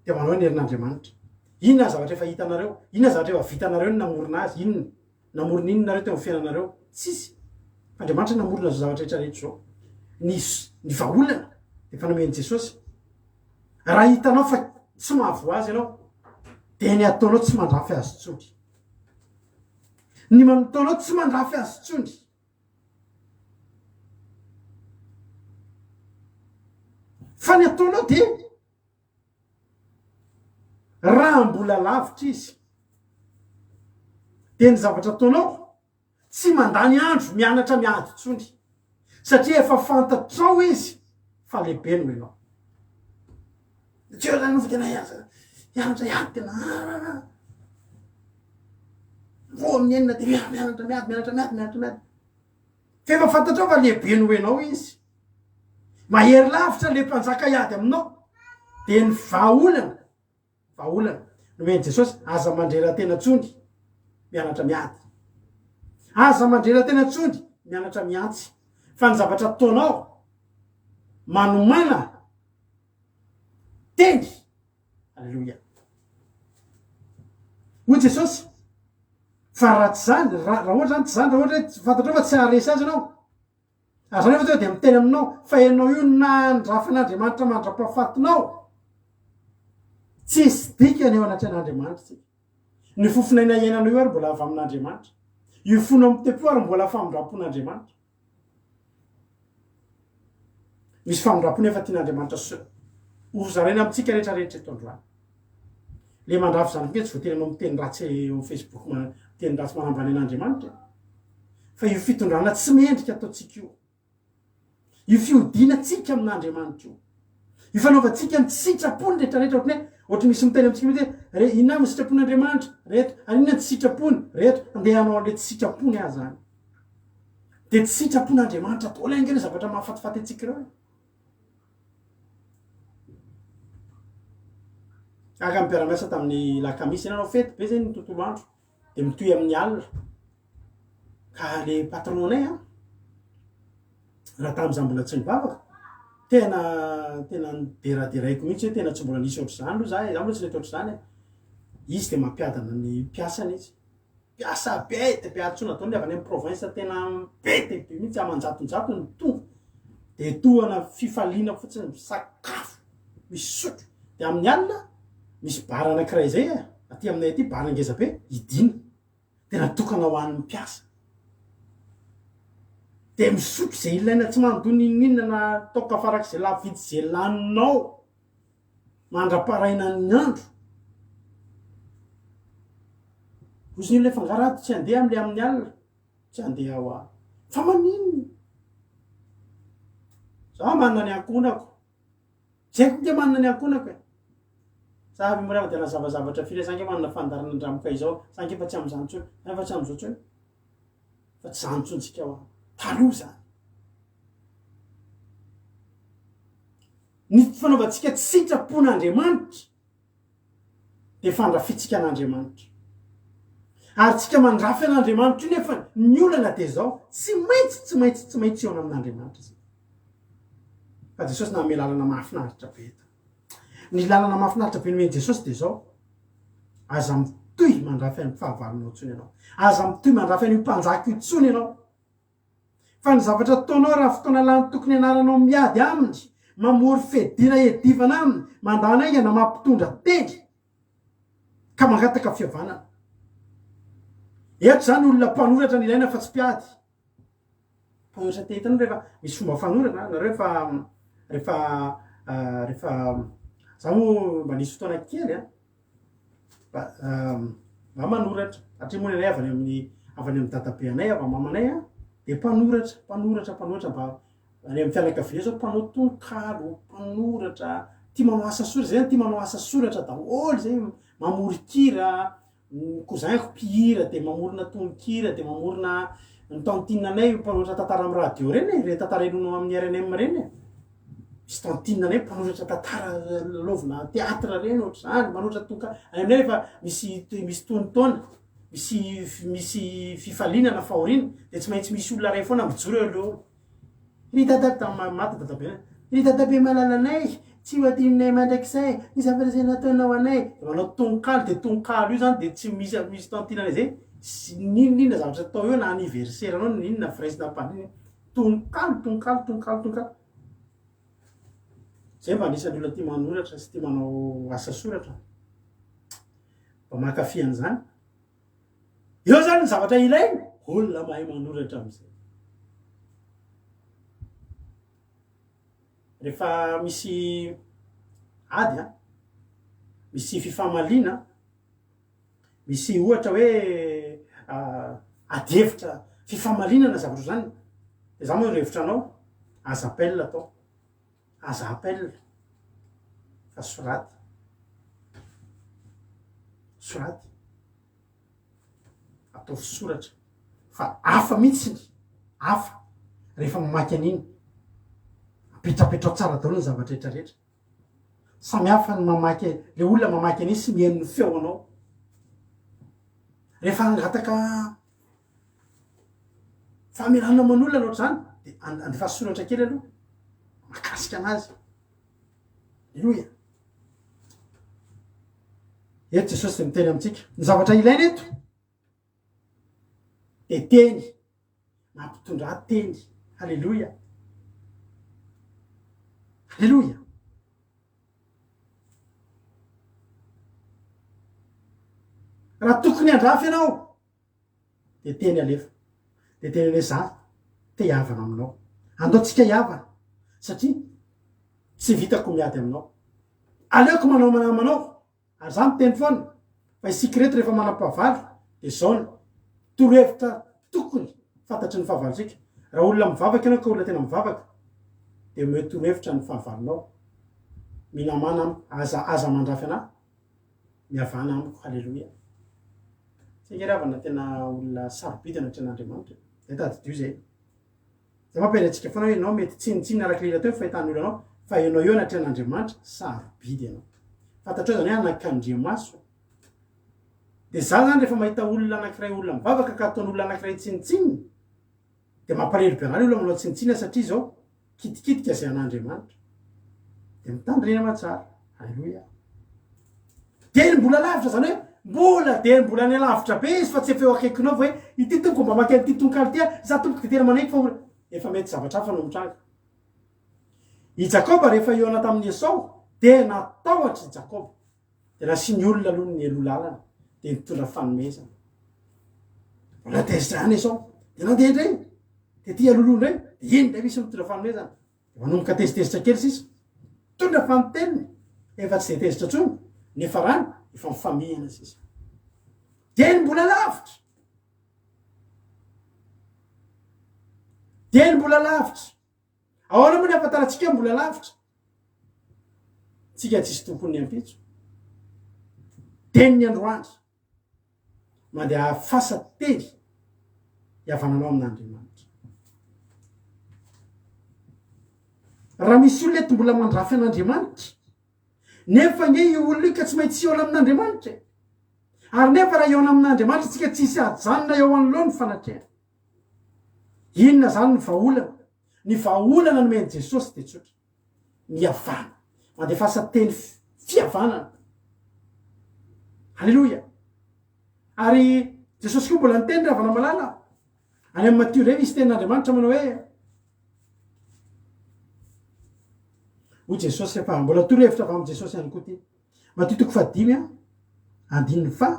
de manahoana ny herin'Andriamanitra inona zavatra efa hitanareo inona zavatra efa vitanareo ny namorona azy inona namorona inona nareo teo amin'ny fiainanareo tsisy Andriamanitra namorona zao zavatra rehetrarehetra zao ny vahaolana de fanameny Jesosy raha hitanao fa tsy mahavoa azy ianao de ny ataonao tsy mandrafy azy tsony ny manotaonao tsy mandrafy azy tsony fa ny ataonao de raha mbola lavitra izy de ny zavatra ataonao tsy mandany andro mianatra miady tsony satria efa fantatrao izy fa lehibe no ianao tsy eo zany fa tena hianatra ihany tena vo amin'ny enina de mianatra fa efa fantatrao fa lehibe no ianao izy mahery lavitra le mpanjaka iady aminao de ny vahaolana no eny Jesosy aza mandrera-tena tsony mianatra miady, aza mandrera-tena tsony mianatra miantsy, fa ny zavatra ataonao manomana teny. Alleluia. Hoy Jesosy fa raha tsy zany, raha ohatra zany tsy zany, raha ohatra hoe fantatrao fa tsy haharesy azy anao, ary zany efa tonga de miteny aminao fa ianao io nandrafan'Andriamanitra mandra-pahafatinao, tsisy dikany eo anaty an'Andriamanitra. Ny fofinaina iainanao io ary mbola avy amin'Andriamanitra, io fona amin'ny tempo ary mbola famindrapon'Andriamanitra. Misy famindrapona efa tian'Andriamanitra hozaraina amintsika rehetrarehetra eto androany. Le mandrafy zany fotsy voateninao miteny ratsy eo Facebook, miteny ratsy manambany an'Andriamanitra, fa io fitondrana tsy mendrika ataotsika io fiodinatsika amin'Andriamanitra io fanaovantsika ny sitrapony rehetrarehetra, ohatry misy miteny amintsika mety inona ny sitrapon'Andriamanitra reto, ary inona ny sitrapony reto, andeha hanao an'le tsy sitrapony azy zany. De tsy sitrapon'Andriamanitra daholo angeny zavatra mahafatifaty antsika ireo. Aka mipiara-miasa tamin'ny lakamisy nanao fety be zay ny tontolo andro de mitoy amin'ny alina, ka le patronay raha tam'izany mbola tsy nivavaka tena nideraderaiko mihitsy hoe tena tsy mbola nisy ohatr'izany aloha zaho, mbola tsy nety ohatr'izany. Izy de mampiadana ny mpiasany izy, mpiasa bety mpiady nataony le avy any amin'ny province tena bety be mihitsy amanjatonjato ny tonga de tohana fifaliana fotsiny sakafo misy sotro de amin'ny alina misy bara anankiray zay aty aminay aty bara ngeza be idina tena tokana ho an'ny mpiasa de misotro zay ilaina tsy mandony ninona na toka farak' zay lavidy zay laninao mandra-paraina ny andro. Ozy le fangarado tsy handeha am'le amin'ny alina, tsy handeha ho fa maninona zaho manana ny ankonako, zaiko dia manana ny ankonako Sabe morava de nazavazavatra firy sange manana fandarana andramoka izao, sange fa tsy am'izany tsony, fa tsy am'izao tsony. Fa tsy zany tsony tsika ho taloha zany. Ny fanaovantsika tsy sitrapon'Andriamanitra de fandrafitsika an'Andriamanitra. Ary tsika mandrafy an'Andriamanitra io nefa ny olana de zao tsy maintsy eo amin'Andriamanitra. Fa Jesosy nanome lalana mahafinaritra be eto. Ny lalana mahafinaritra be nomen Jesosy de zao, aza mitohy mandrafy an'ny fahavalonao tsony ianao, aza mitohy mandrafy an'io mpanjaka io tsony ianao. Fa ny zavatra ataonao raha fotoana lany tokony anaranao miady aminy, mamory fedina edivana aminy, mandana aingana mampitondra teny ka mangataka fihavanana. Eto zany olona mpanoratra ny ilaina fa tsy mpiady. Mpanoratra te hitanao rehefa misy fomba fanoratra rehefa zaho mba nisy fotoana kely mba manoratra, atria moa anay avy any amin'ny dadabe anay, avy mamanay de mpanoratra mba any amin'ny fianakaviana zao mpanao tononkalo, mpanoratra, tia manao asa soratra zay, tia manao asa soratra daholo zay, mamory kira, kozaiko mpihira de mamorona tononkira de mamorona ny tantinanay mpanoratra tantara amin'ny radio reny, re tantara enono amin'ny RNM reny. Misy tantinanay mpanoratra tantara lovina teatra reny ohatr'izany, manoratra tononkalo. Any aminay rehefa misy tonotona, misy fifalinana fahoriana de tsy maintsy misy olona ray foana mijoro eo aloha. Ry dadabe ry dadabe malalanay, tsy ho adinonay mandrakizay, ny zavatra zay nataonao anay. De manao tononkalo, de tononkalo io zany de tsy misy tantinanay zay, ninona zavatra atao eo na anniversaire anao, ninona fresina mpaniny, tononkalo. Zay mba anisan'ny olona tia manoratra sy tia manao asa soratra. Mba mankafy an'izany. Eo zany ny zavatra ilaina, olona mahay manoratra am'izay. Rehefa misy ady misy fifamaliana, misy ohatra hoe ady hevitra fifamalinana zavatra zany, de za moa revitra anao aza appel atao aza appel fa soraty atao fisoratra fa afa mihitsiny afa rehefa mamaky an'iny apetrapetrao tsara daholo ny zavatra rehetrarehetra samy hafa ny mamaky le olona mamaky an'iny sy mihaino feo anao rehefa angataka fameranana man'olona loatra zany de andefa soratra kely aloha makasika anazy aleloia eto Jesosy de miteny amintsika ny zavatra ilaina eto de teny mampitondra teny halleloia halleloia raha tokony andrafy ianao de teny alefa de teny ane za te hiavana aminao andaotsika hiavana satria tsy vitako miady aminao aleoko manao manamanao ary za miteny foana fa isika reto rehefa manam-pavalo de zao ny torohevitra tokony fantatry ny fahavalontsika raha olona mivavaka ianao ka olona tena mivavaka de mety torohevitra ny fahavalonao minamana aza mandrafy anahy miavana amiko halleloia tsika ravana tena olona sarobidy anatry an'Andriamanitra de tadidio zay mampianantsika foana hoe ianao mety tsinitsiny araky lila teo fahitany olo anao fa ianao eo anatry an'Andriamanitra sarobidy ianao fantatrao zany hoe anak'Andriamaso de za zany rehefa mahita olona anakiray olona mivavaka ka ataon'olona anakiray tsinitsiny de mampalelo be an'azy olona manao tsinitsiny satria zao kitikitika zay an'Andriamanitra de mitandrina matsara halleloia de mbola lavitra zany hoe mbola de mbola ny lavitra be izy fa tsy efeo akaikinao hoe ity tomko mba maka ity tonkalo ty za tomko de tena manaiky fa efa mety zavatra hafa no mitranga i Jakoba rehefa iona tamin'ny Esau de nataotry Jakoba de nasiany olona aloha ny elo-lalana de nitondra fanomezana mbola tezitra any Esau de nandeha indray de ty aloloha indray de iny ndray misy mitondra fanomezana de manomboka tezitezitra kely sisa tondra fanoteniny efa tsy de tezitra tsony nefa rany efa mifamihana sisa de ny mbola lavitra de ny mbola lavitra ahoana moa ny afataratsika mbola lavitra tsika tsisy tompony ampitso de ny androandro mandeha fasa teny hiavananao amin'Andriamanitra raha misy olona eto mbola mandrafy an'Andriamanitra nefa nge io olona io ka tsy maintsy iola amin'Andriamanitra ary nefa raha iona amin'Andriamanitra tsika tsisy ajanona eo anoloha ny fanatrehana inona zany ny vahaolana nomeny Jesosy de tsotra miavana mandefasa teny fiavanana halleloia ary Jesosy koa mbola niteny ravana malala any amin'ny Matthieu ndray misy tenin'Andriamanitra manao hoe Jesosy efa mbola torohevitra avy amin'ny Jesosy ihany koa ty Matthieu toko 5 andininy fa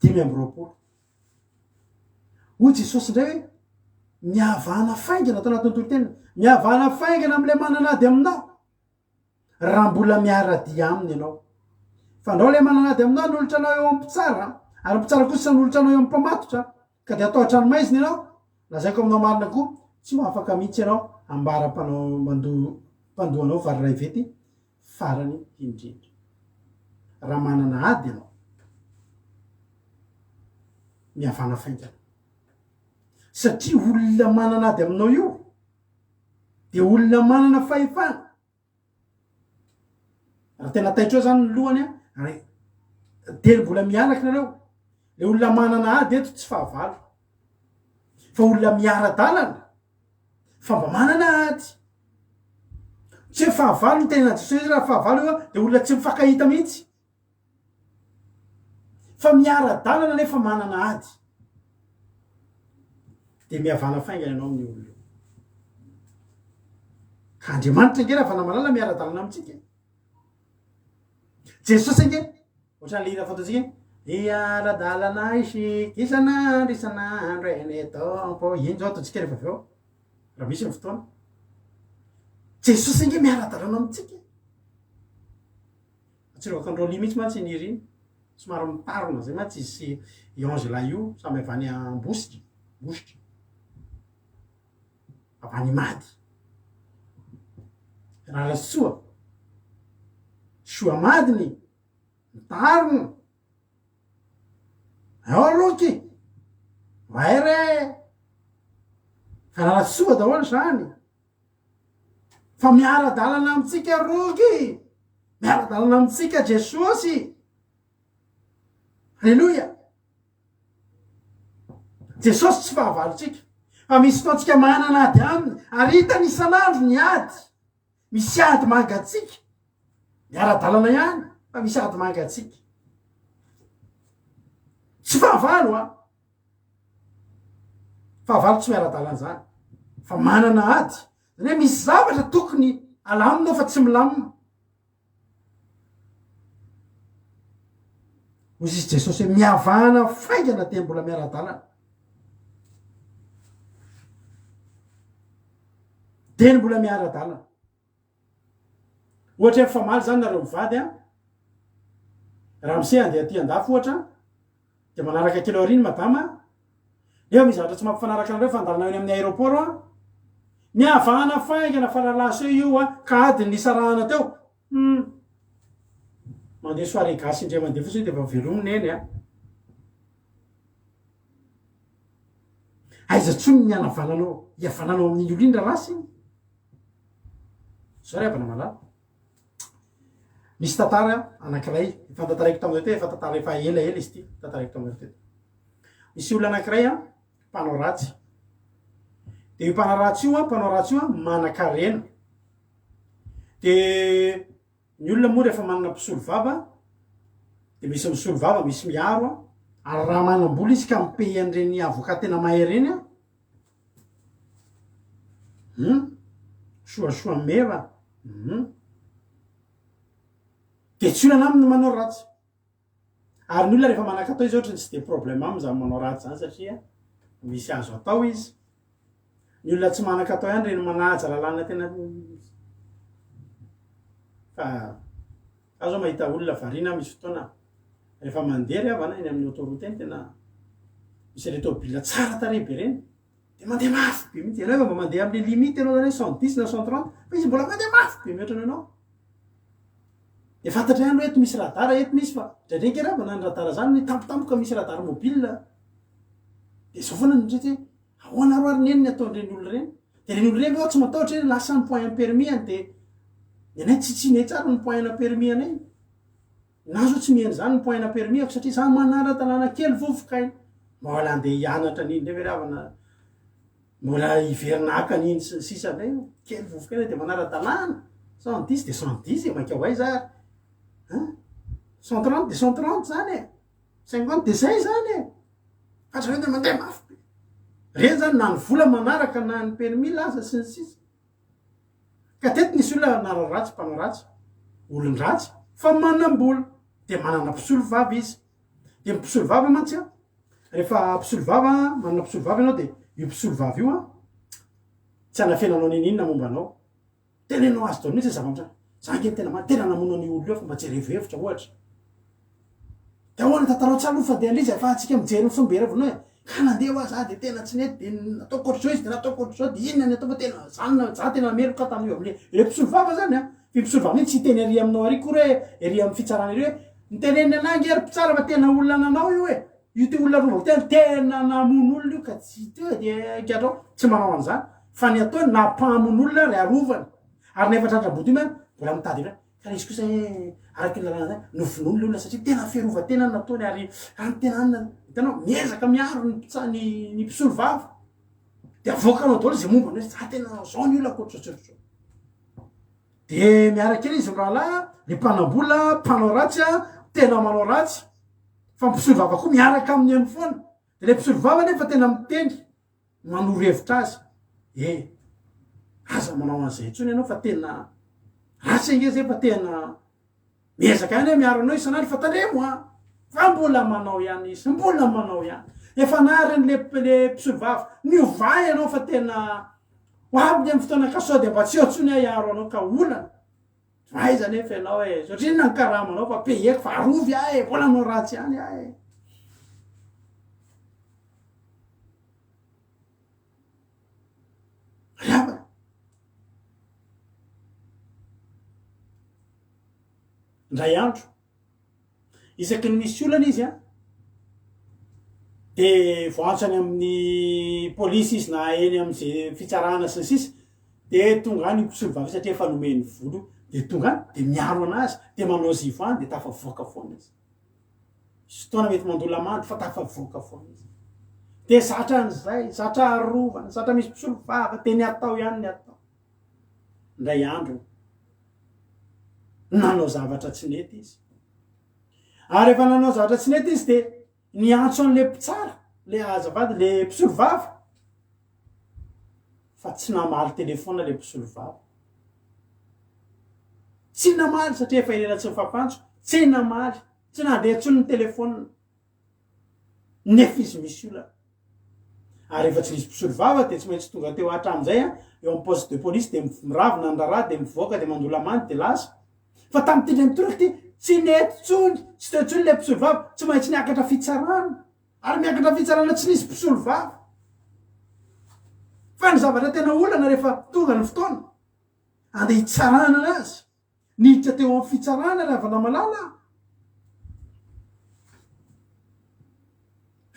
5:20 hoy Jesosy ndray hoe miavana faingana atao anatin'ny torotenina miavana faingana am'le mananady aminao raha mbola miara-dia aminy ianao fa andao le mananady aminao nolotra anao eo ampitsara ary mpitsara kosa nolotra anao eo ampamatotra ka de atao tranomaizina ianao lazaiko aminao marina koa tsy ho afaka mihitsy ianao ambara-panao mpandohanao variray vety farany indrindra raha manana ady ianao miavana faingana satria olona manana ady aminao io de olona manana fahefana raha tena taitra eo zany ny lohany ary telo mbola mianaky nareo le olona manana ady eto tsy fahavalo fa olona miara-dalana fa mba manana ady tsy hoe fahavalo ny tena Jesosy raha fahavalo io de olona tsy mifankahita mihitsy fa miara-dalana nefa manana ady de miavana faingana ianao amin'ny olona ka Andriamanitra nge raha vana malala miara-dalana amintsika Jesosy nge ohatrany lehina fataontsika miara-dalana isika isan'andro eny tompo iny zao ataontsika rehefa avy eo raha misy ny fotoana Jesosy nge miara-dalana amintsika atsirivako andreo li mihitsy mantsy niriny somary mitarona zay mantsy izy i ange lahy io samy avany ambositra avany mady raha soa madiny mitariny ao roky vaire fa raha soa daholo zany fa miara-dalana amitsika roky miara-dalana amitsika Jesosy halleloia Jesosy tsy fahavalotsika fa misy fotoantsika manana ady aminy ary hitany isan'andro ny ady misy ady mangatsika miara-dalana ihany fa misy ady mangatsika tsy fahavalo fahavalo tsy miara-dalana zany fa manana ady zany hoe misy zavatra tokony alaminao fa tsy milamina ozy izy Jesosy hoe miavahana faingana te mbola miara-dalana de mbola miara-dalana ohatra fa maly zany nareo mivady raha mise andeha ty andafo ohatra de manaraka kelo ariny madama eo misy zavatra tsy mampifanaraka anareo fa andalana eny amin'ny aéroport miavahana faingana falalasa io ka ady nisarahana teo mandeha soirée gasy indray mandeha fotsiny de va velominy eny aiza tsony ny anavananao iavananao amin'iny olindra rasy zao avana malala misy tantara anankiray efa tantaraiko tamin'izao te efa tantara efa elaela izy ty tantaraiko tamin'izao te misy olona anankiray mpanao ratsy de io mpanao ratsy io manan-karena de ny olona moa rehefa manana mpisolo vava de misy misolo vava misy miaro ary raha manam-bola izy ka mipey an'ireny avoka tena mahay reny soasoa meva de tsy olana aminy manao ratsy ary ny olona rehefa manan-katao izy ohatra tsy de problème aminy zany manao ratsy zany satria misy azo atao izy ny olona tsy manan-katao ihany reny manaja lalàna tena fa azo mahita olona varina misy fotoana rehefa mandeha ry avana eny amin'ny autoroute eny tena misy le tôbila tsara tarehy be reny de mandeha mafy be mihitsy ianao mba mandeha am'le limite anao zany 110 na 130 fa izy mbola mandeha mafy be mihoatrany anao de fantatra ihany hoe eto misy radara eto misy fa ndraindraiky ravana ny radara zany ny tampotampoka misy radara mobile de zao foana nitreky hoe ahoana ro ary neny ny ataon'ireny olo reny de reny olo reny ao tsy matahotra hoe lasa ny point permis any de anay tsitsine tsara ny point na permis anay nazo tsy miheny zany ny point na permis ako satria zany manara-talàna kely vovokainy mbola andeha hianatra an'iny ndray veravana mbola iverinaka an'iny sisa ndray kely vovokaina de manara-talàna 110 de 110 maika ho aiza ary 130 de 130 zany 50 de zay zany fatra de mandeha mafy reny zany na ny vola manaraka na ny permis laza sy ny sisa ka tety nisy olona nara ratsy mpanao ratsy olony ratsy fa manam-bola de manana mpisolo vava izy de mpisolo vava mantsy rehefa mpisolo vava manana mpisolo vava ianao de io mpisolo vava io tsy anafenanao ninina momba anao tena enao azy dao mihitsy zavatra zange tena namono ny olo eo fa mba jerevhevitra ohatra de ahoana tantarao tsaloha fa de alizy fa atsika mijery somberevina hoe ka nandeha hoa za de tena tsy nety de nataoko ohatr'izao izy de nataoko ohatr'izao de inona ny atao fa tena zany za tena meloka tamin'io amle le mpisolo vava zany fi mpisolo vava mihitsy hiteny ary aminao ary koa hoe ery amin'ny fitsarana ery hoe niteneny anangy ery mpitsara fa tena olona nanao io hoe io ty olona rovako tena namono olona io ka tsy teo de gatrao tsy manao an'izany fa ny atao nampamono olona ry arovany ary nefa tratraboty io mbola mitady ira ka izy kosa araky ny lalàna zany novonono le olona satria tena ferova tena nataony ary any tena anina hitanao miezaka miaro ny mpisolo vava de avoakanao daholo zay momba hoe za tena zao ny olona koatrotsotrotro de miaraky ely izy mrahalahy le mpanambola mpanao ratsy tena manao ratsy fa mpisolo vava koa miaraka amin'ny any foana de le mpisolo vava nefa tena miteny manoro-hevitra azy aza manao an'izay ntsony ianao fa tena ratsy ange zay fa tena miezaka ihany hoe miaro anao isan'andro fa tandremo fa mbola manao ihany izy mbola manao ihany efa naryn'le mpisolo vava miovay ianao fa tena hoavy amin'ny fotoana kasode mba tsy eo ntsony hiaro anao ka olana aiza nefa ianao satria inona ny karamanao fa peheko fa arovy mbola anao ratsy ihany riavana ndray andro isaky ny misy olana izy a de voantsany amin'ny polisy izy na eny am'izay fitsarana sy ny sisa de tonga any mpisolo vavy satria efa nomeny volo de tonga any de miaro anazy de manao zivo any de tafavoaka foana izy sy fotoana mety mandola mandy fa tafavoaka foana izy de zatra an'izay zatra arovana zatra misy mpisolo vava de ny atao ihany ny atao ndray andro nanao zavatra tsy nety izy ary efa nanao zavatra tsy nety izy de niantso an'le mpitsara le azavady le mpisolo vava fa tsy namaly telefona le mpisolo vava tsy namaly satria efa ilela tsy mifampanso tsy namaly tsy nandeha tsony ny telefona nefa izy misy olana ary efa tsy misy mpisolo vava de tsy maintsy tonga teo hatramin'izay a eo amin'ny poste de police de miravina ny raraha de mivoaka de mandolamany de lasa fa tamin'ny tindray mitoroky ty tsy nety tsony tsy teo tsony le mpisolo vava tsy maintsy niakatra fitsarana ary miakatra fitsarana tsy nisy mpisolo vava fa ny zavatra tena olana rehefa tonga ny fotoana andeha hitsarana anazy niditra teo amin'ny fitsarana riavana malala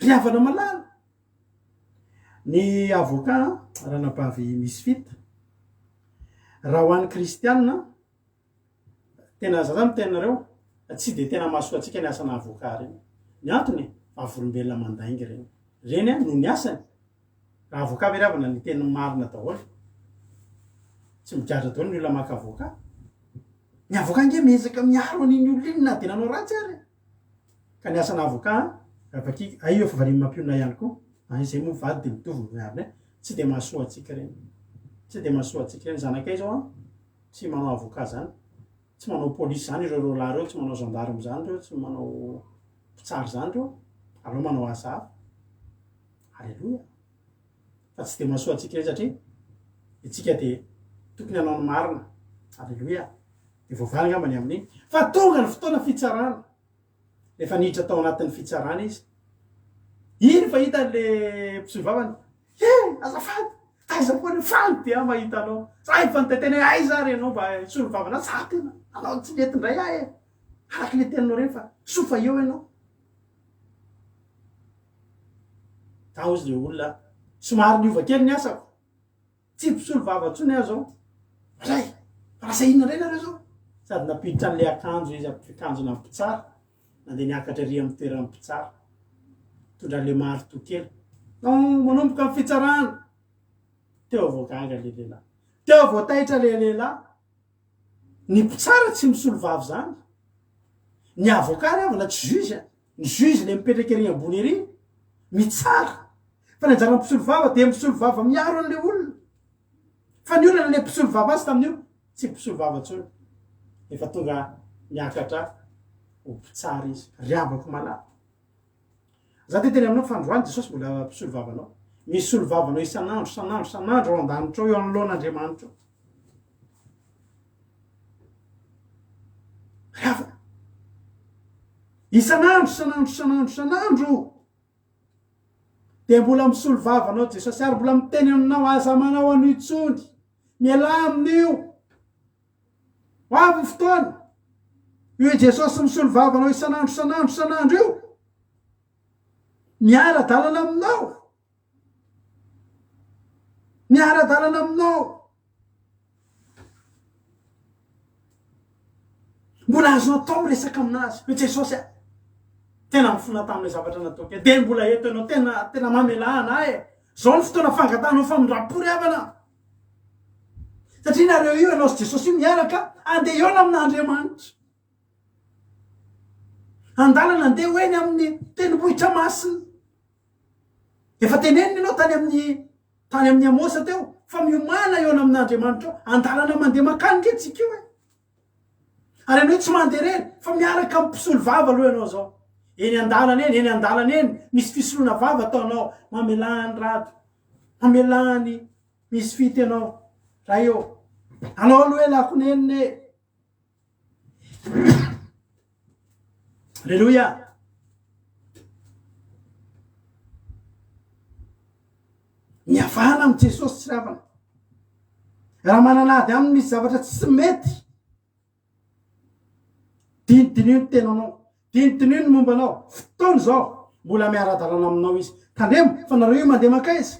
riavana malala ny avocat ranabavy misy fita raha ho an'ny kristianina tena zaza my tenareo tsy de tena mahasoa atsika ny asana avocat reny ny antony avolombelona mandaingy reny reny a no ny asany raha avocat veriavana ny teny marina daholo tsy migadra daholo ny olona maka avocat ny avocat nge miezaka miaro an'iny olo iny na de nanao ratsy ary ka ny asana avocat avaky aio efa varimy mampiona ihany koa izay moa vady de mitovy miariny tsy de mahasoa atsika reny tsy de mahasoa atsika reny zanakay zao a tsy manao avocat zany tsy manao polisy zany ireo lahy reo tsy manao gendarme zany reo tsy manao mpitsary zany reo aleo manao asa hafa alleloia fa tsy de mahasoa atsika reny satria itsika de tokony hanao ny marina alleloia de voavaly ngambany amin'iny fa tonga ny fotoana fitsarana rehefa niditra tao anatin'ny fitsarana izy iny fa hita le mpisolo vavany azafady aizafoany faly de a mahita anao zay fa nitetena aiza ary anao mba solo vavana za tena anao tsy nety ndray ah araky le teninao reny fa sofa eo ianao tao izy le olona somary niova kely ny asako tsy mpisolo vava tsony aho zao zay farasa inona reny areo zao sady napiditra an'le akanjo izy akanjona mpitsara nandeha niakatra ry amin'ny toerana mpitsara tondra le maro to kely manomboka amin'ny fitsarana teo voaganga le lehilahy teo voataitra le lehilahy ny mpitsara tsy misolo vavy zany ny avocat ry avana tsy juge ny juge le mipetraky ery ambony ery mitsara fa ny anjara mpisolo vava de mpisolo vava miaro an'le olona fa ny olona le mpisolo vava azy tamin'io tsy mpisolo vava tsony efa tonga miakatra ho mpitsara izy riavako malala za te teny aminao fandroany jesosy mbola mpisolo vavanao misy solo vavanao isan'andro ao an-danitra ao eo anoloan'Andriamanitra riavana isan'andro de mbola misolo vavanao jesosy ary mbola miteny aminao aza manao an'io tsony miala amin'io ho avy fotoana io jesosy misolo vavanao isan'andro io miara-dalana aminao mbola azonao atao miresaka aminazy hoe jesosy a tena mifona tamin'le zavatra natao ke de mbola eto ianao tena mamelana zao ny fotoana fangatanao fa mindrapory avana satria nareo io ianao sy jesosy io miaraka andeha eona amin'Andriamanitra andalana andeha hoeny amin'ny tenibohitra masina efa teneniny ianao tany amin'ny amosa teo fa miomana eona amin'Andriamanitra andalana mandeha makanika etsika io ary ianao tsy mandeha rery fa miaraka amin'ny mpisolo vava aloha ianao zao eny andalana eny misy fisoloana vava ataonao mamelany rato mamelany misy fity ianao raha eo anao aloha elako nenine alleloia miavana amin'ny jesosy tsy ravana raha mananady aminy misy zavatra tsy mety dinidinio ny tenanao dinidinio ny momba anao fotoany zao mbola miara-dalana aminao izy tandremo fa nareo io mandeha makaizy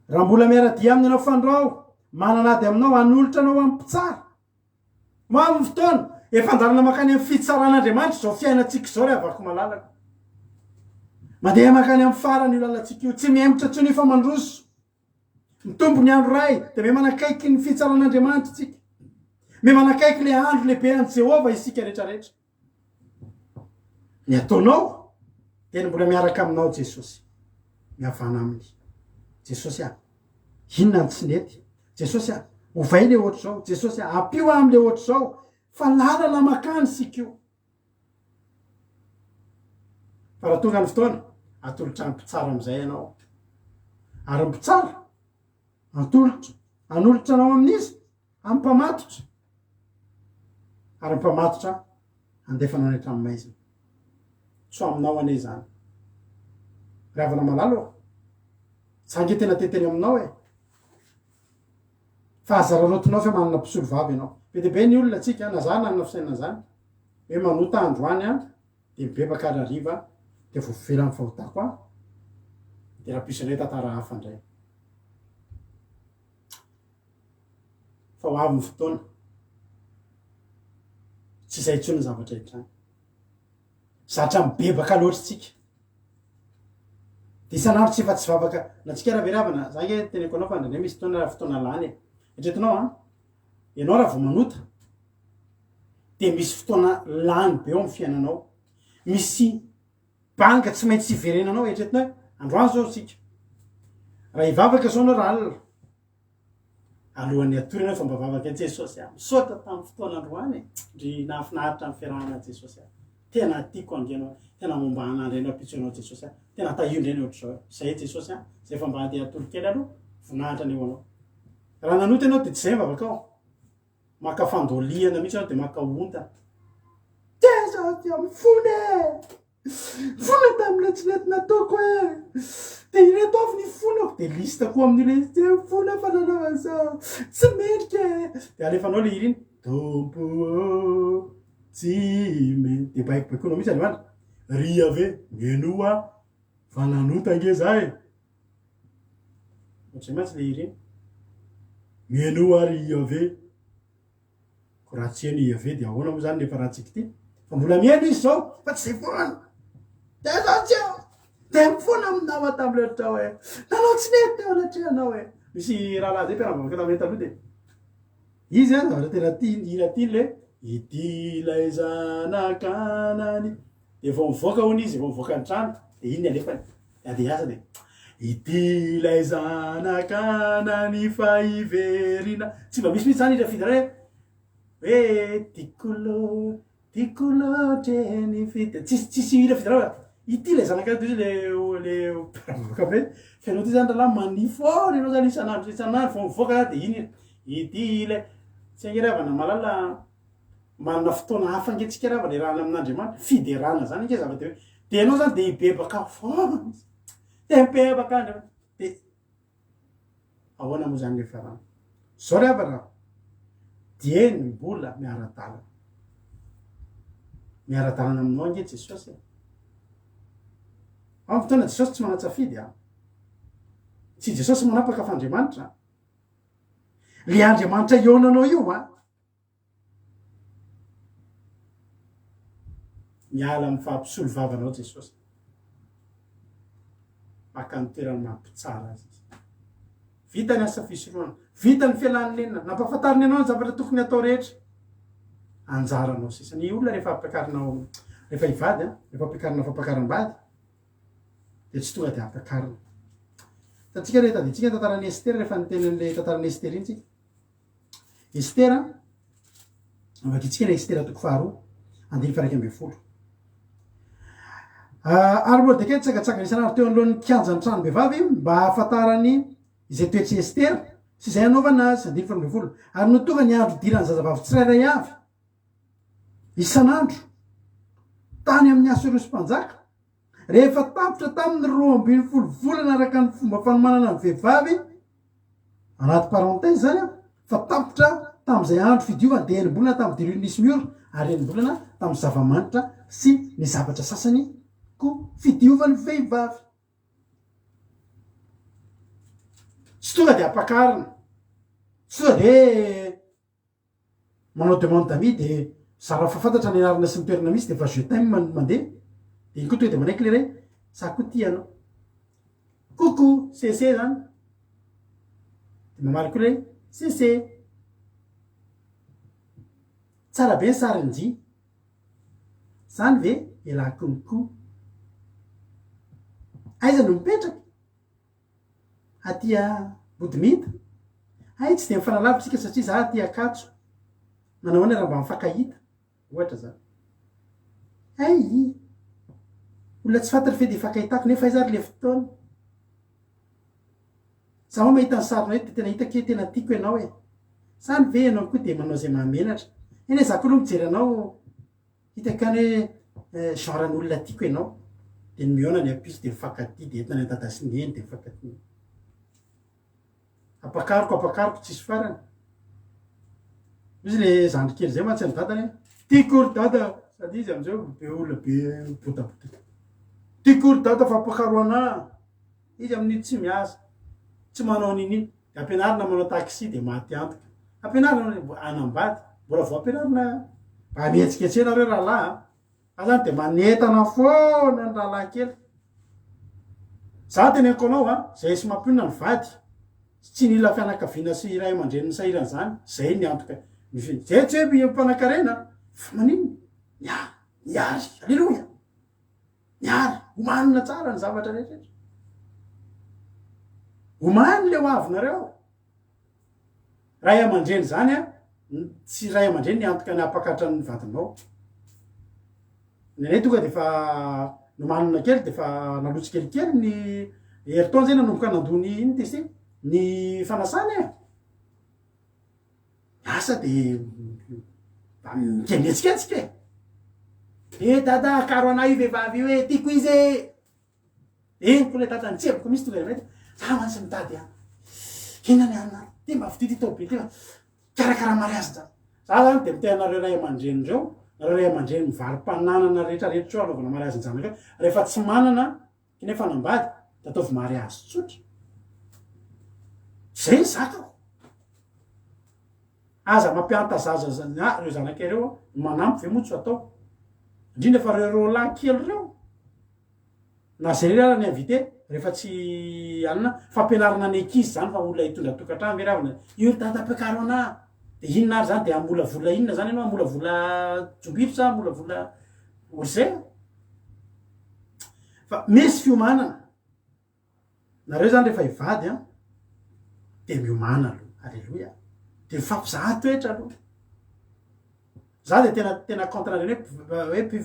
raha mbola miara-dia aminy anao fandrao mananady aminao anolotra anao amin'ny mpitsara mamy fotoana efa andarana makany amin'ny fitsaran'Andriamanitra zao fiainantsika zao re avako malalaka mandeha makany amin'ny farany io lalantsika io tsy mihemotra tsony fa mandroso mitombo ny andro ray de me manakaiky ny fitsaran'Andriamanitra tsika me manakaiky le andro lehibe an' Jehova isika rehetrarehetra ny ataonao tena mbola miaraka aminao Jesosy miavana aminy Jesosy inona ny tsy nety Jesosy ovay le ohatra zao Jesosy ampio am'le ohatra zao fa lalana makany sika io fa raha tonga ny fotoana atolotra ny mpitsara am'izay ianao ary mpitsara atolotra anolotra anao amin'izy ampamatotra ary mpamatotra andefanao netra amin'ny maizina so aminao ane zany ravana malalo sange tena teteny aminao fa azararotinao fa manana mpisolo vavy ianao be de be ny olona tsika na zany nanina fisaina zany hoe manota androany de mibebaka arariva de vovelany fahotako de rahapisy ndray tantara hafa ndray fa ho avy ny fotoana tsy izay tsony zavatra hitrany zatra mibebaka loatra tsika de isan'andro tsy efa tsy vavaka na tsika raha veravana zange teneko anao fa ndre misy fotoana fotoana lany etretinao ianao raha vo manota de misy fotoana lany be eo amin'ny fiainanao misy banga tsy maintsy iverenanao etretinao androany zao tsika raha ivavaka zao anao raha alina alohan'ny atory anao fa mba vavaka Jesosy misaotra tamin'ny fotoana androany ndry nahafinaritra amin'ny fiarahana Jesosy tena tiako angenao tena momba anandry anao pitsoanao Jesosy tena tahindry eny ohatra zao zay Jesosy zay fa mba andeha atory kely aloha voninahitra aneo anao raha nanota anao de tsy zay vavaka ao maka fandoliana mihitsy anao de maka onta Jesosy fona tamina tsy nety nataoko de ireto avy ny fonako de listako amin'ile fona fa nanao zao tsy metrika de alefanao le iriny tompo tsy mety de baikonao mihitsy Andriamanitra ry ave menoa fa nanota nge zay ohatsy mantsy le iriny menoa ry ave ko raha tsy eny ave de ahoana moa zany lefa raha tsika ty fa mbola mieno izy zao fa tsy zay foana de zao de mifona aminao atamile ohatra nanao tsy nety teo anatrehanao misy raha laha zay mpiarabavaka taminy taloha de izy zavatra tena ira ty le ity lay zanakanany de vao mivoaka hony izy vao mivoaka ny trano de iny alefany de asa de ity lay zanakanany fa iverina tsy mba misy mihitsy zany ira fidra hoe tikolo treny fity tsisy ira fidra ity lay zanakanany le mpiarabavaka be fianao ty zany raha manifôry anao zany isan'andro vao mivoaka de iny ity lay tsy angeravana malala manana fotoana hafa ngetsika raha le rahana amin'Andriamanitra fiderana zany nge zava de anao zany de ibebaka foana de mibebaka Andriamanitra de ahoana moa zany le fiarahana zao re avana dieny mbola miara-dalana aminao nge Jesosy amin'ny fotoana Jesosy tsy manatsafidy tsy Jesosy manapaka fa Andriamanitra le Andriamanitra ionanao io miala amin'ny fahampisolo vavanao Jesosy maka ny toerany mampitsara azy vita ny asa fisoroana vita ny fialan'ny lenina nampahafantariny anao ny zavatra tokony atao rehetra anjaranao sisa ny olona rehefa ampakarinao rehefa ivady rehefa ampiakarina fampakaram-bady de tsy tonga de ampiakarina tatsika re taditsika tantarany Estera rehefa nitenen'le tantarany Estera iny tsika Estera avakitsika le Estera toko faharoa andiny faraika amby folo ary moa deke tsagatsagana isan'andro teo anolohan'ny kianjan'ny trano behivavy mba hahafantarany izay toetry Estera sy izay anaovana azy andiny fara amby folo ary no tonga ny andro dirany zazavavy tsirairay avy isan'andro tany amin'ny Asorosy-mpanjaka rehefa tapitra tamin'ny 12 volana araka ny fomba fanomanana ny vehivavy anaty parenthèse zany a fa tapotra tam'izay andro fidiovana de enim-bolana tamy dilonisy miora ary enim-bolana tamy zava-manitra sy ny zavatra sasany ko fidiovany vehivavy tsy tonga de ampakarina tsy tonga de manao demande d'ami de zara fafantatra ny anarana sy mitoerana misy de fa je t'aime mandeha de iny koa tonga de manaiky le ray za ko tianao coucou cc zany de mamaly koa le cc tsara be ny sariny zany ve elakoniko aiza no mipetraky atia bodimita ay tsy de mifanalavitsika satria za aty akatso manao any raha mba mifankahita ohatra zany ay olona tsy fantatra fe de fankahitako nefa aiza ary le fotoana za ho mahita ny sarina hoe tena hitako hoe tena tiako ianao e zany ve ianao koa de manao zay mahamenatra eny za koa aloha mijery anao hitako any hoe genren'olona tiako ianao de miona ny apisy de mifankaty de entina ny antadasiny eny de mifankaty apakariko tsisy farany izy le zandry kely zay mantsy ny dadany tikory dada sady izy am'izay be olona be botabota tikory dada fa apakaro ana izy amin'iny tsy miasa tsy manao an'iny de ampianarina manao taxi de maty antoka ampianarina anambady mbola vo ampianarina mba mihetsiketsianareo rahalahy azany de manetana foana ny rahalahy kely za teneniko anao zay sy mampionina ny vady tsy nila fianakaviana sy iray aman-dreniny sahirana zany zay ny antoka zay tsy hoe mpanankarena fa manino miary alleloia miary omanina tsara ny zavatra rehetrarehetra omany le ho avinareo ray aman-dreny zany tsy ray aman-dreny ny antoka ny apakatra ny vadinao nenay tonga de fa nomanina kely de fa nalotsy kelikely ny heritaona zay nanomboka nandony iny de sy ny fanasany asa de mikemetsiketsiky dada karo anay vehivavy hoe tiako izy ko le dada nitseviko misy tonga mety za mansy mitady inany ana ty mba fitity tobe ty karakara mariazy za zany de mitenareo ray aman-dreny reo nareo ray aman-dreny mivarim-pananana rehetrarehetra eo anaovana mariazy zanaka rehefa tsy manana kinefa nambady da ataovy mariazy tsotra zay zakako aza mampianta zaza reo zanakyreo manampy ve motso atao indrindra fa reo lahy kely reo na zay re ara ny invité rehefa tsy anina fampianarana ny ekizy zany fa olona hitondra tokantrano veravana io dada ampiakaro ana de inona ary zany de amolavola inona zany anao amolavola jobito sa amolavola orzay fa misy fiomanana nareo zany rehefa hivady de miomana aloha alleloia de mifampizaha toetra aloha za de tena contrareny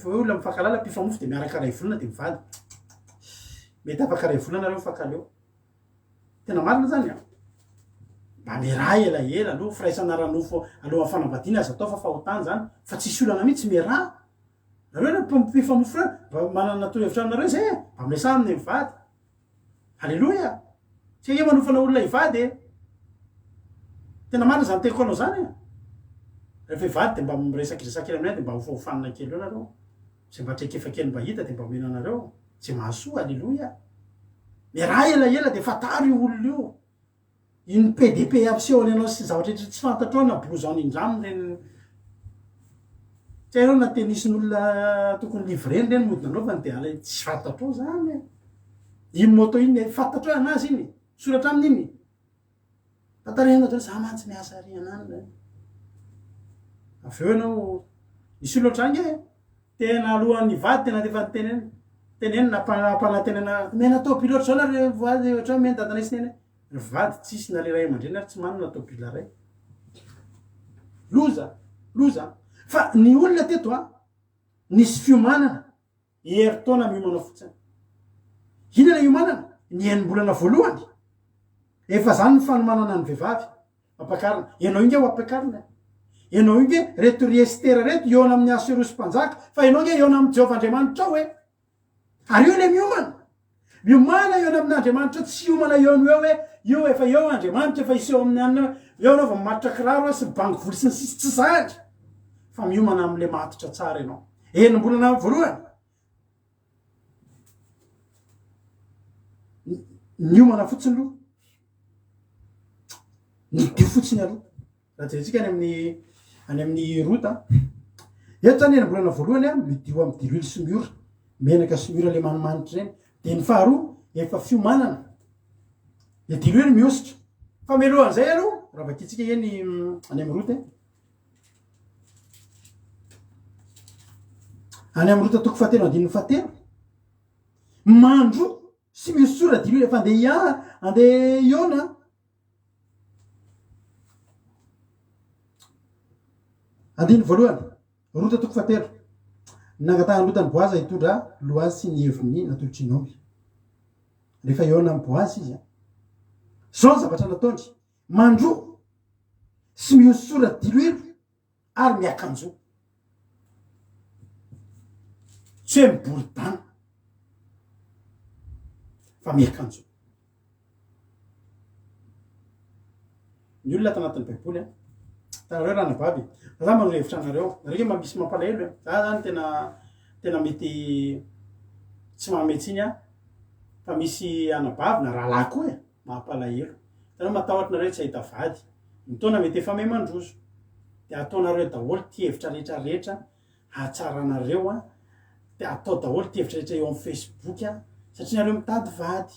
hoe olona mifankalala mpifamofo de miaraka ray volana de mivady mety afaka ray volana reo mifankaleo tena marina zany mba miraha elaela aloha firaisana ranofo aloha fanambadiana azy atao fa fahotany zany fa tsisy olana mihitsy miraha nareo mpifamofo reo mba manana torohevitra aminareo zay mba mesa aminy mivady alleloia tsy hoe manofana olona hivady tena marina zany teko anao zany rehefa hivady de mba miresakiresaky aminay de mba hofahofanina kely eo nareo zay mba trekefa kely mba hita de mba menanareo tsy mahasoa alleloia miraha elaela de fataro io olona io iny pdp apisehoany anao sy zavatra tsy fantatro ao na blouzon indraminy reny tsy hainao na tenisin'olona tokony livreny reny modina anaovany de ala tsy fantatro ao zany iny moto iny fantatro hoe anazy iny soratra amin'iny fatarena zany za mantsy miasa ary anany avy eo anao misy olo ohatrange tena alohan'ny vady tena defa teneny nampanatenena mena tobily oatra zao na vady oatra mena dadanay sy neny vady tsisy na le ray aman-dreny ary tsy manana tobila ray loza fa ny olona teto nisy fiomanana heritaona miomana fotsiny inana iomanana ny enim-bolana voalohany efa zany ny fanomanana ny vehivavy ampakarina ianao inge ho ampakarina ianao inge reto riestera reto eona amin'ny asorosy mpanjaka fa ianao nge eona amin'ny jehovah andriamanitra ao hoe ary io le miomana miomana eo amin'andriamanitra tsy iomana eo ny hoe io efa eo andriamanitra efa iseho amin'ny anina eo anao vao matitra kiraro sy bangy voly sy ny sisy tsy zahatra fa miomana amin'le matitra tsara ianao enim-bolana voalohany miomana fotsiny aloha nidio fotsiny aloha raha jerentsika any amin'ny rota eto zany enim-bolana voalohany a midio amin'ny diloily sy miora menaka sy miora le manimanitra reny de ny faharoa efa fiomanana le diloily miositra fa mialohan'izay aloha raha vakitsika eny any amin'ny rota any amin'ny rota toko fahatelo andininy fahatelo mandro sy miosora diloily efa andeha iona andiny voalohany rota toko fahatelo nangatahany lotany boazy hitondra loazy sy ny heviny natolotry nomby rehefa iona amin'ny boazy izy zao zavatra nataony mandro sy miosora diloily ary miakanjo tsy hoe miboridana fa miakanjo ny olona tanatin'ny baiboly a tanareo raha nabavy za manoro hevitra anareo nareo mba misy mampalahelo za zany tena mety tsy mahametsy iny a fa misy anabavy na rahalahy koa e mampalahelo tanao matahotra nareo tsy ahita vady mitona mety efa me mandroso de ataonareo daholo ty hevitra rehetrarehetra hatsaranareo a de atao daholo ty hevitra rehetra eo amin'ny Facebook a satria nareo mitady vady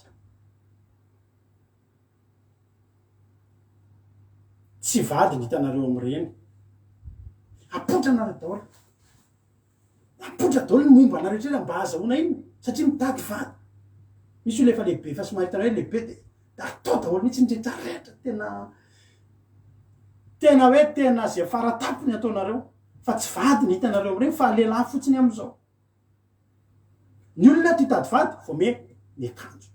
tsy vady nitanareo am'ireny apotra nareo daholo apotra daholo ny momba anareo trena mba azahoana iny satria mitady vady misy olo efa lehibe fa somary hitanareo lehibe de atao daholo mihitsy ny rehetrarehetra tena hoe tena zay faratapony ataonareo fa tsy vady ny hitanareo am'ireny fa lehilahy fotsiny am'izao ny olona ty hitady vady vo miakanjo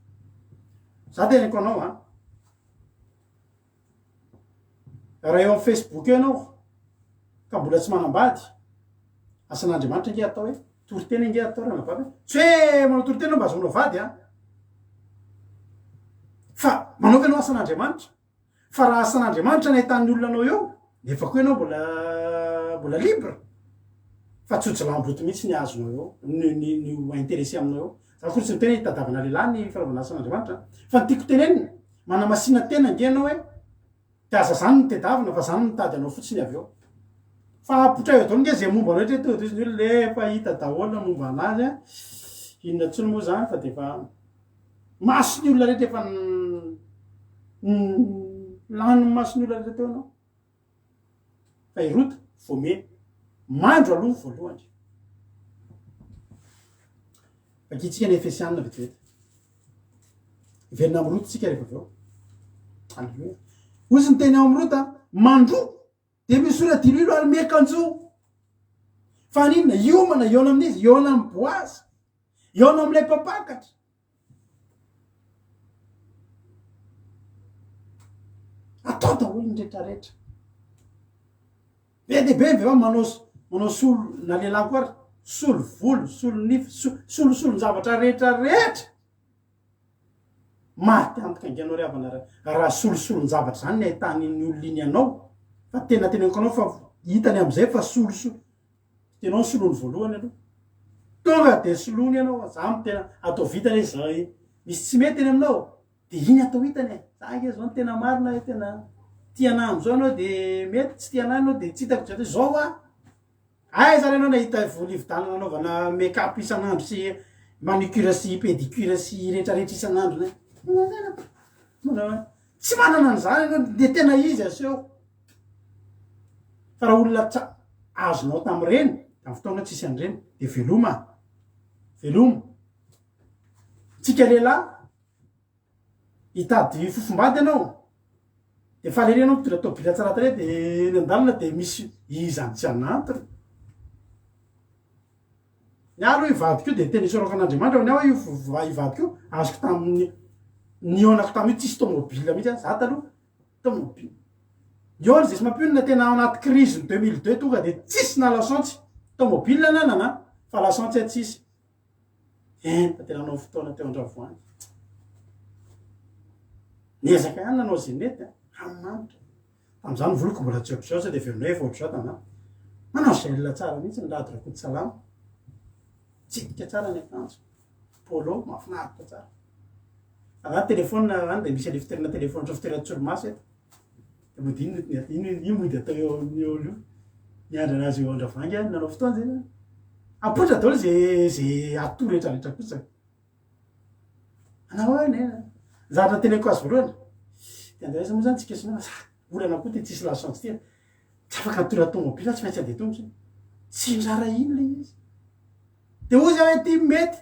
za tenako anao a raha eo amin'ny Facebook eo anao ka mbola tsy manambady asan'andriamanitra nge atao hoe toritena nge atao raha nabavy tsy hoe manao toritena mba azahoanao vady a fa manaovy anao asan'andriamanitra fa raha asan'andriamanitra nahitany olona anao eo nefa koa ianao mbola libre fa tsotsy lamboto mihitsy ny azonao eo ny intéressé aminao eo za koa tsy nitena hitadavana lehilahy ny firahavana asan'andriamanitra fa ny tiako tenenina manamasina tena nge anao hoe te aza zany ny tedavina fa zany mitady anao fotsiny avy eo fa apotra eo dao nge zay momba anao rehetra to izy lefa hita daholo momba anazy a inona tsony moa zany fa defa maso ny olona rehetra efa lany maso ny olona rehetra teo anao fa irota vome mandro aloha voalohany fakitsika ny efesianina vetivety iverina amin'ny rota tsika rehefa aveo alleluia ozy ny teny ao amin'ny rota mandro de misora diloilo ary miakanjo fa ninona iomana iona amin'izy iona amin'ny boazy iona amin'ilay mpapakatra atao daholo ny rehetrarehetra be dehibe ve va manao solo na lehilahy koa ary solo volo solo nify solosolo ny zavatra rehetrarehetra maty antoka inganao ry havana raha solosolo ny zavatra zany ny ahitany ny olony anao fa tena teneniko anao fa hitany am'izay fa solosolo tenao ny solony voalohany aloha tonga de solony ianao za my tena atao vitany zay misy tsy mety eny aminao de iny atao hitany za nge zao ny tena marina tena tiana am'izao anao de mety tsy tiana anao de tsy hitako zay zao a ay zany anao nahita volividanana anaovana make-up isan'andro sy manicure sy pédicure sy rehetrarehetra isan'andro tsy manana an'izany anao de tena izy aseho fa raha olona azonao tam'ireny amin'ny fotoana tsisy an'ireny de veloma tsika lehilahy hitady fofombady anao de falerenao mitondra tobila tsarata re de nandalina de misy izany tsy anantony miaro ivadiko io de tena isorakan'andriamanitra ny aho ivadiko io azoko tamin'ny nionako tamio tsisy tomobile mihitsy za taloha tomobile iona zay sy mampionina tena ao anaty crise ny 2002 tonga de tsisy na lasantsy tomobile nanana fa lasantsy tsisy tena anao fotoana teo andravoany niezaka ihany nanao zenety am'manitra tam'izany voloko mbola tsy ohatr'izao sa de velona efa ohatr'izao tam'zany manao gel tsara mihitsy nilady rakoty salama tsidika tsara ny akanjo polo mahafinaritra tsara anaty telefona any de misy ale fiterana telefona sa fiterana tsolomaso eto de modininy mody atao eo amin'ny olo io miandra anazy eo andravangy any nanao fotoana zay apotra daholo zay ato rehetrarehetra kosa anao any zavatra teneko azy voalohany de andraisa moa zany tsika sinana olana koa ty tsisy lasance ty tsy afaka atory tomobila tsy maintsy ande tongotsy tsy mizara ino le izy de ozy hoe ty mety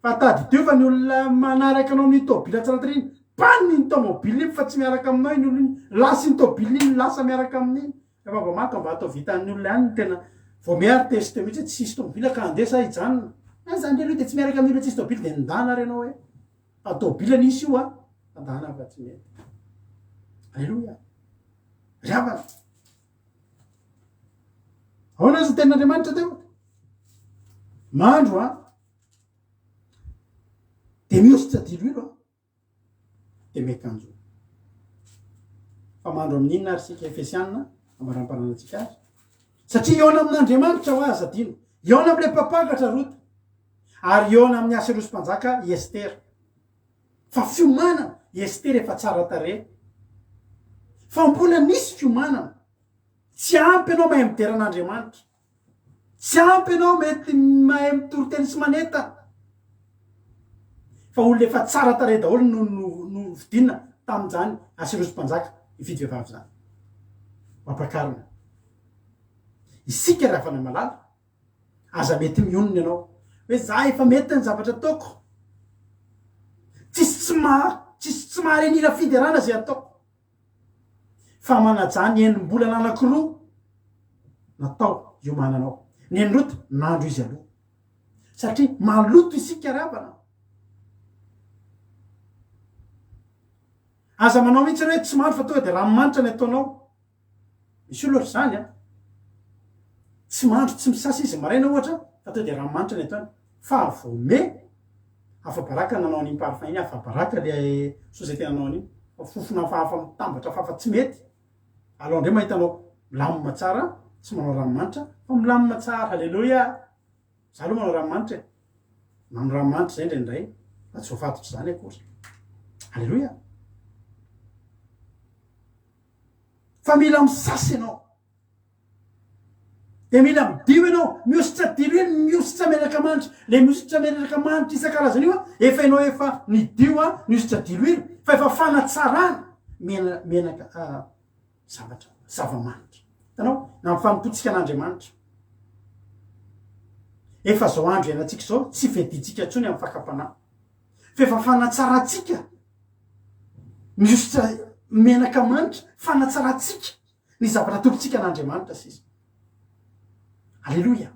fa tady teo fa ny olona manaraka anao amin'ny tobila tsaratariny panny ny tomobily iny fa tsy miaraka aminao iny olo iny lasy ny tobily iny lasa miaraka amin'iny efa mba maka mba atao vita amin'ny olona any tena vao miary teste mihitsy tsy sisy tobila ka andesa hijanona zany lealoha de tsy miaraka amin'ny olona tsisy tobily de ndana renao hoe fa tobila nisy io andana fa tsy mety alleloia riavana ahoana azy tenin'andriamanitra teo mandro de miositra dilo ilo de mekanjo fa mandro amin'inona ary sika efesianina ambaram-paranantsika azy satria eona amin'andriamanitra ho azy adino eona am'le mpapakatra rota ary eona amin'ny aserosy-mpanjaka estera fa fiomanana estera efa tsara tare fa mbola misy fiomanana tsy ampy anao mahay mideran'andriamanitra tsy ampy anao mety mahay mitoroteny sy maneta fa olona efa tsara tare daholo no vidinina tamin'izany aserosy-mpanjaka ividy vehivavy zany mampakarina isika raha fa na malala aza mety mionona ianao hoe za efa mety ny zavatra ataoko tsisy tsy maharenira fiderana zay ataoko fa manajany enim-bolana anakiroa natao iomananao ny enirota nandro izy aloha satria maloto isika ravana aza manao mihitsy hoe tsy mandro fa tonga de ranomanitra ny ataonao misy olo ohatr' zany tsy mandro tsy misasa izy maraina ohatra fa tonga de ranomanitra ny ataony fa vome afa-baraka nanao an'iny parfum iny afa-baraka le sozay tena nanao an'iny fa fofona fahafa mitambatra fafa tsy mety aloha ndray mahitanao milamina tsara tsy manao ranomanitra fa milamina tsara halleloia za aloha manao ranomanitra manao ranomanitra zay ndraindray fa tsy voafatotry zany akory halleloia fa mila misasy ianao de mila midio ianao miositra dilo iny miositra menaka manitra le miositra menaka manitra isan-karazany io efa ianao efa nidio miositra dilo iny fa efa fanatsarana menaka zavatra zava-manitra hitanao na mifampotsika an'andriamanitra efa zao andro ianatsika zao tsy veditsika ntsony amin'ny fakapanahy fa efa fanatsaratsika miositra menaka manitra fanatsaratsika ny zavatra tokotsika an'andriamanitra sisa alleloia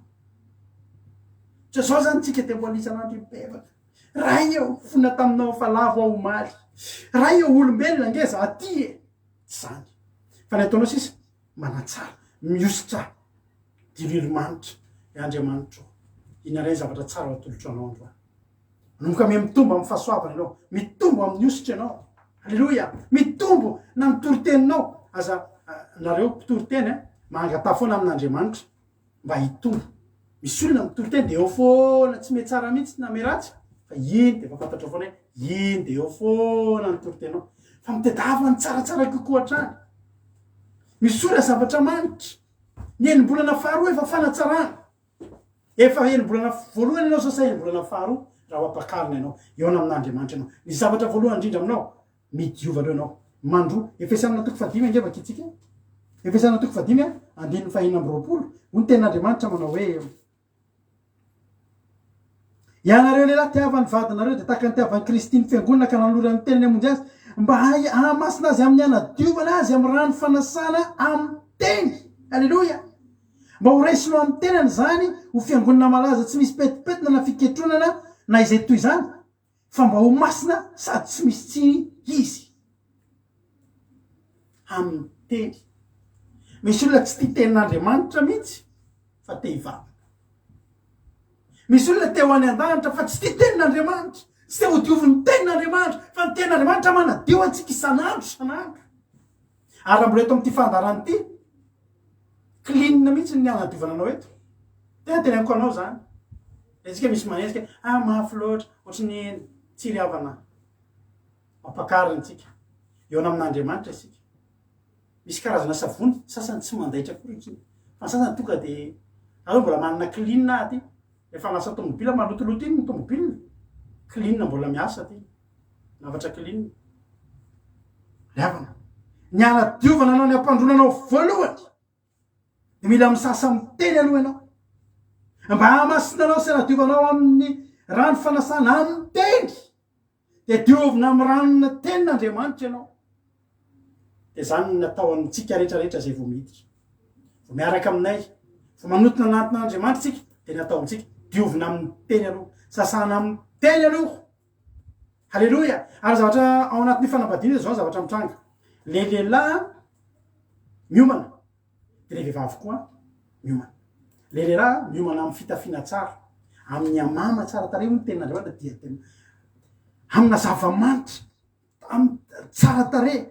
sa zao zany tsika de mbola isan'andro ipevaka raha io fona taminao fa lavo ao maly raha io olombelona angeza aty zany fa ny ataonao sisa manatsara miositra dililomanitra e andriamanitra inaray zavatra tsara ho atolotro anao androany nomboka ame mitombo amin'ny fahasoavana ianao mitombo amin'ny ositra ianao alleloia mitombo na mitoriteninao aza nareo mpitoroteny mangatà foana amin'andriamanitra mba hitombo misy olona mitoriteny de eo foana tsy mety tsara mihitsy na meratsy fa iny de fa fantatra foana hoe iny de eo foana nitoritenao fa mitedavany tsaratsara kokoa hatrany misy olona zavatra manitra ny enim-bolana faharoa efa fanatsarana efa enim-bolana voalohany ianao sao sa enim-bolana faharoa raha hoampakarina ianao eona amin'andriamanitra ianao ny zavatra voalohany indrindra aminao midiova aloha ianao mandro efesanana toko fadimy angevaka itsika efesanana toko fadimy andininy fahina amby roapolo ho ny ten'andriamanitra manao hoe ianareo lehilahy tiavany vadinareo de tahaka ny tiavany kristy ny fiangonana ka nanolora ny tenany amonjy azy mba amasina azy amin'ny anadiovana azy amin'ny rano fanasana amin'ny teny alleloia mba ho raisinao amin'ny tenany zany ho fiangonana malaza tsy misy petipetina na fiketronana na izay toy zany fa mba ho masina sady tsy misy tsiny izy amin'ny teny misy olona tsy tia tenin'andriamanitra mihitsy fa te hivavaka misy olona teo any an-danitra fa tsy tia tenin'Andriamanitra, tsy te ho diovin'ny tenin'Andriamanitra, fa ny tenin'Andriamanitra manadio antsika isan'andro. Ary mbola eto amin'ity fandarany ity, clean mihitsy ny anadiovana anao eto. Tena teneniko anao zany. Etsika misy manesika, mafy loatra, ohatrany tsiry havana. Mampakariny tsika. Eo amin'Andriamanitra isika. Misy karazana savony, sasany tsy mandaitra koa izy. Fa sasany tonga dia allo mbola manana clean aty. Efa nasa tomobila malotoloto iny ny tomobila. Clean mbola miasa aty. Navatra clean. Ravana. Ny anadiovana anao ny ampandronanao voalohany. Dia mila misasa miteny aloha ianao. Mba hamasina anao sy anadiovanao amin'ny rano fanasana amin'ny teny. Dia diovina amin'ny ranona tenin'Andriamanitra ianao. Dia zany natao antsika rehetrarehetra izay vao miditra. Vao miaraka aminay, vao manotona anatin'Andriamanitra tsika, dia natao amintsika diovina amin'ny teny aloha, sasana amin'ny teny aloha. Halleluja. Ary zavatra ao anatin'ny fanambadiana zao zavatra mitranga. Le lehilahy miomana, dia le vehivavy koa miomana. Le lehilahy miomana amin'ny fitafiana tsara, amin'ny amama tsara tarehy ny tenin'Andriamanitra dia tena amina zava-manitra, tsara tarehy,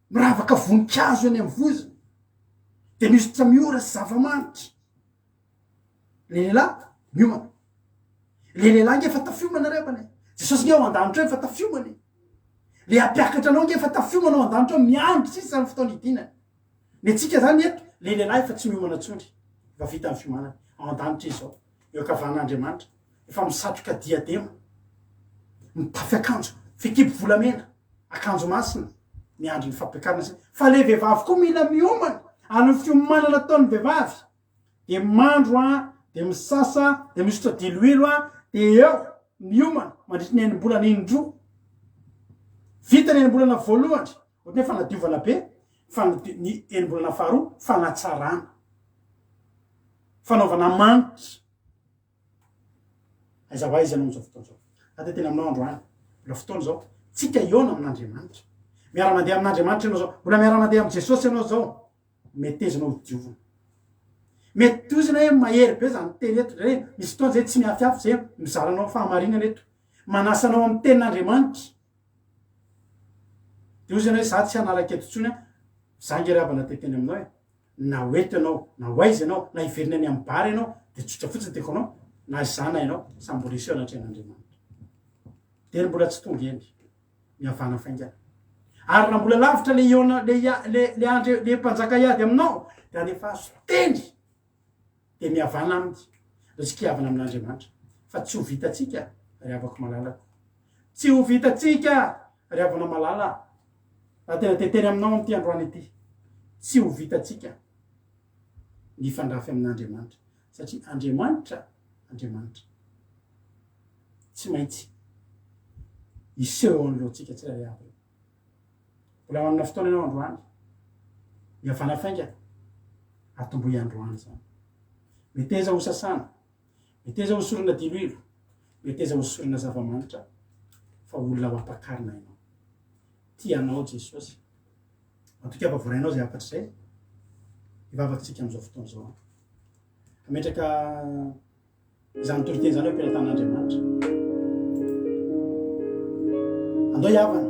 miravaka voninkazo eny amin'ny voziny, dia misotra miora sy zava-manitra. Le lehilahy miomana. Le lehilahy nge efa tafiomana repany. Jesosy nge ao an-danitra eo efa tafiomana. Le ampiakatra anao nge efa tafiomana ao an-danitra eo miandry sisa izany fotoana hidinany. Ny antsika zany eto, le lehilahy efa tsy miomana tsony. Efa vita amin'ny fiomanana. Ao an-danitra izy zao. Eo ankavan'Andriamanitra. Efa misatroka diadema. Mitafy akanjo, fekibo volamena, akanjo masina, miandry ny fampiakarana. Fa le vehivavy koa mila miomana. Amin'ny fiomanana ataon'ny vehivavy. Dia mandro dia misasa, dia misotra diloilo dia eo miomana mandritry ny enim-bolana indroa. Vita ny enim-bolana voalohany, ohatry hoe fanadiovana be, ny enim-bolana faharoa fanatsarana. Fanaovana manitra. Aiza va izy ianao amin'izao fotoana izao. Ate tena aminao androany. Mbola fotoana izao, tsika iona amin'Andriamanitra. Miara-mandeha amin'Andriamanitra ianao zao. Mbola miara-mandeha amin'ny Jesosy ianao zao. Metezinao diovina. Mety tozina hoe mahery be zany teny eto. Misy fotoana zay tsy miafiafy zay mizaranao fahamarinana eto. Manasanao amin'ny tenin'Andriamanitra. Dia ozana hoe za tsy hanaraka eto intsony za nge ravana teteny aminao hoe na hoeto ianao, na hoaiza ianao, na hiverina any amin'ny bary ianao, dia tsotra fotsiny teko anao, na zana ianao, samy mbola iseo anatrehan'Andriamanitra. Dia mbola tsy tonga eny, mihavana faingana. Ary raha mbola lavitra le mpanjaka iady aminao, dia alefa azo teny, dia mihavana aminy. Dia tsy kiavana amin'Andriamanitra. Fa tsy ho vitantsika ry avako malalako. Tsy ho vitantsika ry havana malala. Raha tena teteny aminao amin'ity androany ity. Tsy ho vitantsika ny fandrafy amin'Andriamanitra. Satria Andriamanitra tsy maintsy iseho eo an'loantsika tsirairay avy. Mbola manana fotoana ianao androany. Mihavana fainga atombohy androany zany. Meteza ho sasana, meteza ho sorina diloilo, meteza ho sorina zava-manitra, fa olona ho ampakarina ianao. Tianao Jesosy. Matoka vorainao zay afatra izay. Hivavatsika amin'izao fotoana izao. Ametraka izany toriteny izany hoe am-pilatan'Andriamanitra. Andao hiavana.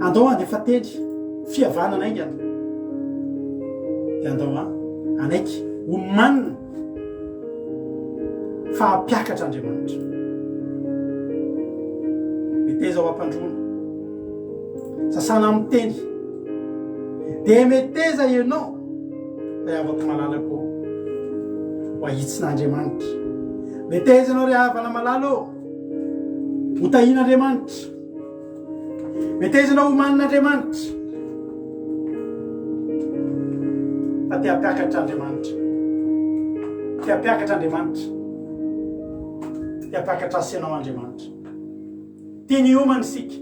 Andao andefa teny. Fihavana anaingana. Dia andao anaiky ho manina fa hampiakatra Andriamanitra. Meteza ho ampandrona. Sasana amin'ny teny. Dia meteza ianao ry havako malalako ho ahitsin'Andriamanitra. Meteza ianao ry havana malala ho tahin'Andriamanitra. Meteza ianao ho manin'Andriamanitra. Fa te hampiakatra Andriamanitra. Te hampiakatra Andriamanitra. Te hampiakatra asianao Andriamanitra. Tiany hiomana isika.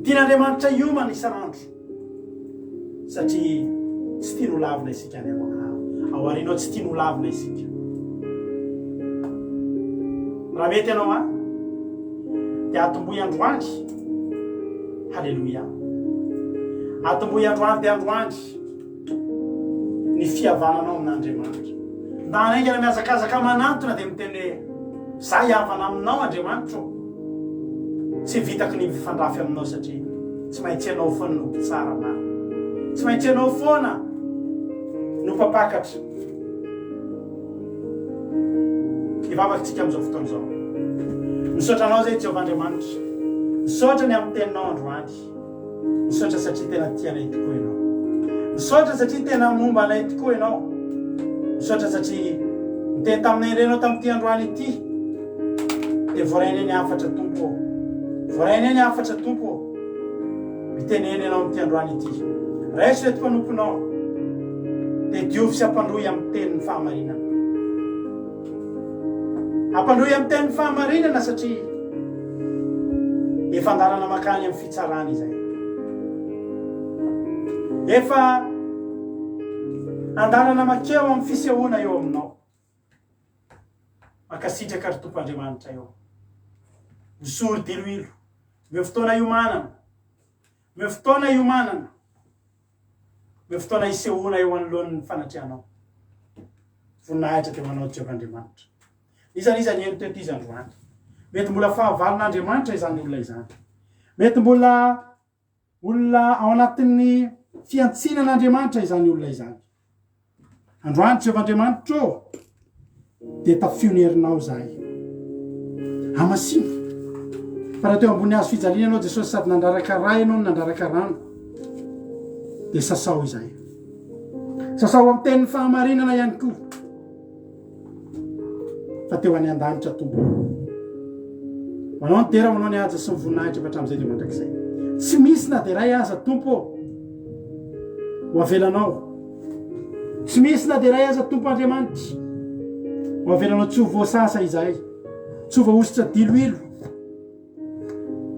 Tian'Andriamanitra hiomana isan'andro. Satria tsy tiany ho lavina isika any ao aorianao, tsy tiany ho lavina isika. Raha mety ianao dia atombohy androany. Halleluja. Atombohy androany dia androany ny fihavananao amin'Andriamanitra. ndanaingana miazakazaka manantona dia miteny hoe za hiavana aminao Andriamanitro tsy vitako ny mifandrafy aminao satria tsy maintsy ianao foana no mpitsara na tsy maintsy ianao foana no mpapakatra ivavakytsika amin'izao fotoana izao misaotra anao zay Jehovah Andriamanitra misaotra ny amin'ny teninao androany misaotra satria tena tianay tokoa ianao misaotra satria tena momba anay tokoa ianao misaotra satria miteny taminay irenao tamin'ity androany ity dia voarainy ny afatra tompo voarainy ny afatra tompo miteneny ianao amin'ity androany ity raiso reto mpanomponao dia diovy sy ampandroy amin'ny tenin'ny fahamarinana ampandroy amin'ny tenin'ny fahamarinana satria efa andarana makany amin'ny fitsarana izay efa andarana makeo amin'ny fisehoana eo aminao makasitraka ry Tompoandriamanitra eo misory diloilo me fotoana iomanana me fotoana iomanana me fotoana isehoana eo anoloan'ny fanatrianao voninahitra teo anao Jehovah Andriamanitra izany eno teto izy androany mety mbola fahavalon'Andriamanitra izany olona izany mety mbola olona ao anatin'ny fiantsinan'Andriamanitra izany olona izany androany Jehovah Andriamanitra dia tafionerinao zahay amasino fa raha teo ambony hazo fijaliana anao Jesosy sady nandraraka ray ianao nandraraka rano dia sasao izay sasao amin'ny tenin'ny fahamarinana ihany koa fa teo any an-danitra tompo manao ny tera manao ny aja sy mivoninahitra fa hatramin'izay dia mandrakizay tsy misy na dia ray aza tompo ho avelanao tsy misy na dia ray aza tompo Andriamanitra ho avelanao tsy ho voasasa izay tsy ho voaositra diloilo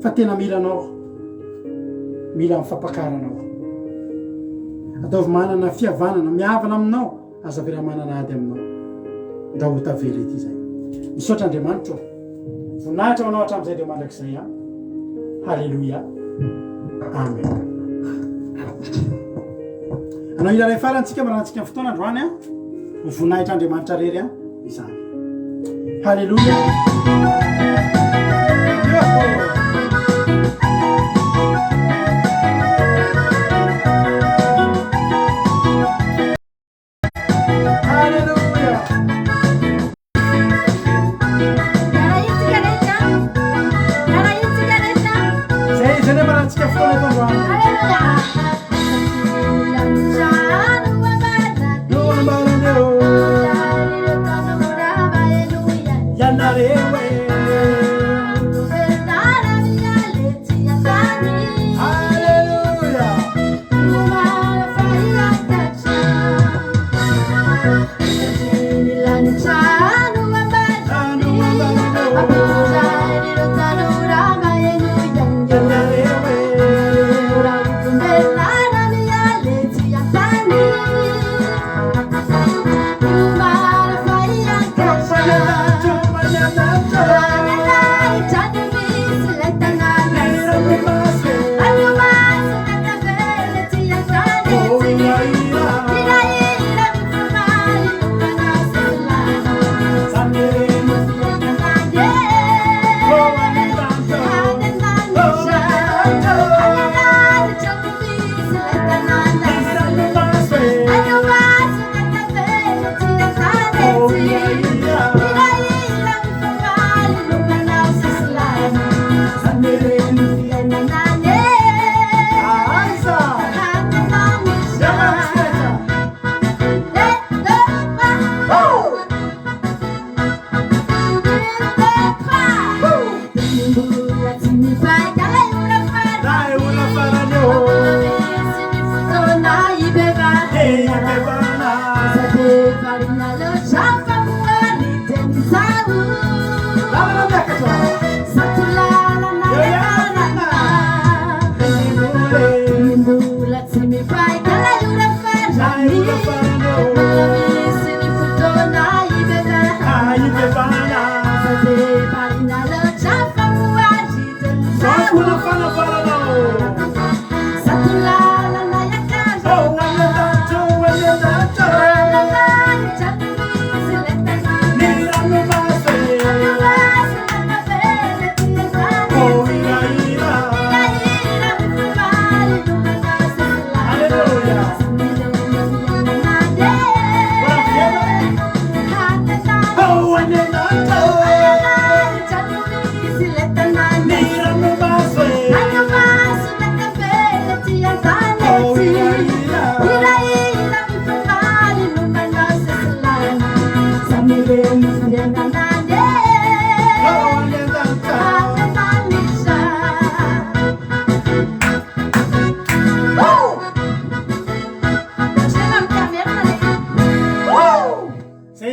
fa tena milanao mila mifampakaranao ataovy manana fihavanana mihavana aminao aza vera manana ady aminao nda ho tavela ity zay misaotra Andriamanitra voninahitra manao hatramin'izay dia mandrakizay a halleluia amen anao ilaray farantsika marantsika fotoana androany a ho voninahitra Andriamanitra rery a izany halleluia Satu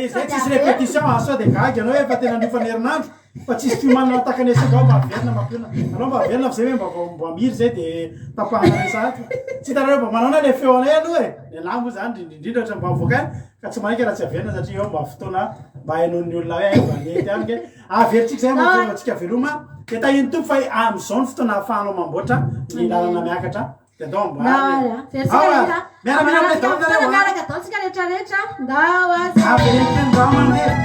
zay tsisy répétition aso dia gagy anao efa tena nifanerinandro fa tsisy fiomanana takanesaka ao mahaverina mampiona anao mahaverina fa zay hoe mba miry zay dia tapahana resaty tsy hitanareo mba manao na le feo anay aloha e le lahy moa zany indrindra ohatra mba avoaka ka tsy manaiky raha tsy averina satria eo mba fotoana mba hainon'ny olona hoe manety any ke averitsika zay mahatongatsika veloma dia tahiny tompo fa amin'izao ny fotoana ahafahanao mamboatra ny lalana miakatra dia atao amboariny miaraka ataontsika rehetrarehetra ndao azy averentendra mandeha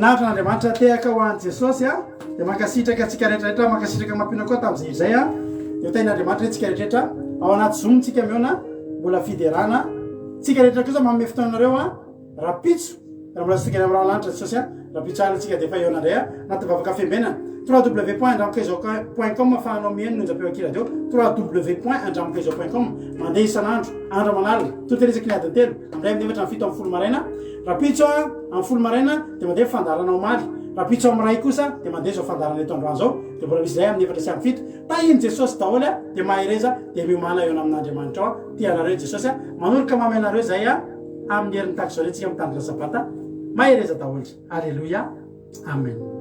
vonahitra n'andriamanitra tehaka ho an'i jesosy a dia mankasitraka atsika rehetrarehetra mankasitraka mampina koa tamin'izay izay a dia hotain'andriamanitra tsika rehetrarehetra ao anaty zomontsika miona mbola fiderana tsika rehetra kosa manome fotoanareo a rapitso raha mbola sitsika amin'ny rahalanitra jesosy a rapitso alantsika dia efa eo anandray a anaty vavaka fiembenana www.andramokaizo.com afahanao mihaino nonjapeo radio www.andramokaizo.com mandeha isan'andro andro manalina toterizaka ny adiny telo amindray amin'ny efatra amin'ny 7 amin'ny folo maraina rapitso amin'ny folo maraina dia mandeha fandarana omaly rapitso amin'ny ray kosa dia mandeha zao fandarana eto androany zao dia mbola misy zay amin'ny efatra sy amin'ny fito tahiny jesosy daholo a dia mahereza dia miomana eo amin'andriamanitra ao tianareo jesosy a manoloka mamenareo zay a amin'ny herin'ny takizao retsika mitandrina sabata mahereza daholo alleluia amen